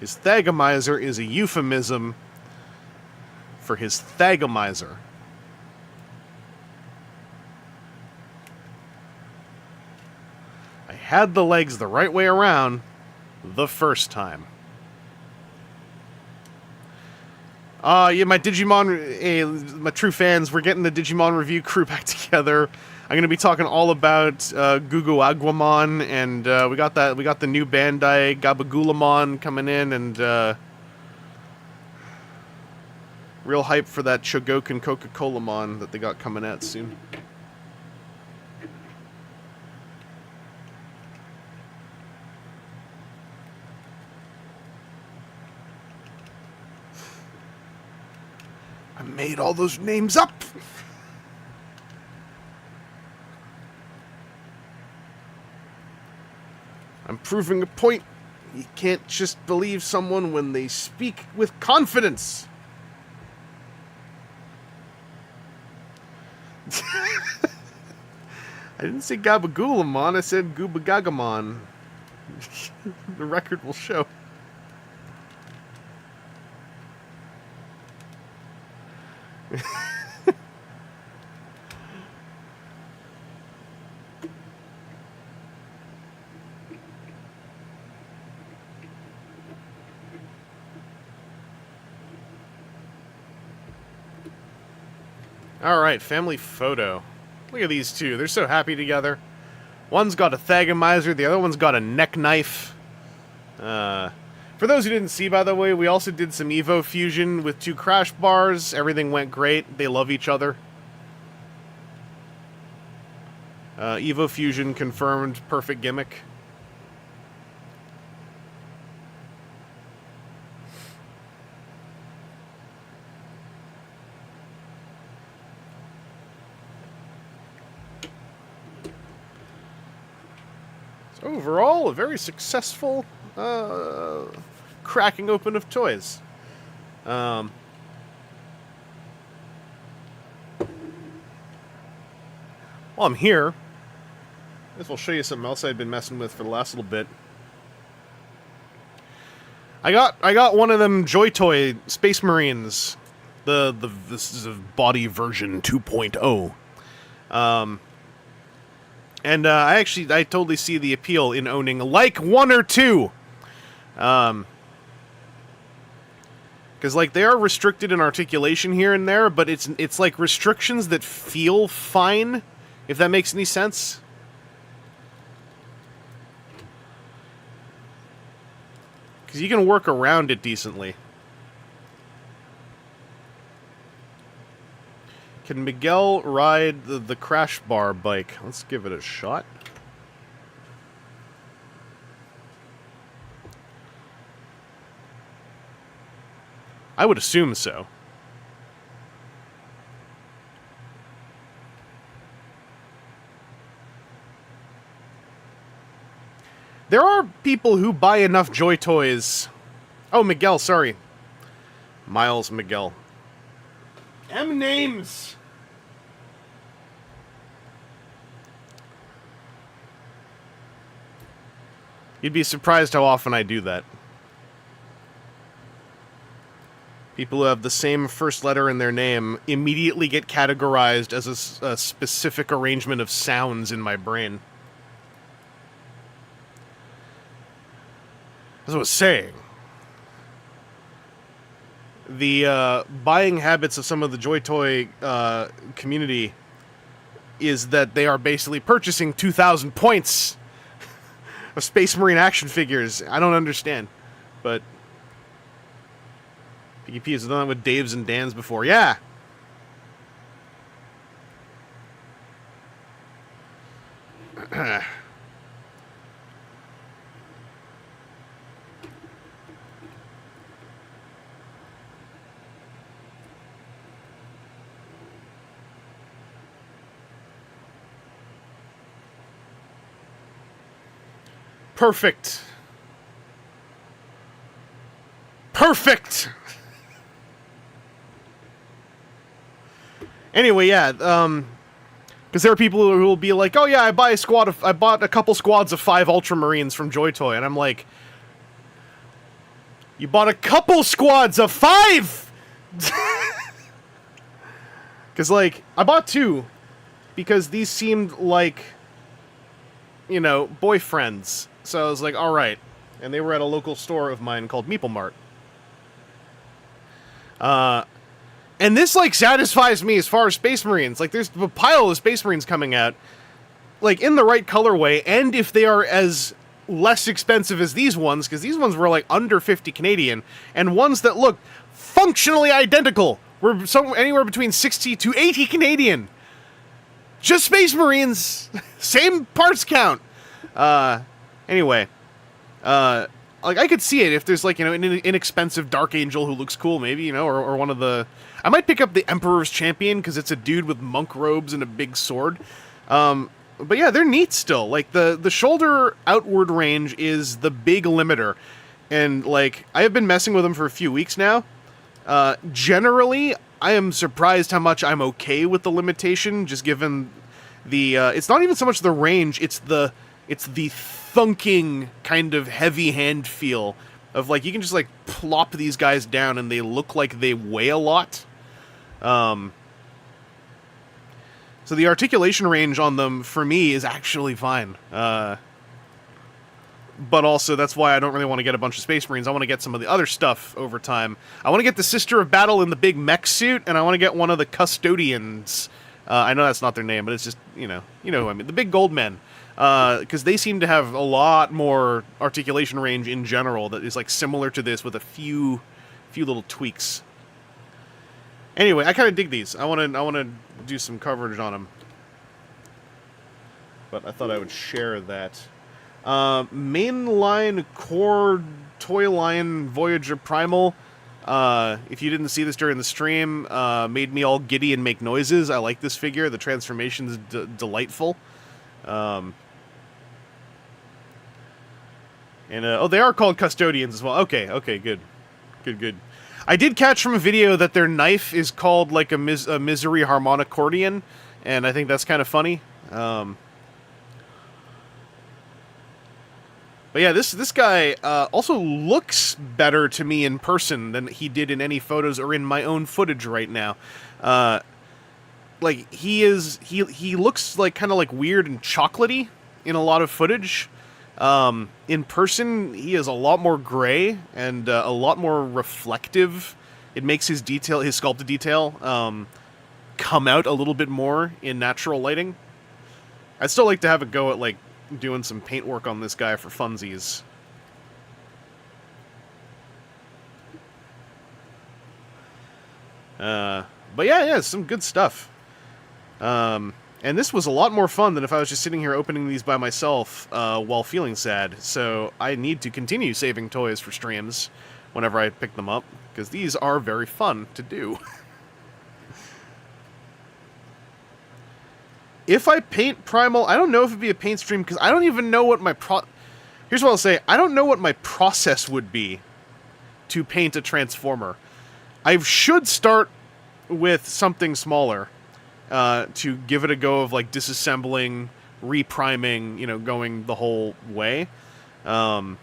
His Thagomizer is a euphemism for his Thagomizer. I had the legs the right way around the first time. Yeah, my Digimon, my true fans, we're getting the Digimon review crew back together. I'm going to be talking all about Gugu Aguamon, and we got the new Bandai Gabagulamon coming in, and real hype for that Chogokin Coca-Cola-mon that they got coming out soon. I made all those names up! I'm proving a point. You can't just believe someone when they speak with confidence. I didn't say Gabagulamon, I said Gubagagamon. The record will show. Alright, family photo. Look at these two. They're so happy together. One's got a Thagomizer, the other one's got a neck knife. For those who didn't see, by the way, we also did some Evo Fusion with 2 crash bars. Everything went great. They love each other. Evo Fusion confirmed. Perfect gimmick. Overall, a very successful cracking open of toys. while I'm here, I guess I'll show you something else I've been messing with for the last little bit. I got one of them Joy Toy Space Marines. This is a body version 2.0. And I totally see the appeal in owning like one or two. Because like they are restricted in articulation here and there, but it's like restrictions that feel fine, if that makes any sense. Because you can work around it decently. Can Miguel ride the crash bar bike? Let's give it a shot. I would assume so. There are people who buy enough Joy Toys. Oh, Miguel, sorry. Miles Miguel. M names! You'd be surprised how often I do that. People who have the same first letter in their name immediately get categorized as a specific arrangement of sounds in my brain. As I was saying, the buying habits of some of the Joy Toy community is that they are basically purchasing 2,000 points of Space Marine action figures. I don't understand, but PGP has done it with Dave's and Dan's before. Yeah. Perfect. Perfect. Anyway, yeah, because there are people who will be like, "Oh yeah, I bought a couple squads of 5 Ultramarines from Joy Toy," and I'm like, "You bought a couple squads of 5?" Because like I bought 2 because these seemed like, you know, boyfriends. So I was like, all right. And they were at a local store of mine called Meeple Mart. And this, like, satisfies me as far as Space Marines. Like, there's a pile of Space Marines coming out, like, in the right colorway, and if they are as less expensive as these ones, because these ones were, like, under 50 Canadian, and ones that look functionally identical were anywhere between 60 to 80 Canadian. Just Space Marines! Same parts count! Anyway, like, I could see it if there's, like, you know, an inexpensive Dark Angel who looks cool, maybe, you know, or one of the... I might pick up the Emperor's Champion, because it's a dude with monk robes and a big sword. But yeah, they're neat still. Like, the shoulder outward range is the big limiter. And, like, I have been messing with them for a few weeks now. Generally, I am surprised how much I'm okay with the limitation, just given the... it's not even so much the range, it's the thunking kind of heavy hand feel of, like, you can just, like, plop these guys down and they look like they weigh a lot. So the articulation range on them, for me, is actually fine. But also, that's why I don't really want to get a bunch of Space Marines. I want to get some of the other stuff over time. I want to get the Sister of Battle in the big mech suit, and I want to get one of the Custodians. I know that's not their name, but it's just, you know who I mean. The big gold men. Because they seem to have a lot more articulation range in general that is, like, similar to this with a few little tweaks. Anyway, I kind of dig these. I want to do some coverage on them. But I thought I would share that. Mainline core toy line Voyager Primal. If you didn't see this during the stream, made me all giddy and make noises. I like this figure. The transformation is delightful. And they are called Custodians as well. Okay, good. I did catch from a video that their knife is called, like, a misery harmonicordion, and I think that's kind of funny. But yeah, this guy also looks better to me in person than he did in any photos or in my own footage right now. Like he looks like kind of like weird and chocolatey in a lot of footage. In person, he is a lot more gray and a lot more reflective. It makes his sculpted detail, come out a little bit more in natural lighting. I'd still like to have a go at like doing some paint work on this guy for funsies. But yeah, some good stuff. And this was a lot more fun than if I was just sitting here opening these by myself while feeling sad. So I need to continue saving toys for streams whenever I pick them up, because these are very fun to do. If I paint Primal, I don't know if it'd be a paint stream, because I don't even know what my Here's what I'll say. I don't know what my process would be to paint a Transformer. I should start with something smaller to give it a go of, like, disassembling, repriming, you know, going the whole way. Because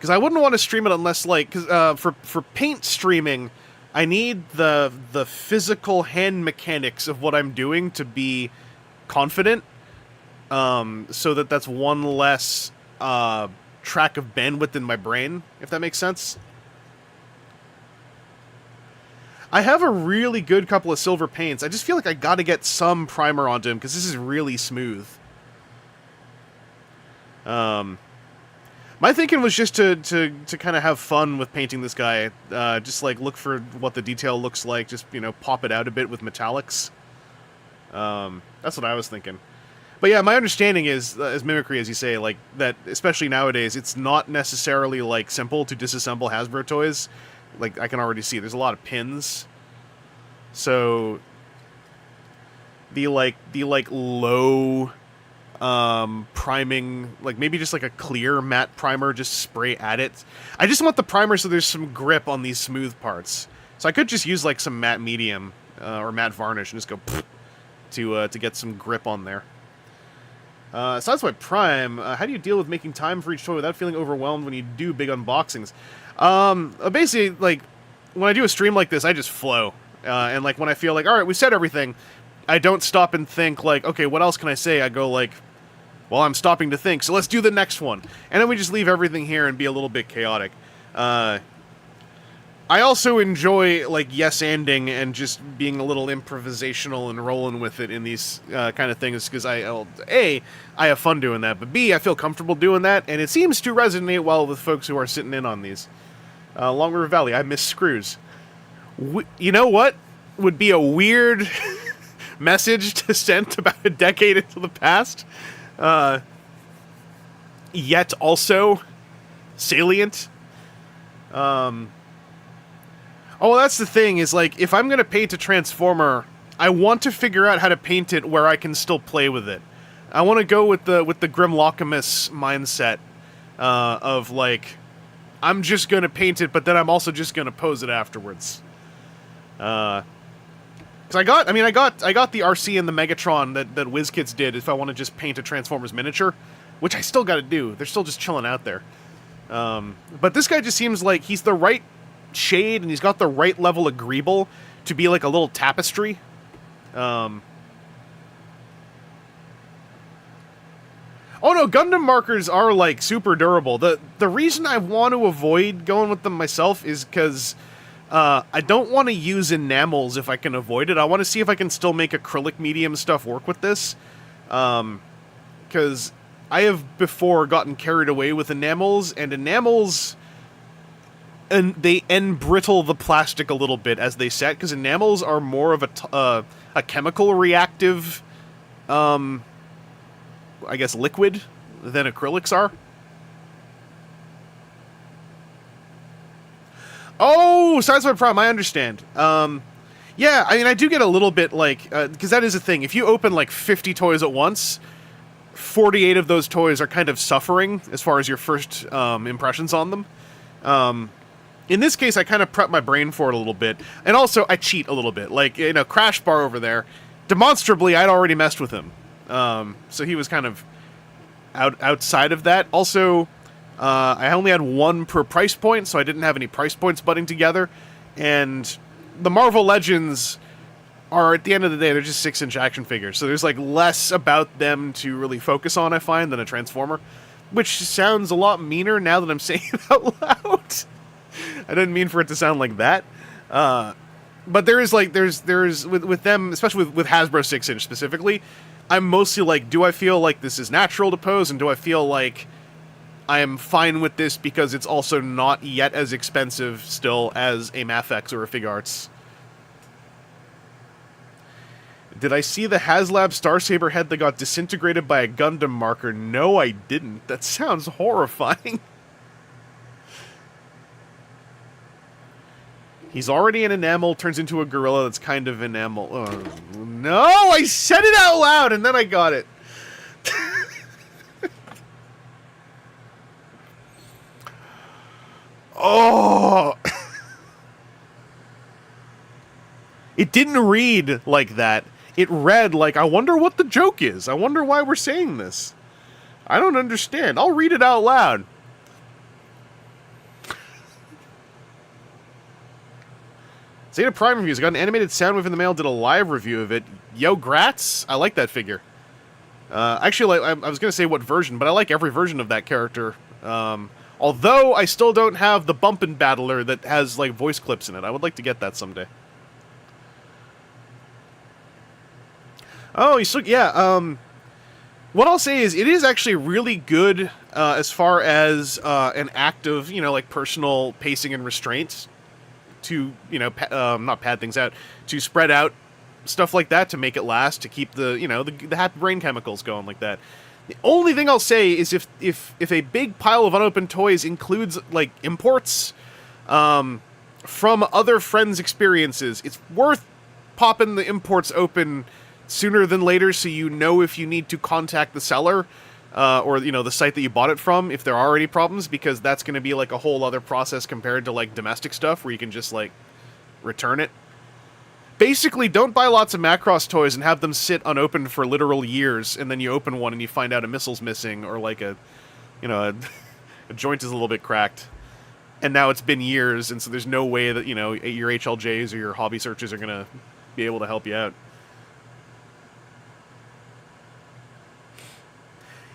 I wouldn't want to stream it unless, like, for paint streaming, I need the physical hand mechanics of what I'm doing to be confident, so that's one less track of bandwidth in my brain, if that makes sense. I have a really good couple of silver paints. I just feel like I gotta get some primer onto him, because this is really smooth. My thinking was just to kind of have fun with painting this guy. Just, like, look for what the detail looks like. Just, you know, pop it out a bit with metallics. That's what I was thinking. But yeah, my understanding is, as mimicry, as you say, like, that, especially nowadays, it's not necessarily, like, simple to disassemble Hasbro toys. Like, I can already see there's a lot of pins. So the low priming, like maybe just like a clear matte primer, just spray at it. I just want the primer so there's some grip on these smooth parts. So I could just use like some matte medium or matte varnish and just go to get some grip on there. So that's my prime. How do you deal with making time for each toy without feeling overwhelmed when you do big unboxings? Basically, like, when I do a stream like this, I just flow. And, like, when I feel like, alright, we said everything, I don't stop and think, like, okay, what else can I say? I go, like, well, I'm stopping to think, so let's do the next one. And then we just leave everything here and be a little bit chaotic. I also enjoy, like, yes-anding and just being a little improvisational and rolling with it in these kind of things, because A, I have fun doing that, but B, I feel comfortable doing that, and it seems to resonate well with folks who are sitting in on these. Long River Valley, I miss screws. You know what would be a weird message to send about a decade into the past? Yet also salient? Oh, well, that's the thing, is, like, if I'm gonna paint a Transformer, I want to figure out how to paint it where I can still play with it. I want to go with the Grimlockamus mindset of, like, I'm just gonna paint it, but then I'm also just gonna pose it afterwards. Because I got the RC and the Megatron that WizKids did if I want to just paint a Transformers miniature, which I still gotta do. They're still just chilling out there. But this guy just seems like he's the right shade, and he's got the right level of greeble to be like a little tapestry. Oh no, Gundam markers are, like, super durable. The reason I want to avoid going with them myself is because I don't want to use enamels if I can avoid it. I want to see if I can still make acrylic medium stuff work with this. Because I have before gotten carried away with enamels, and enamels, and they brittle the plastic a little bit as they set, because enamels are more of a chemical reactive, I guess, liquid than acrylics are. Oh, Sideswipe Prime, I understand. Yeah, I mean, I do get a little bit, like, because that is a thing. If you open, like, 50 toys at once, 48 of those toys are kind of suffering as far as your first impressions on them. In this case, I kind of prep my brain for it a little bit. And also, I cheat a little bit. Like, you know, Crash Bar over there, demonstrably, I'd already messed with him. So he was kind of outside of that. Also, I only had one per price point, so I didn't have any price points butting together. And the Marvel Legends are, at the end of the day, they're just 6-inch action figures. So there's like less about them to really focus on, I find, than a Transformer. Which sounds a lot meaner now that I'm saying it out loud. I didn't mean for it to sound like that. But there is like, there's with them, especially with Hasbro 6-inch specifically, I'm mostly like, do I feel like this is natural to pose, and do I feel like I am fine with this because it's also not yet as expensive still as a Mafex or a Figuarts. Did I see the HasLab Starsaber head that got disintegrated by a Gundam marker? No, I didn't. That sounds horrifying. He's already an enamel, turns into a gorilla that's kind of enamel. Oh, no, I said it out loud and then I got it. Oh. It didn't read like that. It read like, I wonder what the joke is. I wonder why we're saying this. I don't understand. I'll read it out loud. Zeta Prime Reviews. I got an animated Soundwave in the mail, did a live review of it. Yo, grats. I like that figure. Actually, I was going to say what version, but I like every version of that character. Although I still don't have the Bumpin' Battler that has like voice clips in it. I would like to get that someday. Oh, yeah, what I'll say is, it is actually really good, as far as, an act of, like, personal pacing and restraints to, not pad things out, to spread out stuff like that, to make it last, to keep the, the happy brain chemicals going like that. The only thing I'll say is if a big pile of unopened toys includes, like, imports, from other friends' experiences, it's worth popping the imports open sooner than later, so you know if you need to contact the seller, or, the site that you bought it from, if there are any problems, because that's going to be, like, a whole other process compared to, like, domestic stuff, where you can just, like, return it. Basically, don't buy lots of Macross toys and have them sit unopened for literal years, and then you open one and you find out a missile's missing, or, like, a joint is a little bit cracked. And now it's been years, and so there's no way that, your HLJs or your hobby searches are going to be able to help you out.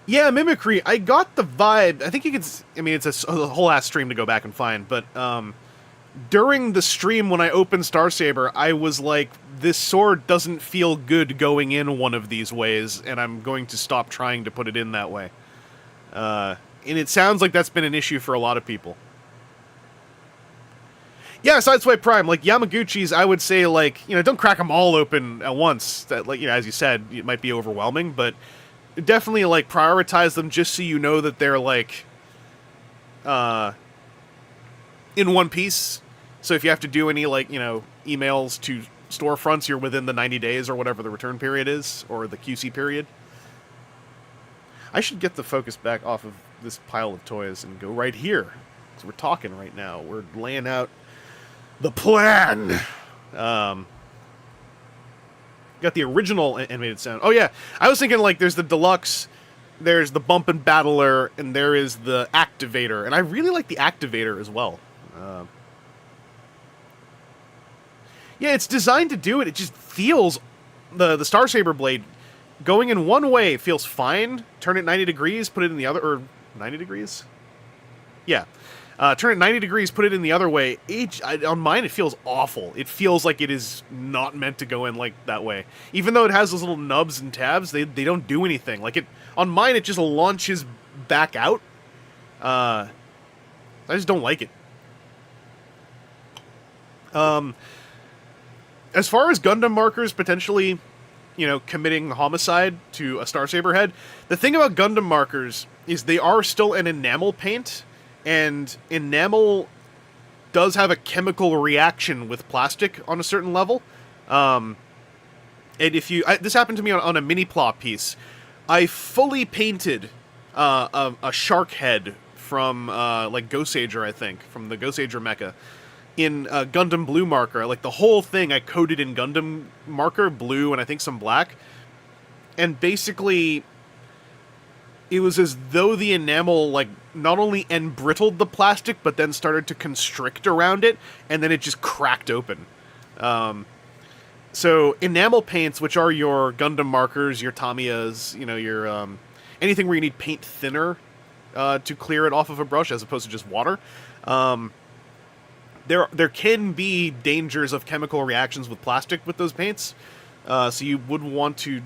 Yeah, Mimicry, I got the vibe. I think you could... I mean, it's a whole-ass stream to go back and find, but during the stream when I opened Starsaber, I was like, this sword doesn't feel good going in one of these ways, and I'm going to stop trying to put it in that way. And it sounds like that's been an issue for a lot of people. Yeah, Sideswipe Prime, like, Yamaguchi's, I would say, like, don't crack them all open at once. That, like, as you said, it might be overwhelming, but... definitely, like, prioritize them just so you know that they're, like, in one piece. So if you have to do any, like, emails to storefronts, you're within the 90 days or whatever the return period is, or the QC period. I should get the focus back off of this pile of toys and go right here. Because we're talking right now. We're laying out the plan. Got the original animated sound. Oh, yeah. I was thinking, like, there's the Deluxe, there's the Bumpin' Battler, and there is the Activator. And I really like the Activator as well. Yeah, it's designed to do it. It just feels... The Starsaber blade, going in one way feels fine. Turn it 90 degrees, put it in the other... Or 90 degrees? Yeah. Turn it 90 degrees, put it in the other way. On mine, it feels awful. It feels like it is not meant to go in like that way. Even though it has those little nubs and tabs, they don't do anything. Like, on mine, it just launches back out. I just don't like it. As far as Gundam markers potentially, committing homicide to a Starsaber head, the thing about Gundam markers is they are still an enamel paint, and enamel does have a chemical reaction with plastic on a certain level. And if you... this happened to me on a mini-plot piece. I fully painted a shark head from, like, Ghost Sager, I think, from the Ghost Sager mecha. in Gundam Blue marker. Like, the whole thing I coated in Gundam marker, blue, and I think some black. And basically, it was as though the enamel, like, not only embrittled the plastic, but then started to constrict around it, and then it just cracked open. So, enamel paints, which are your Gundam markers, your Tamiyas, you know, your, anything where you need paint thinner to clear it off of a brush, as opposed to just water, there can be dangers of chemical reactions with plastic with those paints, so you would want to,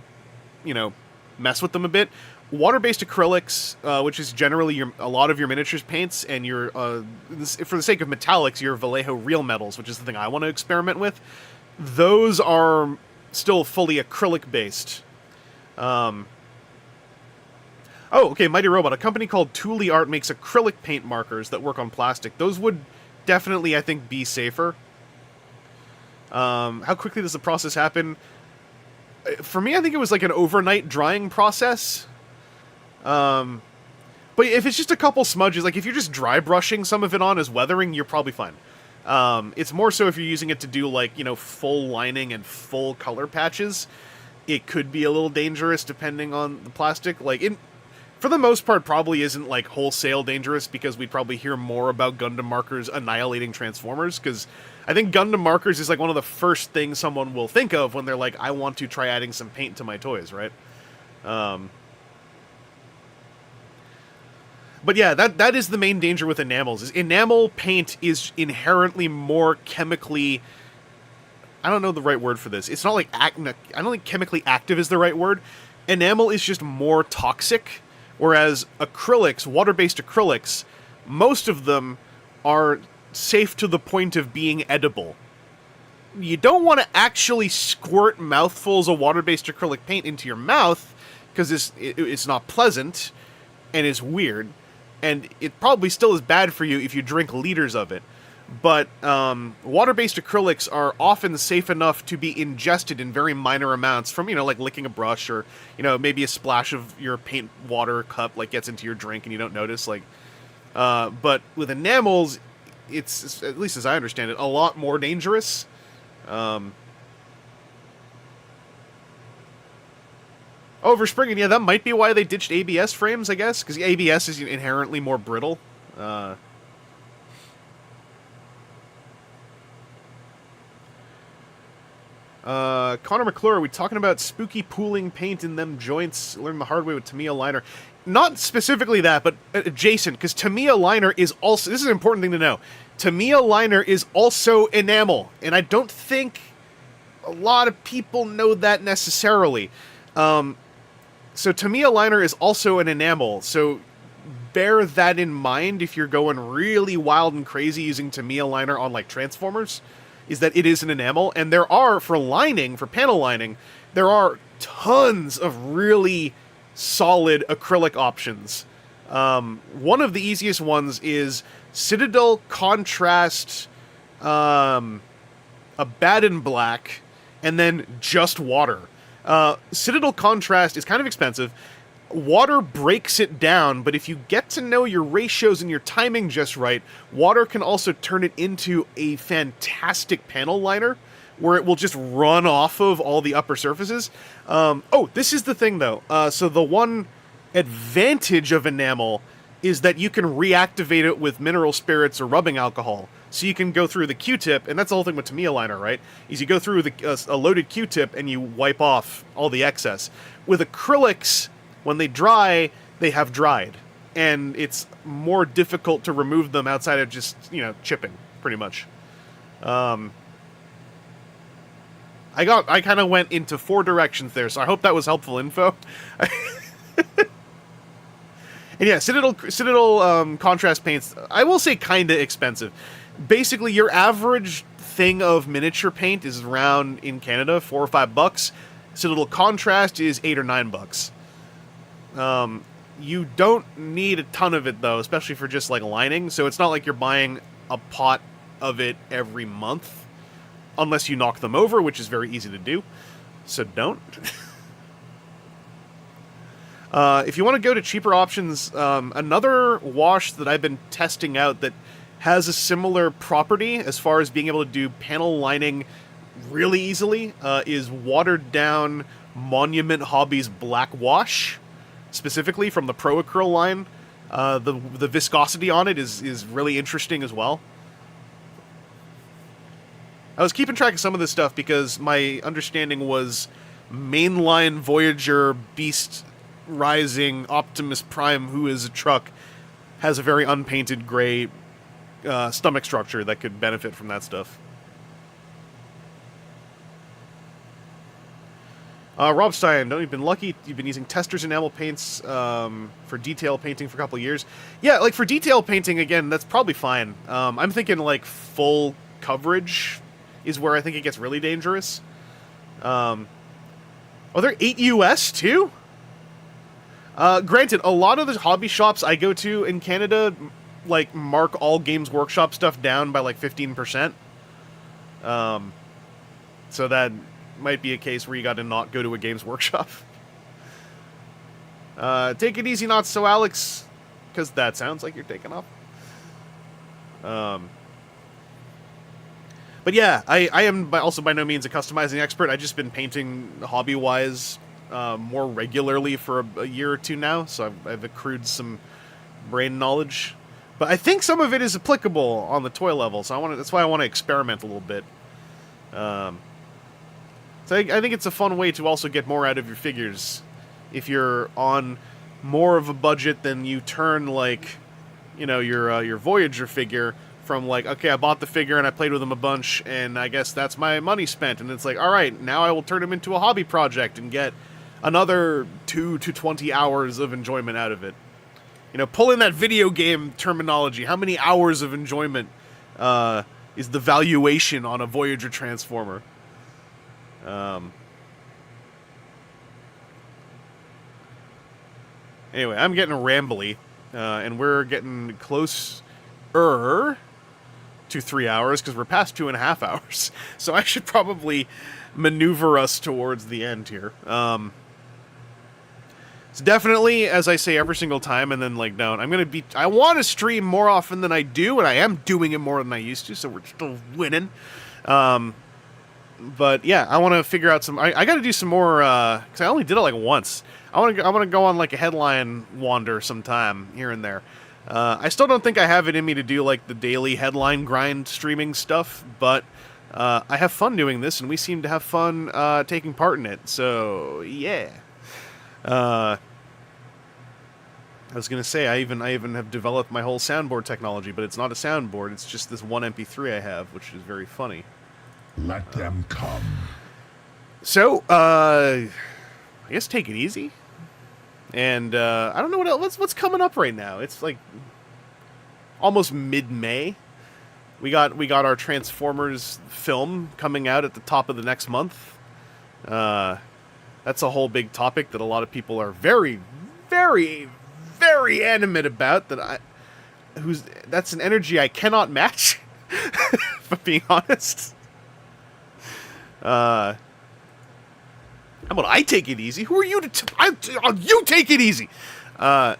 you know, mess with them a bit. Water-based acrylics, which is generally a lot of your miniatures paints, and your, for the sake of metallics, your Vallejo real metals, which is the thing I want to experiment with, those are still fully acrylic-based. Oh, okay, Mighty Robot. A company called Thule Art makes acrylic paint markers that work on plastic. Those would definitely, I think, be safer. How quickly does the process happen? For me, I think it was like an overnight drying process. But if it's just a couple smudges, like if you're just dry brushing some of it on as weathering, you're probably fine. It's more so if you're using it to do, like, you know, full lining and full color patches, it could be a little dangerous depending on the plastic. Like, for the most part, probably isn't, like, wholesale dangerous, because we'd probably hear more about Gundam markers annihilating Transformers, because I think Gundam markers is, like, one of the first things someone will think of when they're like, I want to try adding some paint to my toys, right? But yeah, that is the main danger with enamels. Is enamel paint is inherently more chemically... I don't know the right word for this. It's not like... I don't think chemically active is the right word. Enamel is just more toxic, whereas acrylics, water-based acrylics, most of them are safe to the point of being edible. You don't want to actually squirt mouthfuls of water-based acrylic paint into your mouth, because it's not pleasant, and it's weird. And it probably still is bad for you if you drink liters of it. But water-based acrylics are often safe enough to be ingested in very minor amounts from, you know, like licking a brush, or, you know, maybe a splash of your paint water cup, like, gets into your drink and you don't notice. Like, but with enamels, it's, at least as I understand it, a lot more dangerous. Over springing, yeah, that might be why they ditched ABS frames, I guess, because ABS is inherently more brittle. Connor McClure, are we talking about spooky pooling paint in them joints? Learn the hard way with Tamiya liner. Not specifically that, but adjacent, because Tamiya liner is also... This is an important thing to know. Tamiya liner is also enamel, and I don't think a lot of people know that necessarily. So Tamiya liner is also an enamel, so bear that in mind if you're going really wild and crazy using Tamiya liner on, like, Transformers, is that it is an enamel. And there are, for lining, for panel lining, there are tons of really solid acrylic options. One of the easiest ones is Citadel Contrast, Abaddon Black, and then just water. Citadel Contrast is kind of expensive. Water breaks it down, but if you get to know your ratios and your timing just right, water can also turn it into a fantastic panel liner, where it will just run off of all the upper surfaces. Oh, this is the thing, though. So the one advantage of enamel is that you can reactivate it with mineral spirits or rubbing alcohol. So you can go through the Q-tip, and that's the whole thing with Tamiya liner, right? Is you go through a loaded Q-tip and you wipe off all the excess. With acrylics, when they dry, they have dried, and it's more difficult to remove them outside of just, you know, chipping, pretty much. I kind of went into 4 directions there, so I hope that was helpful info. And yeah, Citadel contrast paints, I will say kind of expensive. Basically, your average thing of miniature paint is around, in Canada, $4 or $5. Citadel contrast is $8 or $9. You don't need a ton of it, though, especially for just, like, lining, so it's not like you're buying a pot of it every month, unless you knock them over, which is very easy to do, so don't. If you want to go to cheaper options, another wash that I've been testing out that has a similar property as far as being able to do panel lining really easily, is watered down Monument Hobbies Black Wash, specifically from the Pro Acryl line. The viscosity on it is really interesting as well. I was keeping track of some of this stuff because my understanding was mainline Voyager Beast Rising Optimus Prime, who is a truck, has a very unpainted gray stomach structure that could benefit from that stuff. Rob Stein, don't you've been lucky? You've been using testers enamel paints for detail painting for a couple of years. Yeah, like for detail painting, again, that's probably fine. I'm thinking like full coverage is where I think it gets really dangerous. Are there 8 US too? Granted, a lot of the hobby shops I go to in Canada, like, mark all Games Workshop stuff down by like 15%. So that might be a case where you got to not go to a Games Workshop. Take it easy, not so, Alex, because that sounds like you're taking off. But yeah, I am also by no means a customizing expert. I've just been painting hobby-wise more regularly for a year or two now, so I've accrued some brain knowledge. But I think some of it is applicable on the toy level, so that's why I want to experiment a little bit. So I think it's a fun way to also get more out of your figures. If you're on more of a budget, then you turn, like, you know, your Voyager figure from, like, okay, I bought the figure and I played with him a bunch, and I guess that's my money spent. And it's like, all right, now I will turn him into a hobby project and get another 2 to 20 hours of enjoyment out of it. You know, pull in that video game terminology. How many hours of enjoyment is the valuation on a Voyager Transformer? Anyway, I'm getting rambly, and we're getting closer to 3 hours, because we're past 2.5 hours. So I should probably maneuver us towards the end here. So definitely, as I say every single time, and then, like, don't, I want to stream more often than I do, and I am doing it more than I used to, so we're still winning. But yeah, I want to figure out I got to do some more, because I only did it like once. I want to go on like a headline wander sometime here and there. I still don't think I have it in me to do like the daily headline grind streaming stuff, but I have fun doing this, and we seem to have fun taking part in it. So yeah. I was gonna say I even have developed my whole soundboard technology, but it's not a soundboard. It's just this one MP3 I have, which is very funny. Let them come. So I guess take it easy. And I don't know what else. What's coming up right now. It's like almost mid-May. We got our Transformers film coming out at the top of the next month. That's a whole big topic that a lot of people are very, very, very animate about. That's an energy I cannot match. If I'm being honest. How about I take it easy? Who are you to you take it easy? Yeah,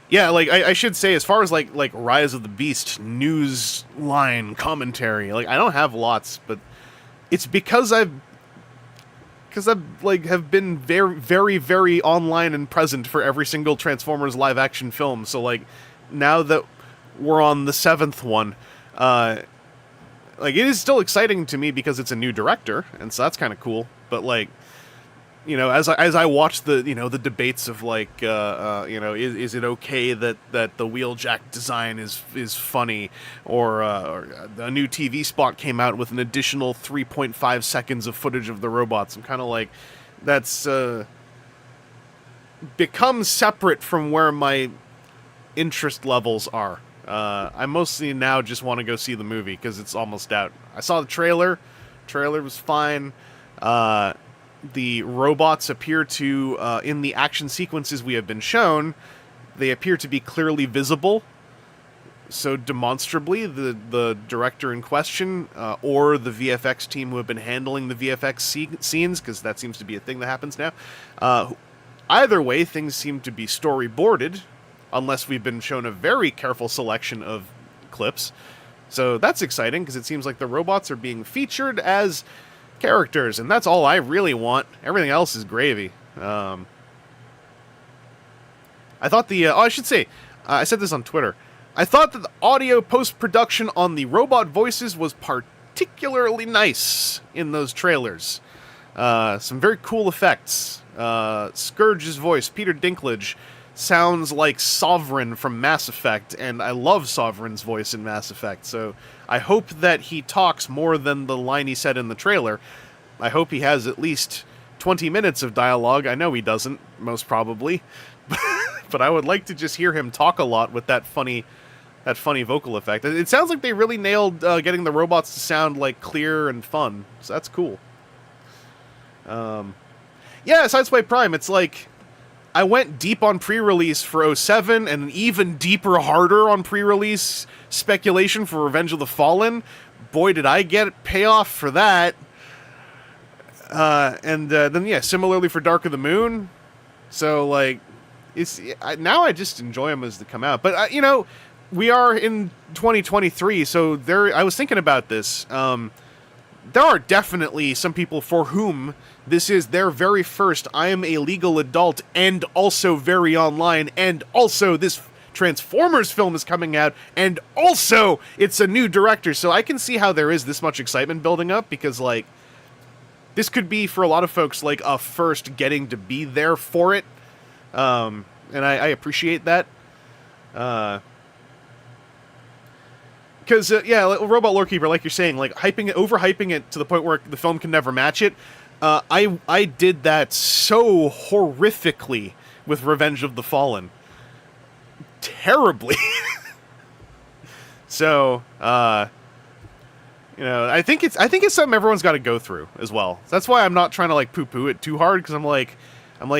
like I should say, as far as like Rise of the Beast news line commentary, like I don't have lots, but it's because I've like have been very, very, very online and present for every single Transformers live action film. So like now that we're on the 7th one, like it is still exciting to me because it's a new director, and so that's kind of cool. But like, you know, as I watch the the debates of like is it okay that the Wheeljack design is funny, or a new TV spot came out with an additional 3.5 seconds of footage of the robots. I'm kind of like, that's becomes separate from where my interest levels are. I mostly now just want to go see the movie because it's almost out. I saw the trailer. Trailer was fine. The robots appear to, in the action sequences we have been shown, they appear to be clearly visible. So demonstrably, the director in question, or the VFX team who have been handling the VFX scenes, because that seems to be a thing that happens now. Either way, things seem to be storyboarded, unless we've been shown a very careful selection of clips. So that's exciting, because it seems like the robots are being featured as characters, and that's all I really want. Everything else is gravy. I thought I should say, I said this on Twitter. I thought that the audio post-production on the robot voices was particularly nice in those trailers. Some very cool effects. Scourge's voice, Peter Dinklage, sounds like Sovereign from Mass Effect, and I love Sovereign's voice in Mass Effect, so I hope that he talks more than the line he said in the trailer. I hope he has at least 20 minutes of dialogue. I know he doesn't, most probably, but I would like to just hear him talk a lot with that funny vocal effect. It sounds like they really nailed getting the robots to sound like clear and fun, so that's cool. Yeah, Sideswipe Prime, it's like I went deep on pre-release for 07 and even deeper, harder on pre-release speculation for Revenge of the Fallen. Boy, did I get payoff for that. And then, yeah, similarly for Dark of the Moon. So, like, now I just enjoy them as they come out. But, you know, we are in 2023, so I was thinking about this. There are definitely some people for whom this is their very first I am a legal adult and also very online, and also this Transformers film is coming out, and also it's a new director. So I can see how there is this much excitement building up, because, like, this could be, for a lot of folks, like, a first getting to be there for it. And I appreciate that. Because, yeah, Robot Lorekeeper, like you're saying, like, overhyping it to the point where the film can never match it. I did that so horrifically with Revenge of the Fallen. Terribly. So, you know, I think it's something everyone's got to go through as well. That's why I'm not trying to, like, poo-poo it too hard, because I'm like,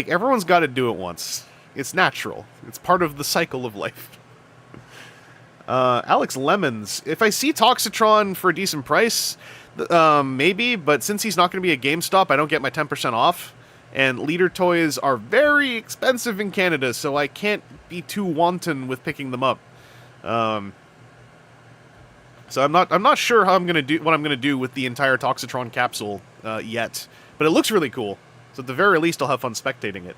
everyone's got to do it once. It's natural. It's part of the cycle of life. Alex Lemons, if I see Toxitron for a decent price, maybe, but since he's not going to be at GameStop, I don't get my 10% off, and Leader Toys are very expensive in Canada, so I can't be too wanton with picking them up. So I'm not sure what I'm gonna do with the entire Toxitron capsule yet, but it looks really cool. So at the very least, I'll have fun spectating it.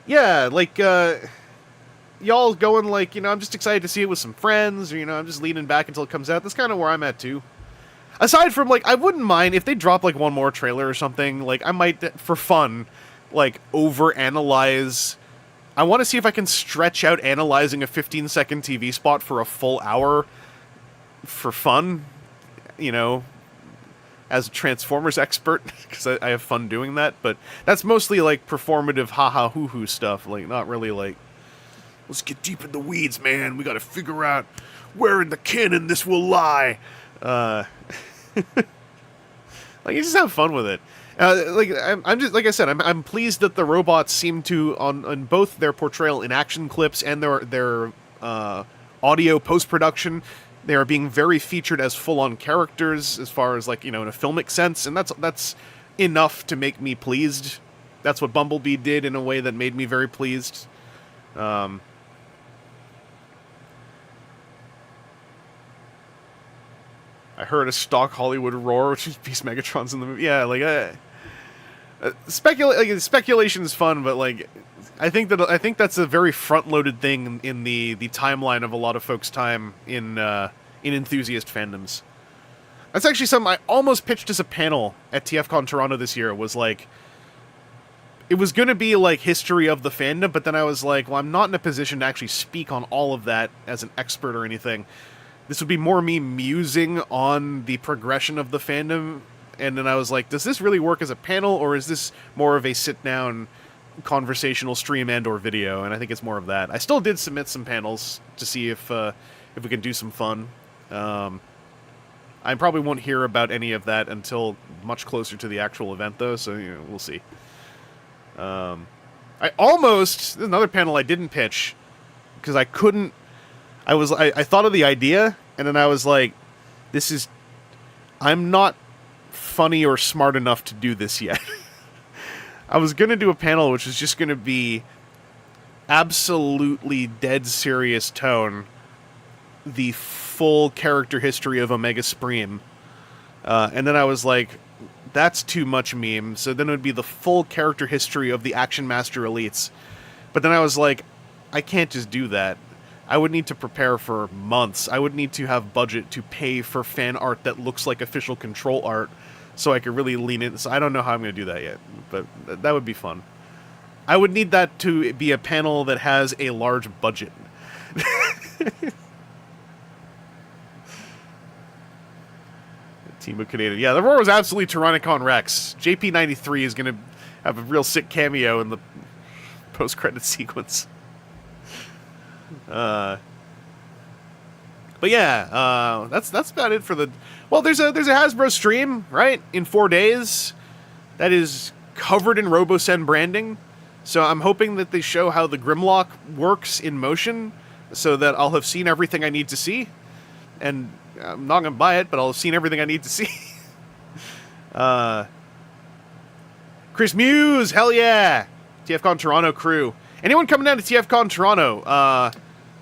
Yeah, like, y'all going like, you know, I'm just excited to see it with some friends, or, you know, I'm just leaning back until it comes out. That's kind of where I'm at, too. Aside from, like, I wouldn't mind if they drop, like, one more trailer or something. Like, I might, for fun, like, overanalyze. I want to see if I can stretch out analyzing a 15-second TV spot for a full hour for fun, you know, as a Transformers expert, because I have fun doing that, but that's mostly, like, performative ha-ha hoo-hoo stuff, like, not really, like, let's get deep in the weeds, man, we gotta figure out where in the canon this will lie. Like, you just have fun with it. Like, I'm just, like I said, I'm pleased that the robots seem to, on both their portrayal in action clips and their audio post-production, they are being very featured as full-on characters, as far as, like, you know, in a filmic sense, and that's enough to make me pleased. That's what Bumblebee did in a way that made me very pleased. I heard a stock Hollywood roar, which is Beast Megatron's in the movie. Yeah, like, speculation is fun, but, like, I think that's a very front-loaded thing in the timeline of a lot of folks' time in enthusiast fandoms. That's actually something I almost pitched as a panel at TFCon Toronto this year. Was like, it was going to be like history of the fandom, but then I was like, well, I'm not in a position to actually speak on all of that as an expert or anything. This would be more me musing on the progression of the fandom, and then I was like, does this really work as a panel, or is this more of a sit-down conversational stream and or video? And I think it's more of that. I still did submit some panels to see if we can do some fun. I probably won't hear about any of that until much closer to the actual event, though, so, you know, we'll see. There's another panel I didn't pitch, because I couldn't, I thought of the idea, and then I was like, I'm not funny or smart enough to do this yet. I was going to do a panel which was just going to be absolutely dead serious tone the full character history of Omega Supreme. And then I was like, that's too much meme. So then it would be the full character history of the Action Master Elites. But then I was like, I can't just do that. I would need to prepare for months. I would need to have budget to pay for fan art that looks like official Control art so I could really lean in. So I don't know how I'm going to do that yet, but that would be fun. I would need that to be a panel that has a large budget. Team of Canadian. Yeah, the roar was absolutely Tyrannicon Rex. JP93 is going to have a real sick cameo in the post-credit sequence. But yeah, that's about it for the... Well, there's a Hasbro stream, right? In 4 days. That is covered in RoboSen branding. So I'm hoping that they show how the Grimlock works in motion so that I'll have seen everything I need to see. And I'm not going to buy it, but I'll have seen everything I need to see. Chris Muse, hell yeah! TFCon Toronto crew. Anyone coming down to TFCon Toronto,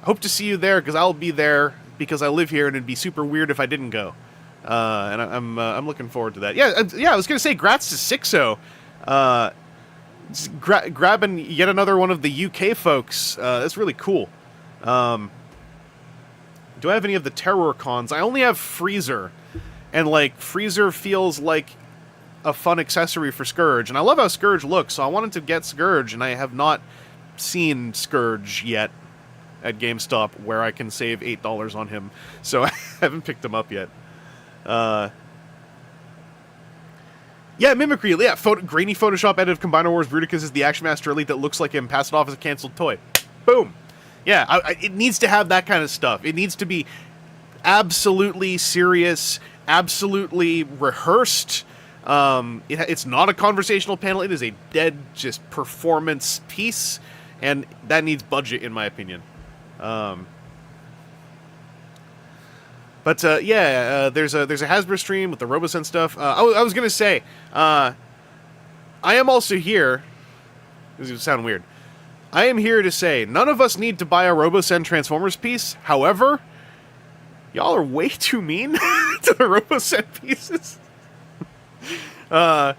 hope to see you there, because I'll be there because I live here, and it'd be super weird if I didn't go. And I'm looking forward to that. Yeah, I was going to say, grats to Sixo. Grabbing yet another one of the UK folks. That's really cool. Do I have any of the Terror Cons? I only have Freezer. And, like, Freezer feels like a fun accessory for Scourge. And I love how Scourge looks, so I wanted to get Scourge, and I have not seen Scourge yet at GameStop where I can save $8 on him. So I haven't picked him up yet. Yeah, Mimicry. Yeah, grainy Photoshop edit of Combiner Wars Bruticus is the Action Master Elite that looks like him. Pass it off as a canceled toy. Boom. Yeah, it needs to have that kind of stuff. It needs to be absolutely serious, absolutely rehearsed. It's not a conversational panel. It is a dead, just performance piece, and that needs budget, in my opinion. But there's a Hasbro stream with the RoboSen stuff. I was gonna say, I am also here. This is gonna sound weird. I am here to say none of us need to buy a RoboSen Transformers piece. However, y'all are way too mean to the RoboSen pieces. Not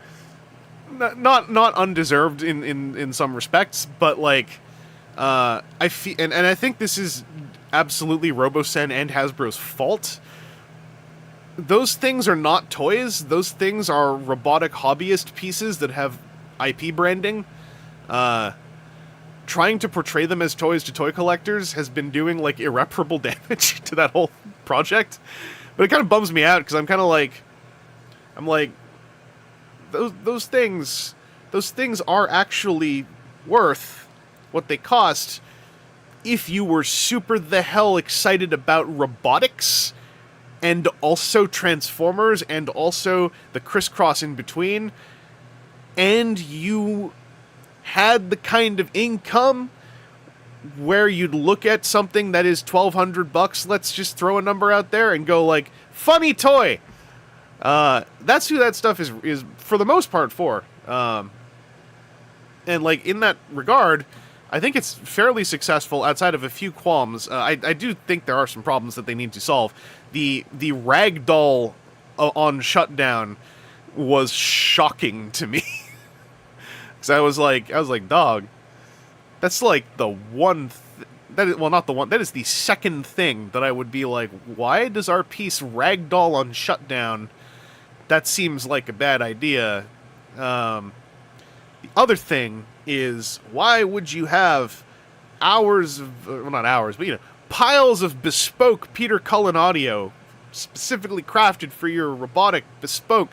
undeserved in some respects, but like I feel, and I think this is absolutely RoboSen and Hasbro's fault. Those things are not toys. Those things are robotic hobbyist pieces that have IP branding. Trying to portray them as toys to toy collectors has been doing like irreparable damage to that whole project. But it kind of bums me out because I'm like, those things are actually worth what they cost if you were super the hell excited about robotics and also Transformers and also the crisscross in between, and you had the kind of income where you'd look at something that is $1,200, let's just throw a number out there and go like, funny toy. That's who that stuff is for the most part for. And like in that regard, I think it's fairly successful outside of a few qualms. I do think there are some problems that they need to solve. The ragdoll on Shutdown was shocking to me. Because I was like, dog, that's like the one... not the one. That is the second thing that I would be like, why does our piece ragdoll on Shutdown? That seems like a bad idea. The other thing is, why would you have hours of... well, not hours, but, piles of bespoke Peter Cullen audio specifically crafted for your robotic, bespoke,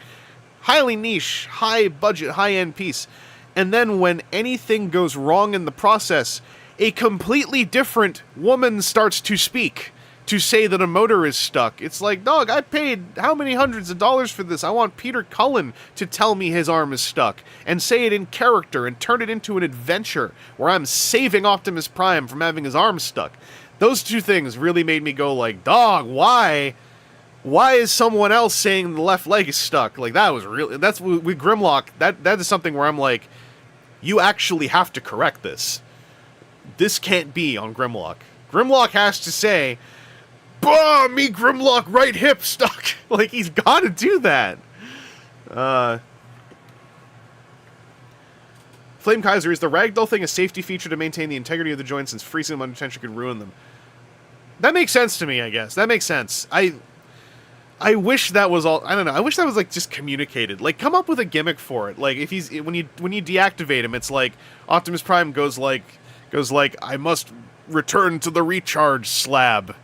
highly niche, high-budget, high-end piece. And then when anything goes wrong in the process, a completely different woman starts to speak to say that a motor is stuck. It's like, dog, I paid how many hundreds of dollars for this? I want Peter Cullen to tell me his arm is stuck and say it in character and turn it into an adventure where I'm saving Optimus Prime from having his arm stuck. Those two things really made me go like, dog, why? Why is someone else saying the left leg is stuck? Like, that was really... That's with Grimlock, that is something where I'm like, you actually have to correct this. This can't be on Grimlock. Grimlock has to say, "Bah, me Grimlock right hip stuck." Like, he's got to do that. Flame Kaiser, is the ragdoll thing a safety feature to maintain the integrity of the joints since freezing them under tension could ruin them? That makes sense to me, I guess. That makes sense. I wish that was all. I don't know. I wish that was like just communicated. Like, come up with a gimmick for it. Like, if he's when you deactivate him, it's like Optimus Prime goes like I must return to the recharge slab,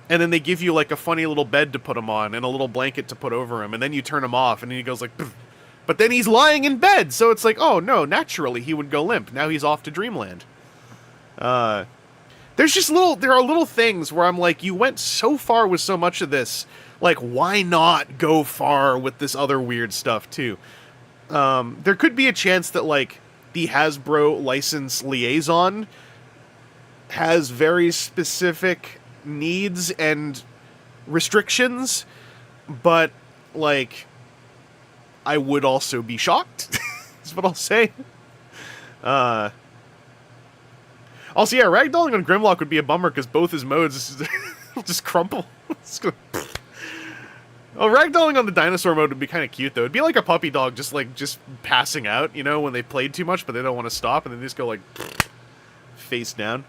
and then they give you like a funny little bed to put him on and a little blanket to put over him, and then you turn him off, and then he goes like, "Pff." But then he's lying in bed, so it's like, oh no, naturally he would go limp. Now he's off to Dreamland. There are little things where I'm like, you went so far with so much of this. Like, why not go far with this other weird stuff, too? There could be a chance that, like, the Hasbro license liaison has very specific needs and restrictions, but, like, I would also be shocked, is what I'll say. Also, yeah, ragdolling on Grimlock would be a bummer, because both his modes will just crumple. It's gonna... Oh, ragdolling on the dinosaur mode would be kind of cute, though. It'd be like a puppy dog just passing out, you know, when they played too much, but they don't want to stop, and they just go, like, face down.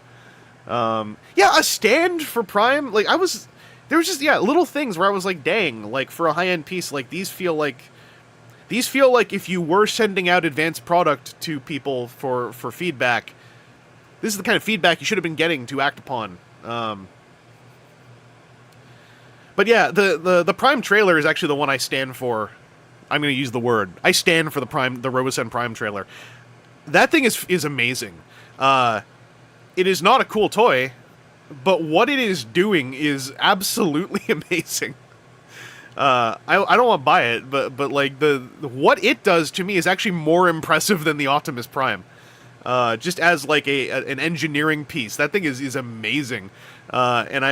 Yeah, a stand for Prime. Like, there was just, yeah, little things where I was like, dang, like, for a high-end piece, like, these feel like if you were sending out advanced product to people for feedback, this is the kind of feedback you should have been getting to act upon. But yeah, the Prime trailer is actually the one I stand for. I'm going to use the word. I stand for the Robosen Prime trailer. That thing is amazing. It is not a cool toy, but what it is doing is absolutely amazing. I don't want to buy it, but like what it does to me is actually more impressive than the Optimus Prime. Just as like an engineering piece, that thing is amazing. And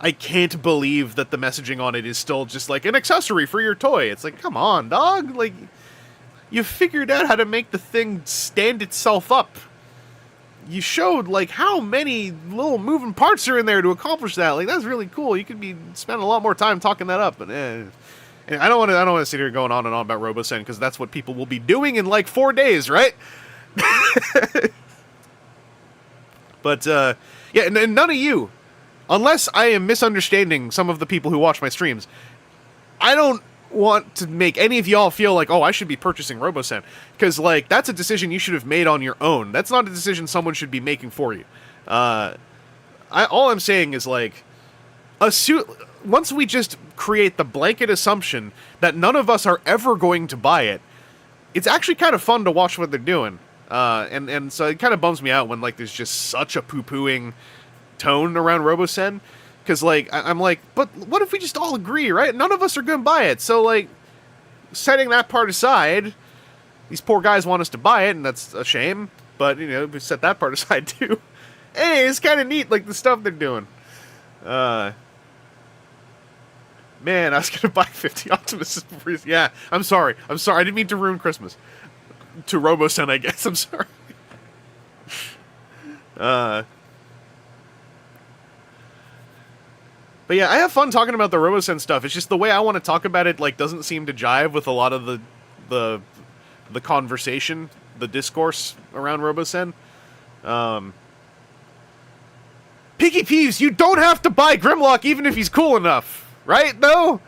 I can't believe that the messaging on it is still just like an accessory for your toy. It's like, come on, dog. Like, you figured out how to make the thing stand itself up. You showed, like, how many little moving parts are in there to accomplish that. Like, that's really cool. You could be spending a lot more time talking that up. But and I don't want to sit here going on and on about Robosen, because that's what people will be doing in like 4 days, right? But yeah, and none of you, unless I am misunderstanding some of the people who watch my streams, I don't want to make any of y'all feel like, oh, I should be purchasing Robosen, because like that's a decision you should have made on your own. That's not a decision someone should be making for you. All I'm saying is, like, once we just create the blanket assumption that none of us are ever going to buy it, it's actually kind of fun to watch what they're doing. And so it kind of bums me out when, like, there's just such a poo-pooing tone around Robosen, because, like, I'm like, but what if we just all agree, right? None of us are going to buy it, so, like, setting that part aside, these poor guys want us to buy it, and that's a shame, but, you know, we set that part aside, too. Hey, it's kind of neat, like, the stuff they're doing. Man, I was going to buy 50 Optimus. Yeah, I'm sorry. I didn't mean to ruin Christmas. To Robosen, I guess. I'm sorry. But yeah, I have fun talking about the Robosen stuff. It's just the way I want to talk about it, like, doesn't seem to jive with a lot of the conversation, the discourse around Robosen. Piggy Peeves, you don't have to buy Grimlock even if he's cool enough, right? Though,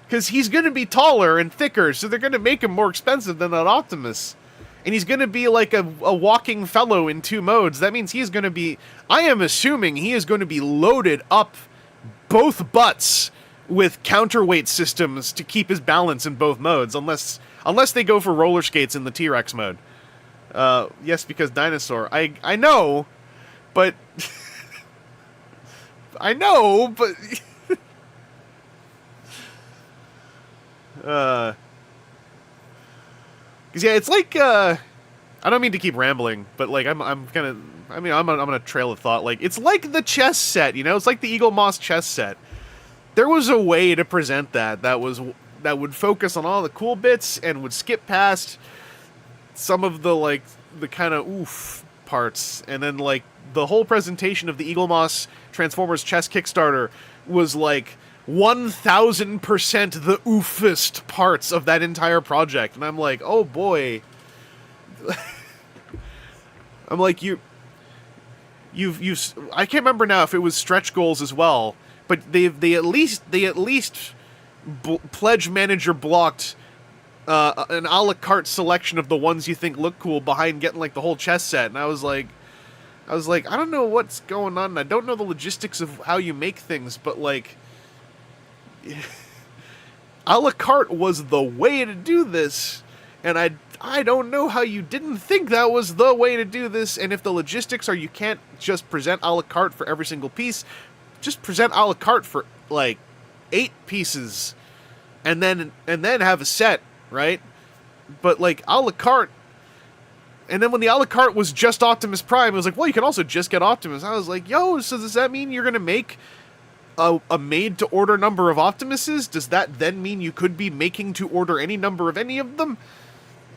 because he's going to be taller and thicker, so they're going to make him more expensive than that Optimus. And he's going to be like a walking fellow in 2 modes. That means he's going to be, I am assuming he is going to be loaded up both butts with counterweight systems to keep his balance in both modes, unless they go for roller skates in the T-Rex mode. Yes, because dinosaur. I know, but... I know, but... Because, yeah, it's like, I don't mean to keep rambling, but, like, I'm on a trail of thought. Like, it's like the chess set, you know? It's like the Eagle Moss chess set. There was a way to present that would focus on all the cool bits and would skip past some of the, like, the kind of oof parts, and then like the whole presentation of the Eagle Moss Transformers chess Kickstarter was like 1000% the oofest parts of that entire project, and I'm like, oh boy. I'm like, you've I can't remember now if it was stretch goals as well, but they at least pledge manager blocked an a la carte selection of the ones you think look cool behind getting like the whole chess set, and I was like, I don't know what's going on. I don't know the logistics of how you make things, but like, a la carte was the way to do this, and I don't know how you didn't think that was the way to do this. And if the logistics are you can't just present a la carte for every single piece, just present a la carte for like 8 pieces, and then have a set, right? But like a la carte. And then when the a la carte was just Optimus Prime, it was like, well, you can also just get Optimus. I was like, yo, so does that mean you're going to make a made-to-order number of Optimuses? Does that then mean you could be making to order any number of any of them?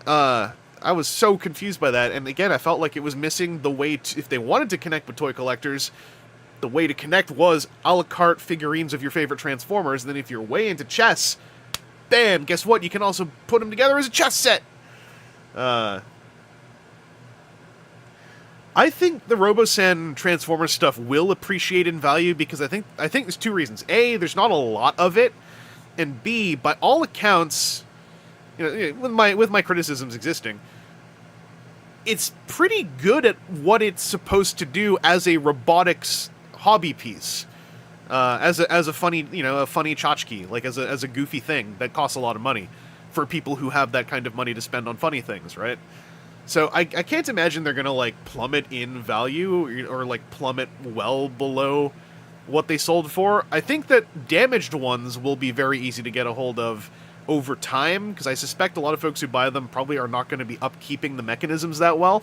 I was so confused by that. And again, I felt like it was missing the way to, if they wanted to connect with toy collectors, the way to connect was a la carte figurines of your favorite Transformers. And then if you're way into chess, bam, guess what? You can also put them together as a chess set. I think the Robosen Transformers stuff will appreciate in value because I think there's 2 reasons. A, there's not a lot of it, and B, by all accounts, you know, with my criticisms existing, it's pretty good at what it's supposed to do as a robotics hobby piece, as a funny, you know, a funny tchotchke, like as a goofy thing that costs a lot of money for people who have that kind of money to spend on funny things, right? So I can't imagine they're going to, like, plummet in value or, like, plummet well below what they sold for. I think that damaged ones will be very easy to get a hold of over time, because I suspect a lot of folks who buy them probably are not going to be upkeeping the mechanisms that well.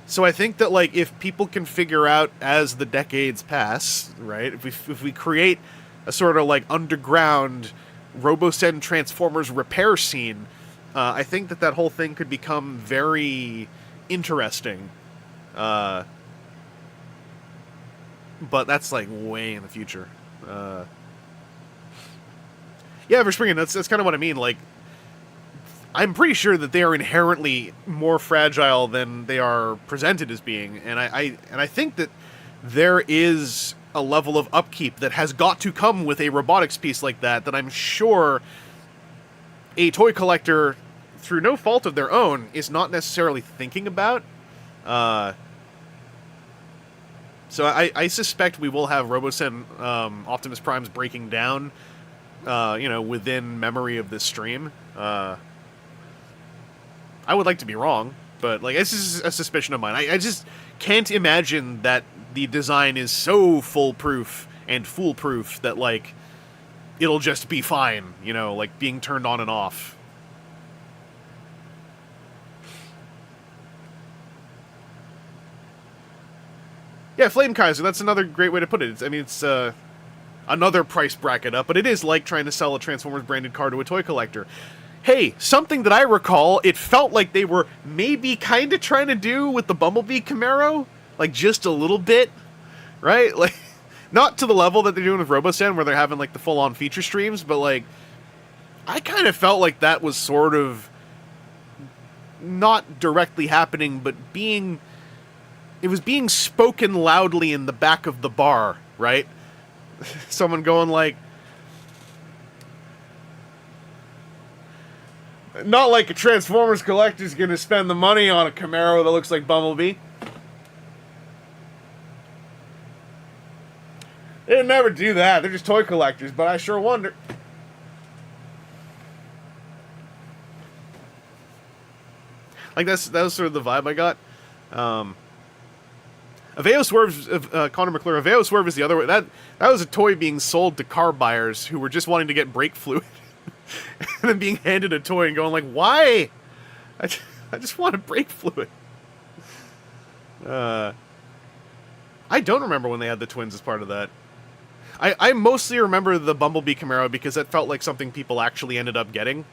So I think that, like, if people can figure out as the decades pass, right, if we create a sort of, like, underground Robosen Transformers repair scene, I think that whole thing could become very interesting. But that's, like, way in the future. Yeah, Verspringen, that's kind of what I mean. Like, I'm pretty sure that they are inherently more fragile than they are presented as being, and I think that there is a level of upkeep that has got to come with a robotics piece like that I'm sure a toy collector, through no fault of their own, is not necessarily thinking about. So I suspect we will have Robosen Optimus Primes breaking down, you know, within memory of this stream. I would like to be wrong, but, like, this is a suspicion of mine. I just can't imagine that the design is so foolproof and foolproof that, like, it'll just be fine, you know, like, being turned on and off. Yeah, Flame Kaiser, that's another great way to put it. I mean, it's another price bracket up, but it is like trying to sell a Transformers branded car to a toy collector. Hey, something that I recall, it felt like they were maybe kind of trying to do with the Bumblebee Camaro, like, just a little bit, right? Like, not to the level that they're doing with Robosen, where they're having, like, the full-on feature streams, but, like, I kind of felt like that was sort of not directly happening, but it was being spoken loudly in the back of the bar, right? Someone going like, not like a Transformers collector's gonna spend the money on a Camaro that looks like Bumblebee. They'd never do that. They're just toy collectors, but I sure wonder. Like, that was sort of the vibe I got. Aveo Swerve's, Connor McClure, Aveo Swerve is the other way. That was a toy being sold to car buyers who were just wanting to get brake fluid. And then being handed a toy and going like, why? I just want brake fluid. I don't remember when they had the twins as part of that. I mostly remember the Bumblebee Camaro because that felt like something people actually ended up getting.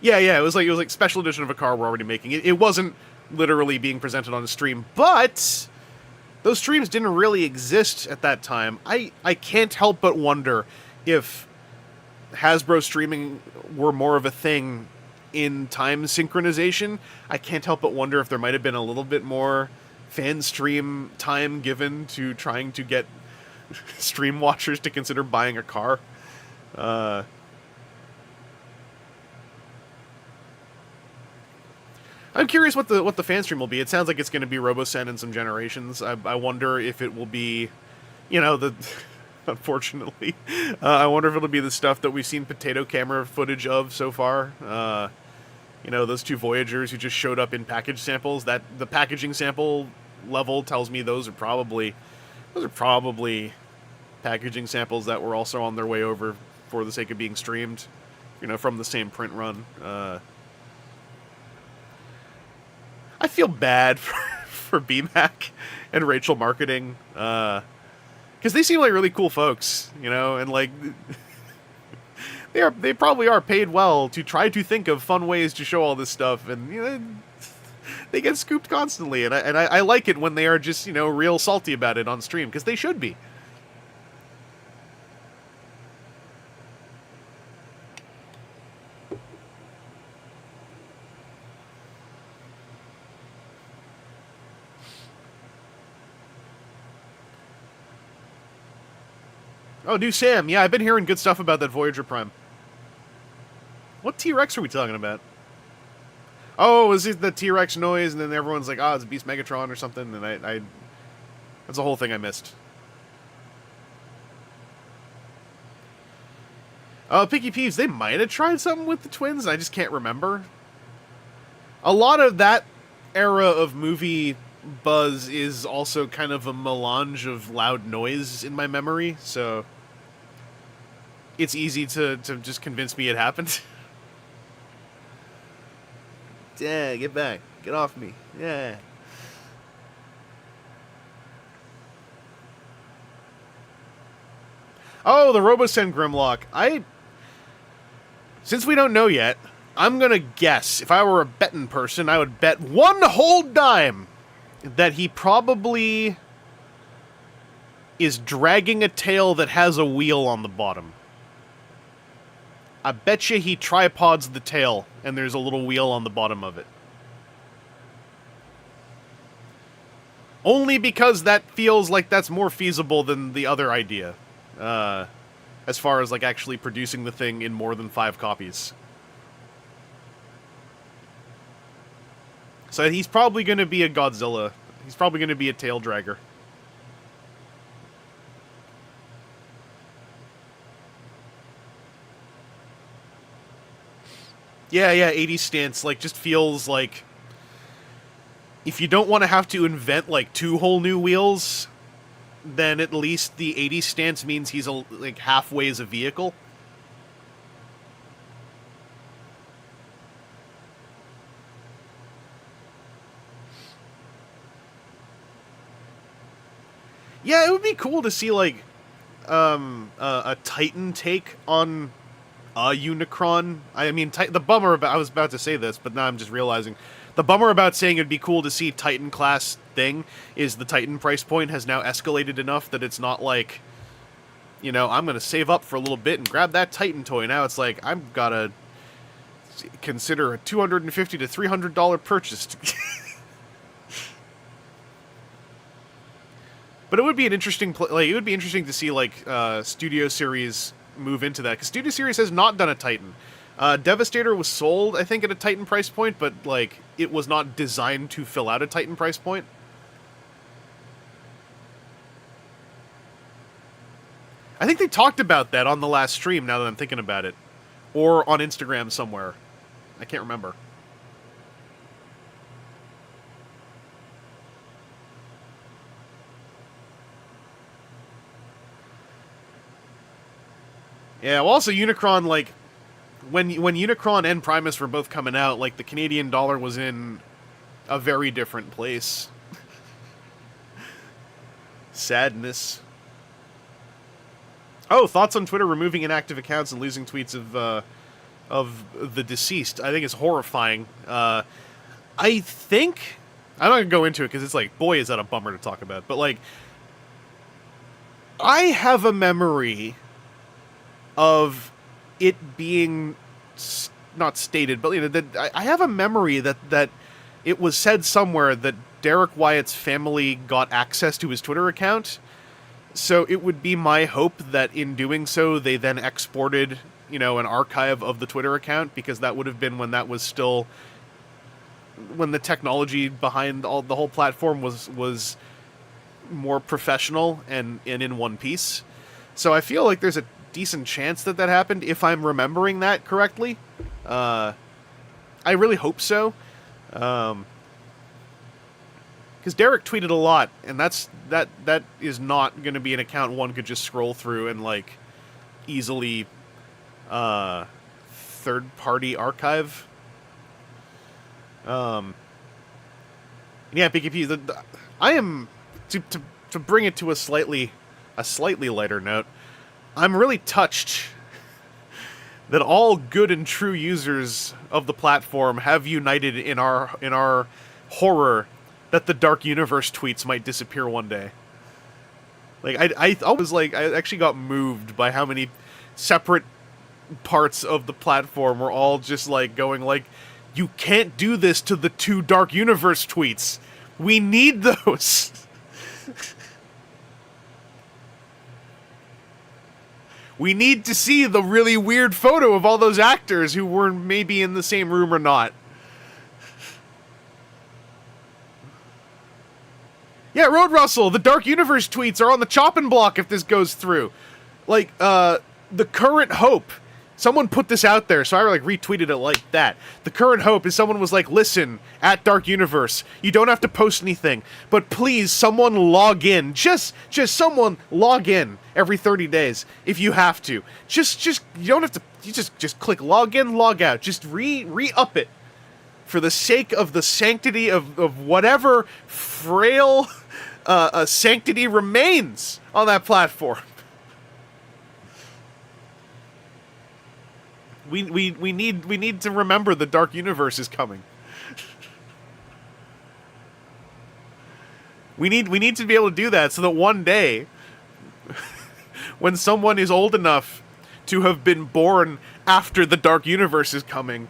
Yeah, it was like special edition of a car we're already making. It wasn't literally being presented on a stream, but those streams didn't really exist at that time. I can't help but wonder if Hasbro streaming were more of a thing in time synchronization. I can't help but wonder if there might have been a little bit more fan stream time given to trying to get stream watchers to consider buying a car. I'm curious what the fan stream will be. It sounds like it's going to be RoboSen and some generations. I wonder if it will be, the unfortunately, I wonder if it'll be the stuff that we've seen potato camera footage of so far. Those two Voyagers who just showed up in package samples. That the packaging sample level tells me those are probably packaging samples that were also on their way over for the sake of being streamed, from the same print run. I feel bad for BMAC and Rachel Marketing, because they seem like really cool folks, and like they probably are paid well to try to think of fun ways to show all this stuff, and they get scooped constantly, and I like it when they are just real salty about it on stream, because they should be. Oh, new Sam. Yeah, I've been hearing good stuff about that Voyager Prime. What T-Rex are we talking about? Oh, is it the T-Rex noise, and then everyone's like, it's Beast Megatron or something, and I that's a whole thing I missed. Oh, Picky Peeves, they might have tried something with the twins, I just can't remember. A lot of that era of movie buzz is also kind of a melange of loud noise in my memory, so it's easy to just convince me it happened. Yeah, get back. Get off me. Yeah. Oh, the RoboSen Grimlock. Since we don't know yet, I'm gonna guess, if I were a betting person, I would bet one whole dime that he probably is dragging a tail that has a wheel on the bottom. I bet you he tripods the tail, and there's a little wheel on the bottom of it. Only because that feels like that's more feasible than the other idea. As far as, like, actually producing the thing in more than 5 copies. So he's probably going to be a Godzilla. He's probably going to be a tail dragger. Yeah, 80s stance, like, just feels like if you don't want to have to invent, like, 2 whole new wheels, then at least the 80s stance means he's, like, halfway as a vehicle. Yeah, it would be cool to see, like, a Titan take on a Unicron. I mean, the bummer about... I was about to say this, but now I'm just realizing. The bummer about saying it'd be cool to see Titan-class thing is the Titan price point has now escalated enough that it's not like, I'm going to save up for a little bit and grab that Titan toy. Now it's like, I've got to consider a $250 to $300 purchase. But it would be an interesting it would be interesting to see, like, Studio Series move into that, because Studio Series has not done a Titan. Devastator was sold, I think, at a Titan price point, but, like, it was not designed to fill out a Titan price point. I think they talked about that on the last stream, now that I'm thinking about it. Or on Instagram somewhere. I can't remember. Yeah, well, also Unicron, like, when Unicron and Primus were both coming out, like, the Canadian dollar was in a very different place. Sadness. Oh, thoughts on Twitter removing inactive accounts and losing tweets of of the deceased, I think is horrifying. I think I'm not gonna go into it because it's like, boy, is that a bummer to talk about. But like, I have a memory of it being not stated, but you know, that I have a memory that it was said somewhere that Derek Wyatt's family got access to his Twitter account. So it would be my hope that in doing so, they then exported, you know, an archive of the Twitter account, because that would have been when that was still, when the technology behind the whole platform was more professional and in one piece. So I feel like there's a decent chance that happened, if I'm remembering that correctly. I really hope so. Because Derek tweeted a lot, and that is not going to be an account one could just scroll through and like easily third-party archive. Yeah, PKP. I am to bring it to a slightly lighter note. I'm really touched that all good and true users of the platform have united in our horror that the Dark Universe tweets might disappear one day. Like, I was like, I actually got moved by how many separate parts of the platform were all just like going like, you can't do this to the 2 Dark Universe tweets. We need those. We need to see the really weird photo of all those actors who were maybe in the same room or not. Yeah, Road Russell, the Dark Universe tweets are on the chopping block if this goes through. Like, the current hope. Someone put this out there, so I like retweeted it like that. The current hope is someone was like, listen, at Dark Universe, you don't have to post anything, but please, someone log in. Just someone log in every 30 days if you have to. Just you don't have to. You just click log in, log out. Just re-up it for the sake of the sanctity of whatever frail sanctity remains on that platform. We need to remember the Dark Universe is coming. We need to be able to do that so that one day, when someone is old enough to have been born after the Dark Universe is coming,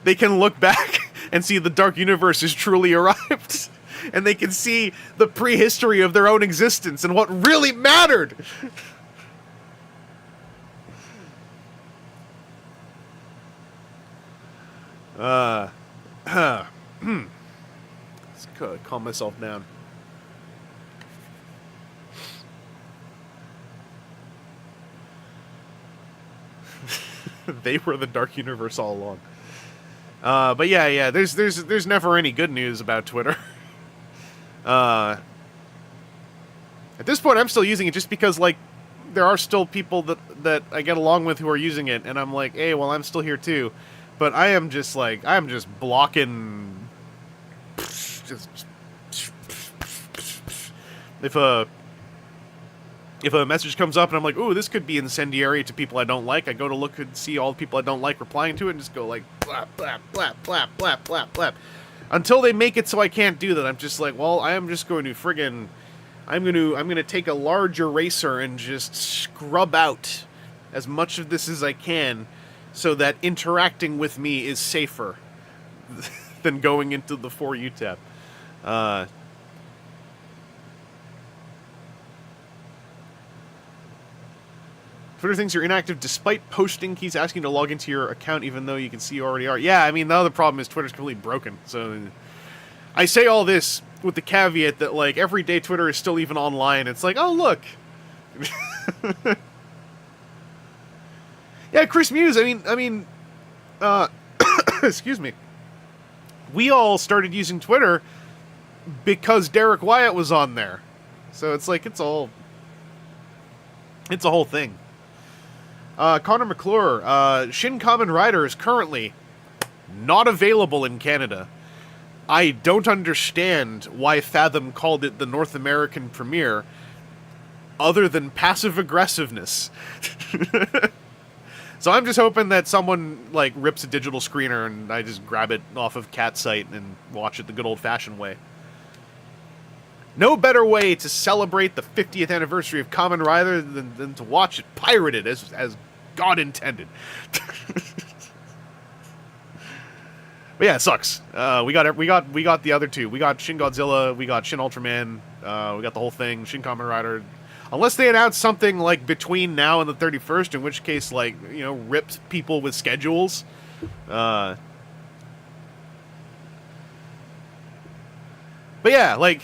they can look back and see the Dark Universe has truly arrived. And they can see the prehistory of their own existence and what really mattered. Let's calm myself down. They were the Dark Universe all along. But yeah, there's never any good news about Twitter. At this point, I'm still using it just because, like, there are still people that I get along with who are using it, and I'm like, hey, well, I'm still here too. But I am just blocking. If a message comes up and I'm like, ooh, this could be incendiary to people I don't like, I go to look and see all the people I don't like replying to it and just go like, blap, blap, blap, blap, blap, blap, blap. Until they make it so I can't do that, I'm just like, well, I am just going to friggin', I'm gonna take a large eraser and just scrub out as much of this as I can, so that interacting with me is safer than going into the For You tab. Twitter thinks you're inactive despite posting. He's asking to log into your account even though you can see you already are. Yeah, I mean, the other problem is Twitter's completely broken. So I say all this with the caveat that, like, every day Twitter is still even online. It's like, oh, look. Yeah, Chris Muse, I mean, excuse me. We all started using Twitter because Derek Wyatt was on there. So it's like, it's a whole thing. Connor McClure, Shin Kamen Rider is currently not available in Canada. I don't understand why Fathom called it the North American premiere, other than passive aggressiveness. So I'm just hoping that someone like rips a digital screener and I just grab it off of Cat's site and watch it the good old-fashioned way. No better way to celebrate the 50th anniversary of Kamen Rider than to watch it pirated as God intended. But yeah, it sucks. We got the other two. We got Shin Godzilla. We got Shin Ultraman. We got the whole thing. Shin Kamen Rider. Unless they announce something like between now and the 31st, in which case, like, you know, ripped people with schedules. But yeah, like,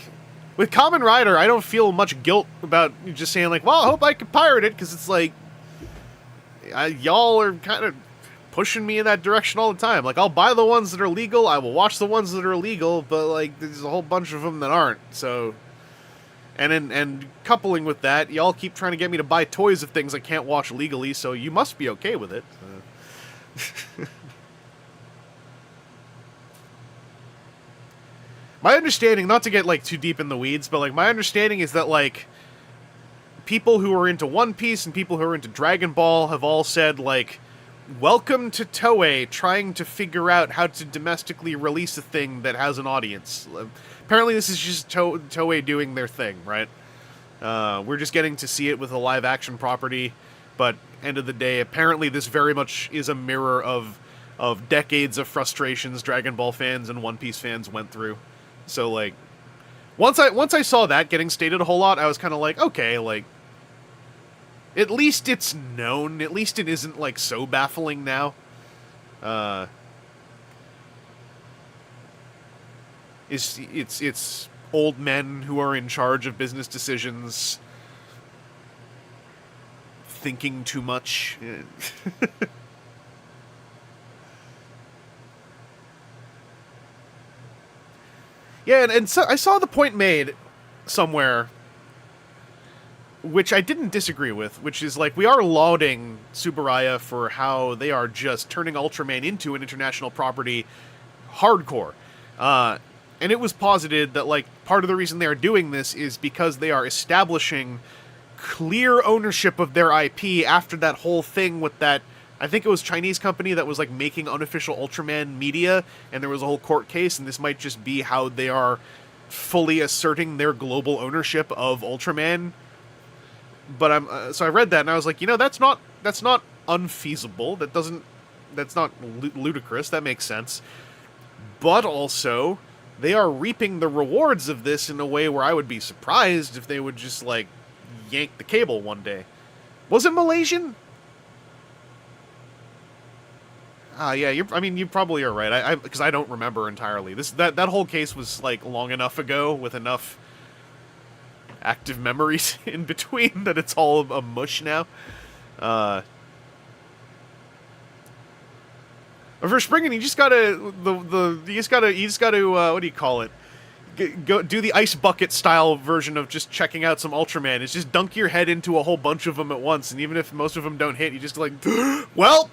with Kamen Rider, I don't feel much guilt about just saying, like, well, I hope I can pirate it, because it's like, y'all are kind of pushing me in that direction all the time. Like, I'll buy the ones that are legal, I will watch the ones that are illegal, but, like, there's a whole bunch of them that aren't, so... And coupling with that, y'all keep trying to get me to buy toys of things I can't watch legally, so you must be okay with it. My understanding, not to get, like, too deep in the weeds, but, like, my understanding is that, like, people who are into One Piece and people who are into Dragon Ball have all said, like, welcome to Toei trying to figure out how to domestically release a thing that has an audience. Apparently this is just Toei doing their thing, right? We're just getting to see it with a live-action property, but end of the day, apparently this very much is a mirror of decades of frustrations Dragon Ball fans and One Piece fans went through. So, like, once I saw that getting stated a whole lot, I was kind of like, okay, like, at least it's known. At least it isn't, like, so baffling now. It's old men who are in charge of business decisions thinking too much. Yeah, and so I saw the point made somewhere, which I didn't disagree with, which is, like, we are lauding Tsuburaya for how they are just turning Ultraman into an international property hardcore. And it was posited that, like, part of the reason they are doing this is because they are establishing clear ownership of their IP after that whole thing with that, I think it was Chinese company that was, like, making unofficial Ultraman media, and there was a whole court case, and this might just be how they are fully asserting their global ownership of Ultraman. But so I read that and I was like, you know, that's not unfeasible. That's not ludicrous. That makes sense. But also, they are reaping the rewards of this in a way where I would be surprised if they would just, like, yank the cable one day. Was it Malaysian? Yeah, you probably are right. Because I don't remember entirely. That whole case was, like, long enough ago with enough active memories in between that it's all a mush now. For springing, you just gotta what do you call it? Go do the ice bucket style version of just checking out some Ultraman. It's just dunk your head into a whole bunch of them at once, and even if most of them don't hit, you just like, well,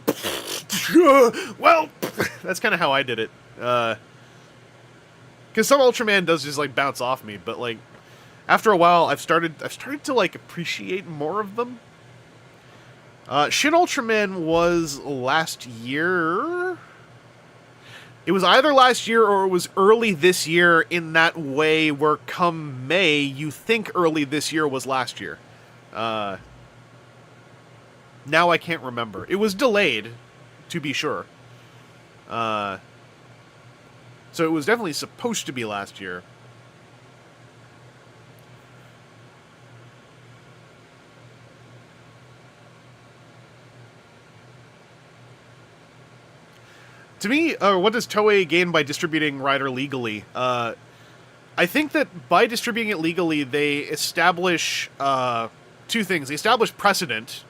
that's kind of how I did it. Because some Ultraman does just, like, bounce off me, but, like, after a while, I've started to, like, appreciate more of them. Shin Ultraman was last year. It was either last year or it was early this year in that way where come May, you think early this year was last year. Now I can't remember. It was delayed, to be sure. So it was definitely supposed to be last year. To me, what does Toei gain by distributing Rider legally? I think that by distributing it legally, they establish two things. They establish precedent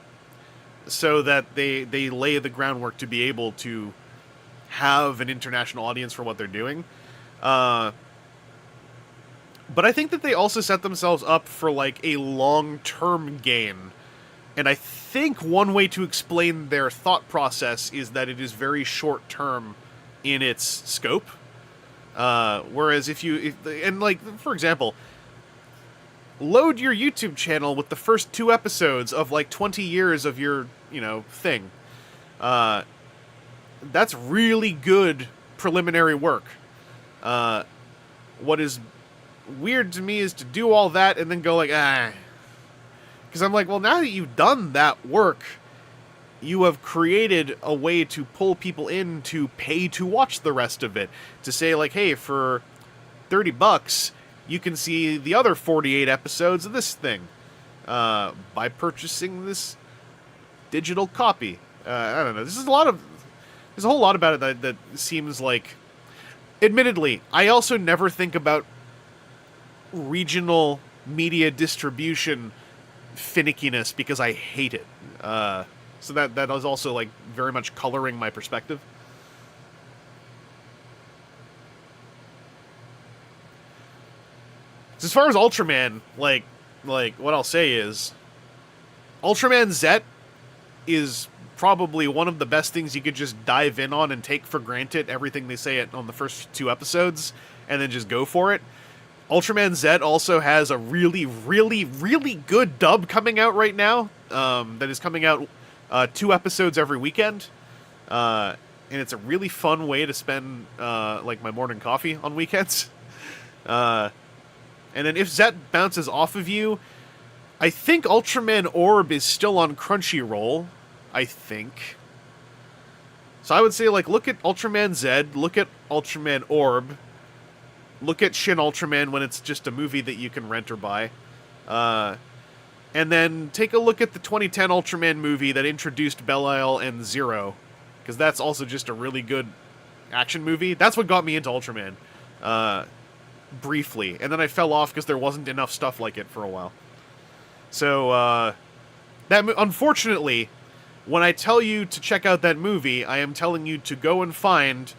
so that they lay the groundwork to be able to have an international audience for what they're doing. But I think that they also set themselves up for, like, a long-term gain. And I think one way to explain their thought process is that it is very short-term in its scope. Whereas for example, load your YouTube channel with the first 2 episodes of, like, 20 years of your, thing. That's really good preliminary work. What is weird to me is to do all that and then go like, because I'm like, well, now that you've done that work, you have created a way to pull people in to pay to watch the rest of it. To say like, hey, for $30, you can see the other 48 episodes of this thing by purchasing this digital copy. I don't know. There's a whole lot about it that seems like... Admittedly, I also never think about regional media distribution finickiness because I hate it. So that is also like very much coloring my perspective. As far as Ultraman, like what I'll say is, Ultraman Z is probably one of the best things you could just dive in on and take for granted everything they say on the first 2 episodes, and then just go for it. Ultraman Z also has a really, really, really good dub coming out right now. That is coming out 2 episodes every weekend, and it's a really fun way to spend like my morning coffee on weekends. And then if Z bounces off of you, I think Ultraman Orb is still on Crunchyroll. I think. So I would say, like, look at Ultraman Z, look at Ultraman Orb, look at Shin Ultraman when it's just a movie that you can rent or buy, and then take a look at the 2010 Ultraman movie that introduced Belial and Zero, because that's also just a really good action movie. That's what got me into Ultraman, briefly, and then I fell off because there wasn't enough stuff like it for a while. So, unfortunately, when I tell you to check out that movie, I am telling you to go and find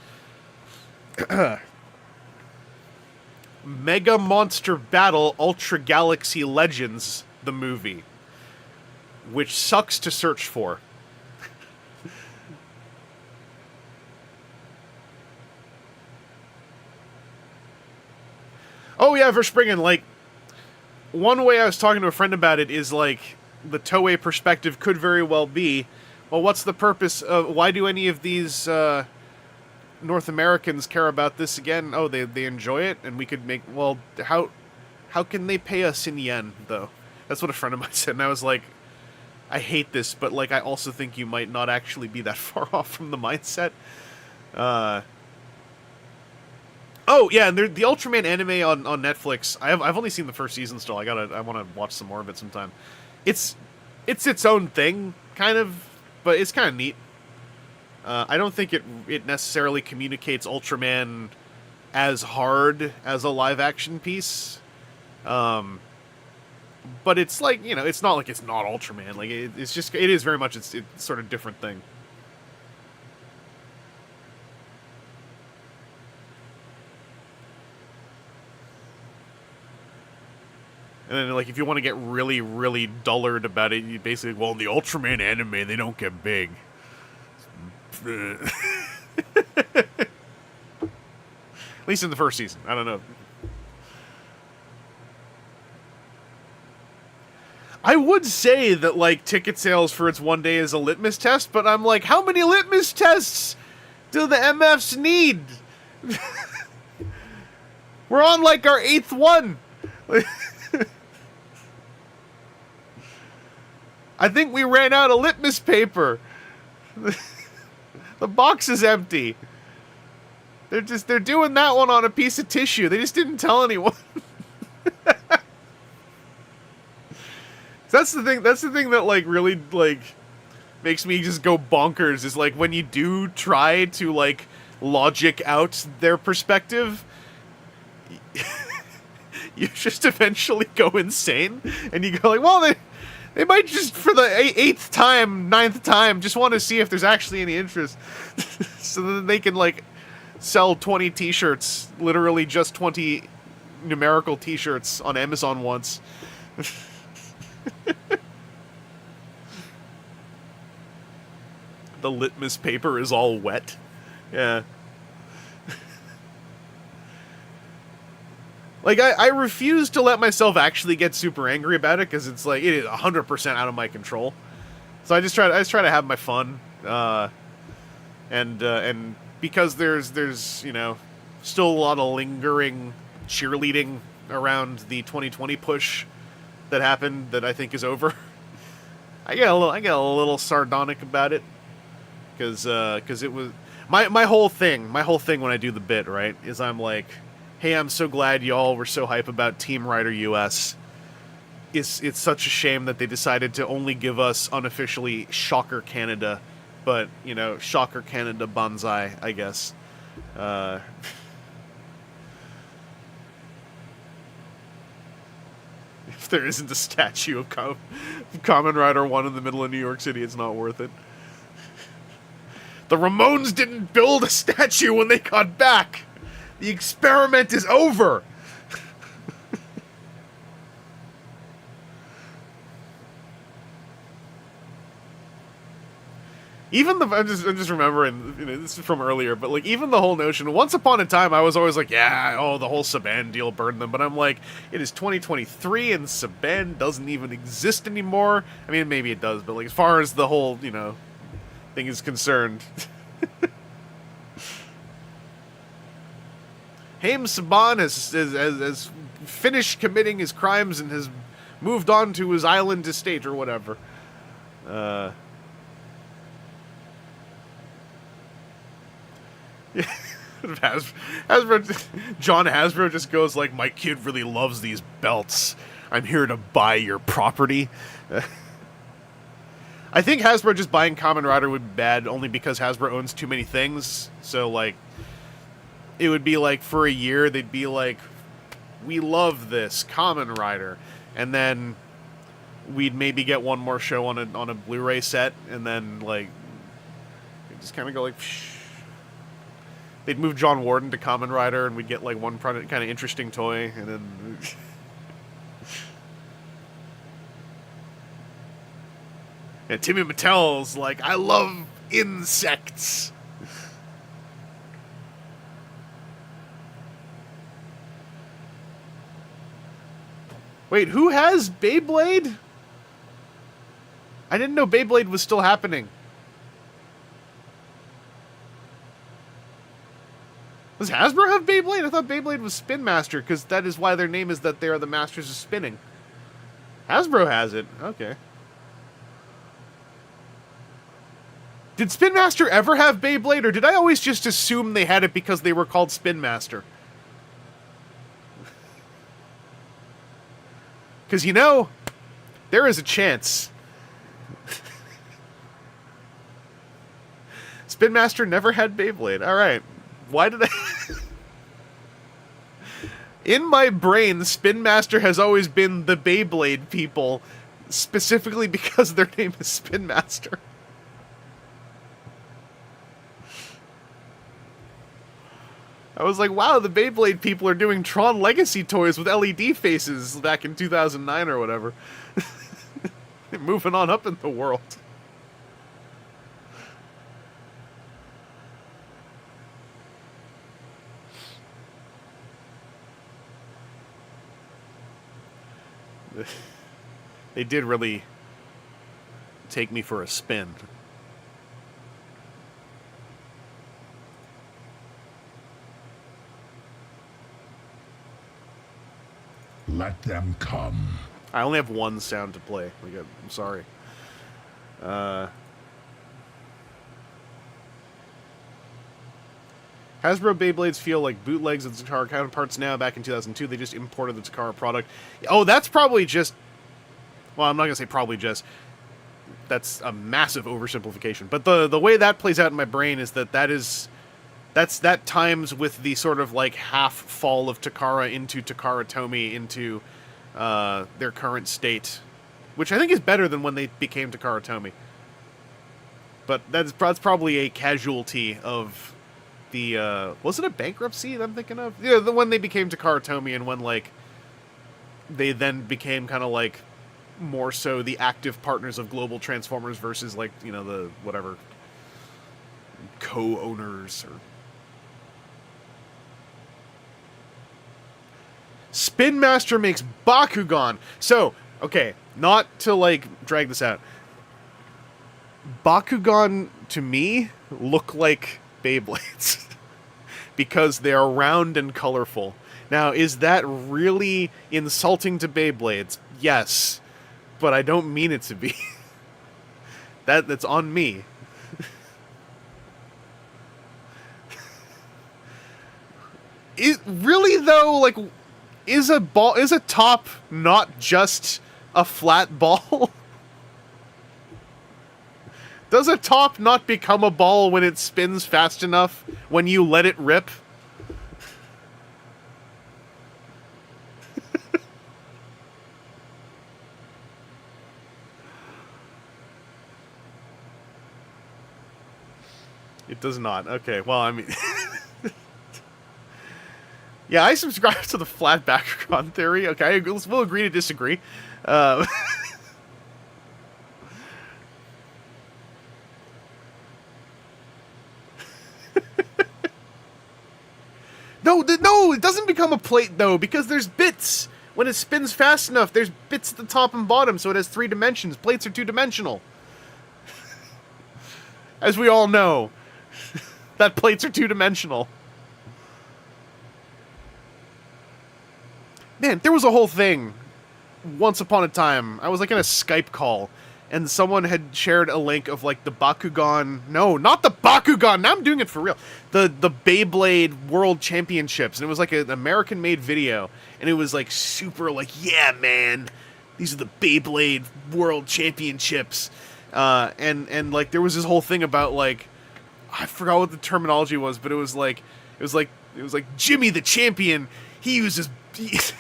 Mega Monster Battle Ultra Galaxy Legends, the movie, which sucks to search for. Oh yeah, Verspringen, like, one way I was talking to a friend about it is, like, the Toei perspective could very well be, well, what's the purpose of... Why do any of these North Americans care about this again? Oh, they enjoy it, and we could make... Well, how can they pay us in yen, though? That's what a friend of mine said, and I was like, I hate this, but, like, I also think you might not actually be that far off from the mindset. Oh, yeah, and the Ultraman anime on Netflix, I've only seen the first season still. I want to watch some more of it sometime. It's its own thing, kind of, but it's kind of neat. I don't think it necessarily communicates Ultraman as hard as a live-action piece. But it's like, you know, it's not like it's not Ultraman. Like, it is very much it's sort of different thing. And then, like, if you want to get really, really dullard about it, you basically, well, in the Ultraman anime, they don't get big. At least in the first season. I don't know. I would say that, like, ticket sales for its one day is a litmus test, but I'm like, how many litmus tests do the MFs need? We're on, like, our 8th one. I think we ran out of litmus paper. The box is empty. They're doing that one on a piece of tissue. They just didn't tell anyone. That's the thing that, like, really, like, makes me just go bonkers, is, like, when you do try to, like, logic out their perspective, you just eventually go insane, and you go like, well, they might just, for the 8th time, 9th time, just want to see if there's actually any interest. So that they can, like, sell 20 t-shirts, literally just 20 numerical t-shirts on Amazon once. The litmus paper is all wet. Yeah. Like, I refuse to let myself actually get super angry about it, because it's like, it is 100% out of my control. So I just try to have my fun. And because there's you know still a lot of lingering cheerleading around the 2020 push that happened that I think is over. I get a little sardonic about it because it was my whole thing when I do the bit, right, is I'm like, hey, I'm so glad y'all were so hype about Team Rider US. It's such a shame that they decided to only give us unofficially Shocker Canada, but you know, Shocker Canada Banzai, I guess. If there isn't a statue of Kamen Rider 1 in the middle of New York City, it's not worth it. The Ramones didn't build a statue when they got back. The experiment is over. Even I'm just remembering, you know, this is from earlier, but like even the whole notion. Once upon a time, I was always like, yeah, oh, the whole Saban deal burned them. But I'm like, it is 2023, and Saban doesn't even exist anymore. I mean, maybe it does, but like as far as the whole, you know, thing is concerned, Haim Saban has finished committing his crimes and has moved on to his island estate or whatever. John Hasbro just goes like, my kid really loves these belts. I'm here to buy your property. I think Hasbro just buying Kamen Rider would be bad only because Hasbro owns too many things. So like, it would be like for a year they'd be like, we love this Kamen Rider, and then we'd maybe get one more show on a Blu-ray set, and then like just kind of go like. Psh. They'd move John Warden to Kamen Rider, and we'd get like one kind of interesting toy, and then. And Timmy Mattel's like, I love insects. Wait, who has Beyblade? I didn't know Beyblade was still happening. Does Hasbro have Beyblade? I thought Beyblade was Spin Master, because that is why their name is that they are the masters of spinning. Hasbro has it. Okay. Did Spin Master ever have Beyblade, or did I always just assume they had it because they were called Spin Master? Because, you know, there is a chance. Spin Master never had Beyblade. Alright. Why did I... In my brain, Spin Master has always been the Beyblade people, specifically because their name is Spin Master. I was like, wow, the Beyblade people are doing Tron Legacy toys with LED faces back in 2009 or whatever. Moving on up in the world. They did really take me for a spin. Let them come. I only have one sound to play. I'm sorry. Hasbro Beyblades feel like bootlegs of Takara counterparts now. Back in 2002, they just imported the Takara product. Oh, that's probably just... Well, I'm not going to say probably just. That's a massive oversimplification. But the way that plays out in my brain is that times with the sort of like half fall of Takara into Takara Tomy into their current state, which I think is better than when they became Takara Tomy. But that's probably a casualty of the was it a bankruptcy that I'm thinking of? Yeah, the when they became Takara Tomy and when like they then became kind of like more so the active partners of Global Transformers versus like, you know, the whatever co-owners or Spin Master makes Bakugan. So, okay, not to like drag this out. Bakugan, to me, look like Beyblades. Because they are round and colorful. Now, is that really insulting to Beyblades? Yes. But I don't mean it to be. That's on me. Really though, like, is a top not just a flat ball? Does a top not become a ball when it spins fast enough when you let it rip? It does not. Okay, well, I mean... yeah, I subscribe to the flat background theory. Okay, we'll agree to disagree. No, it doesn't become a plate, though, because there's bits. When it spins fast enough, there's bits at the top and bottom, so it has 3 dimensions. Plates are 2-dimensional. As we all know, that plates are 2-dimensional. Man, there was a whole thing once upon a time. I was, like, in a Skype call, and someone had shared a link of, like, the Bakugan... No, not the Bakugan! Now I'm doing it for real. The Beyblade World Championships, and it was, like, an American-made video, and it was, like, super, like, yeah, man, these are the Beyblade World Championships. And, like, there was this whole thing about, like... I forgot what the terminology was, but it was, like... It was, like, Jimmy the Champion, he uses... it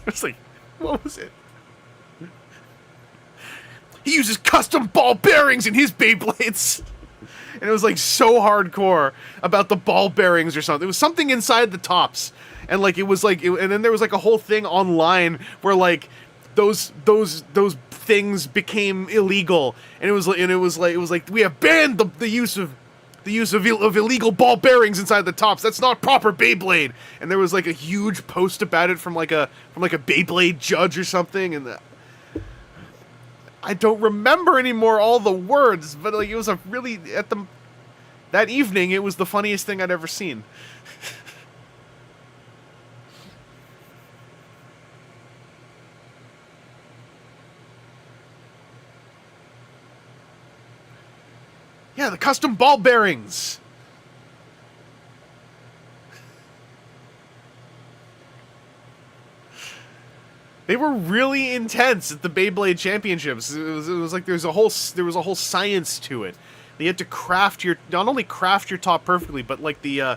was, like... What was it? He uses custom ball bearings in his Beyblades. And it was like so hardcore about the ball bearings or something. It was something inside the tops. And like it was like and then there was like a whole thing online where like those things became illegal. And it was like we have banned the use of illegal ball bearings inside the tops. That's not proper Beyblade. And there was like a huge post about it from like a Beyblade judge or something, and I don't remember anymore all the words, but like it was a really that evening it was the funniest thing I'd ever seen. Yeah, the custom ball bearings. They were really intense at the Beyblade Championships. It was like there was a whole science to it. You had to not only craft your top perfectly, but like the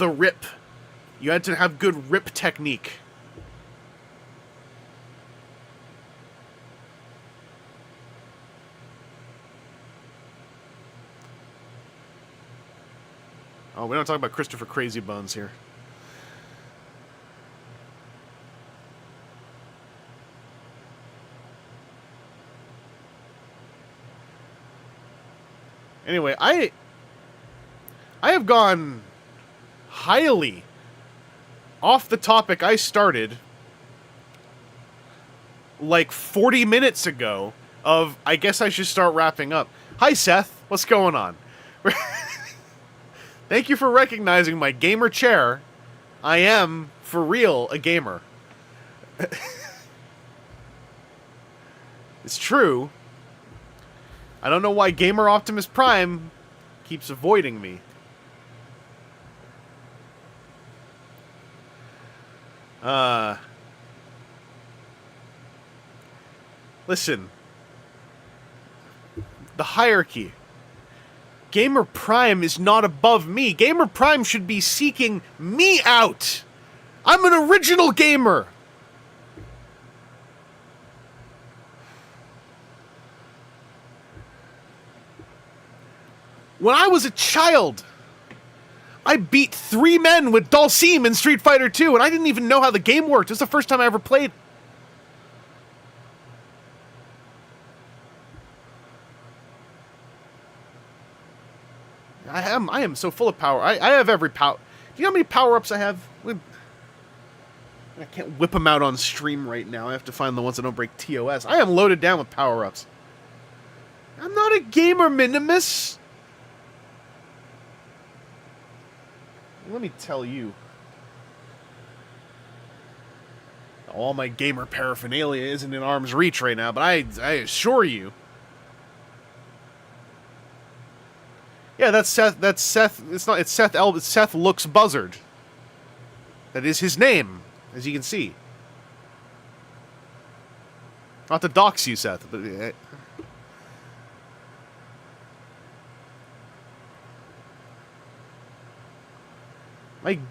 rip. You had to have good rip technique. Oh, we don't talk about Christopher Crazy Bones here. Anyway, I have gone highly off the topic I started like 40 minutes ago of I guess I should start wrapping up. Hi, Seth. What's going on? Thank you for recognizing my gamer chair. I am, for real, a gamer. It's true. I don't know why Gamer Optimus Prime keeps avoiding me. Listen. The hierarchy. Gamer Prime is not above me. Gamer Prime should be seeking me out. I'm an original gamer. When I was a child, I beat 3 men with Dhalsim in Street Fighter 2, and I didn't even know how the game worked. It was the first time I ever played. I am so full of power. I have every power. Do you know how many power-ups I have? I can't whip them out on stream right now. I have to find the ones that don't break TOS. I am loaded down with power-ups. I'm not a gamer, Minimus. Let me tell you. All my gamer paraphernalia isn't in arm's reach right now, but I assure you. Yeah, that's Seth. That's Seth. It's not. It's Seth. It's Seth Looks Buzzard. That is his name, as you can see. Not to dox you, Seth, but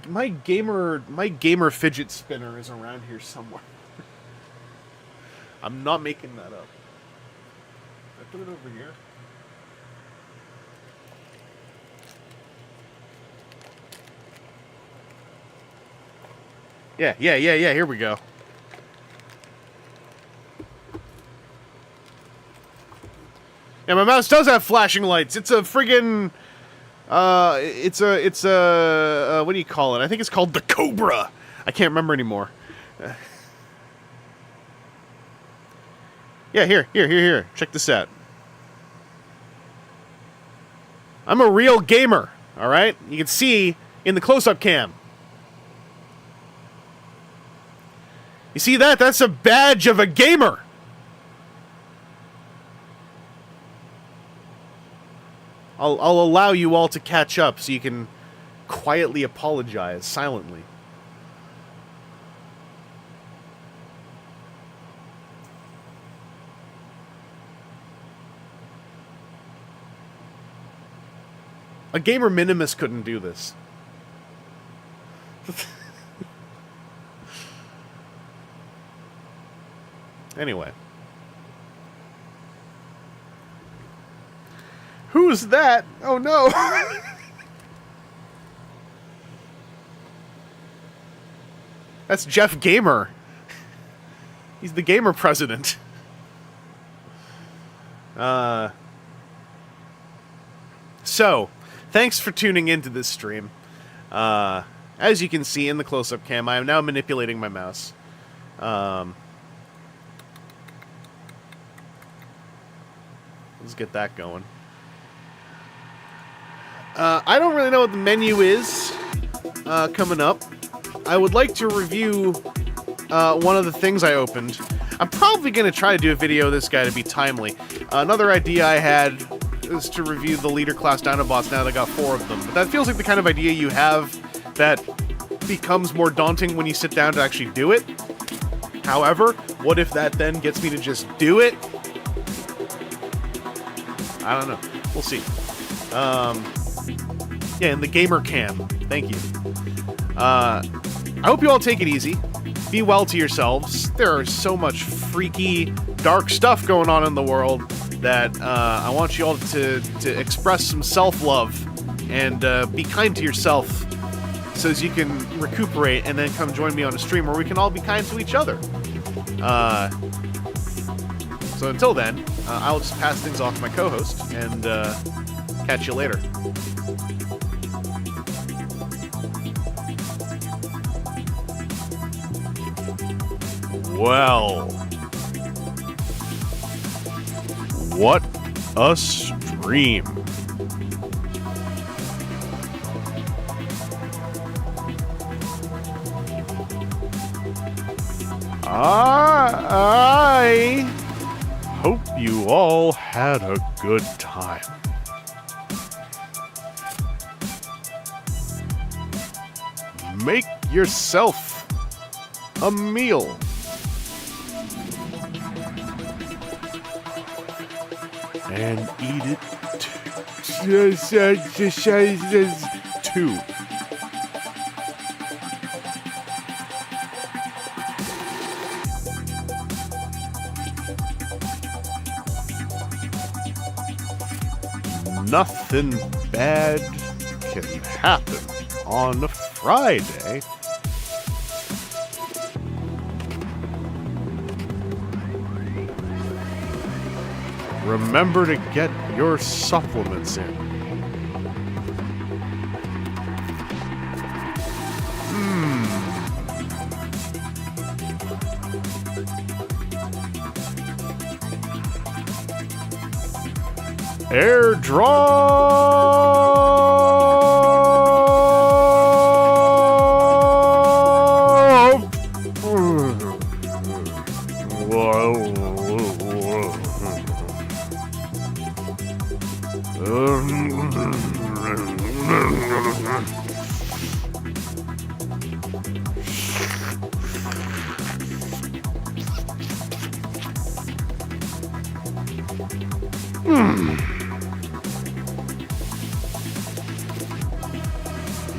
my gamer fidget spinner is around here somewhere. I'm not making that up. I put it over here. Yeah. Here we go. Yeah, my mouse does have flashing lights. It's a friggin'... it's a what do you call it? I think it's called the Cobra. I can't remember anymore. Yeah, here. Check this out. I'm a real gamer, all right? You can see in the close-up cam. You see that? That's a badge of a gamer. I'll allow you all to catch up so you can quietly apologize silently. A gamer Minimus couldn't do this. Anyway. Who's that? Oh no! That's Jeff Gamer. He's the gamer president. So, thanks for tuning into this stream. As you can see in the close-up cam, I am now manipulating my mouse. Let's get that going. I don't really know what the menu is coming up. I would like to review one of the things I opened. I'm probably going to try to do a video of this guy to be timely. Another idea I had is to review the leader class Dinobots now that I got 4 of them. But that feels like the kind of idea you have that becomes more daunting when you sit down to actually do it. However, what if that then gets me to just do it? I don't know. We'll see. Yeah, in the gamer cam. Thank you. I hope you all take it easy. Be well to yourselves. There is so much freaky, dark stuff going on in the world that I want you all to express some self-love and be kind to yourself so as you can recuperate and then come join me on a stream where we can all be kind to each other. So until then, I'll just pass things off to my co-host and catch you later. Well, what a stream. I hope you all had a good time. Make yourself a meal. And eat it too. Nothing bad can happen on a Friday. Remember to get your supplements in. Airdrop!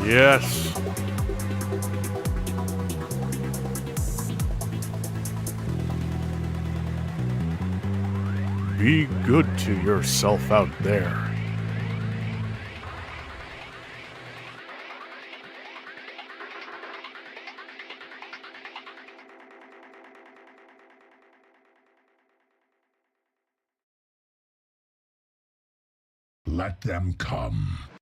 Yes. Be good to yourself out there. Let them come.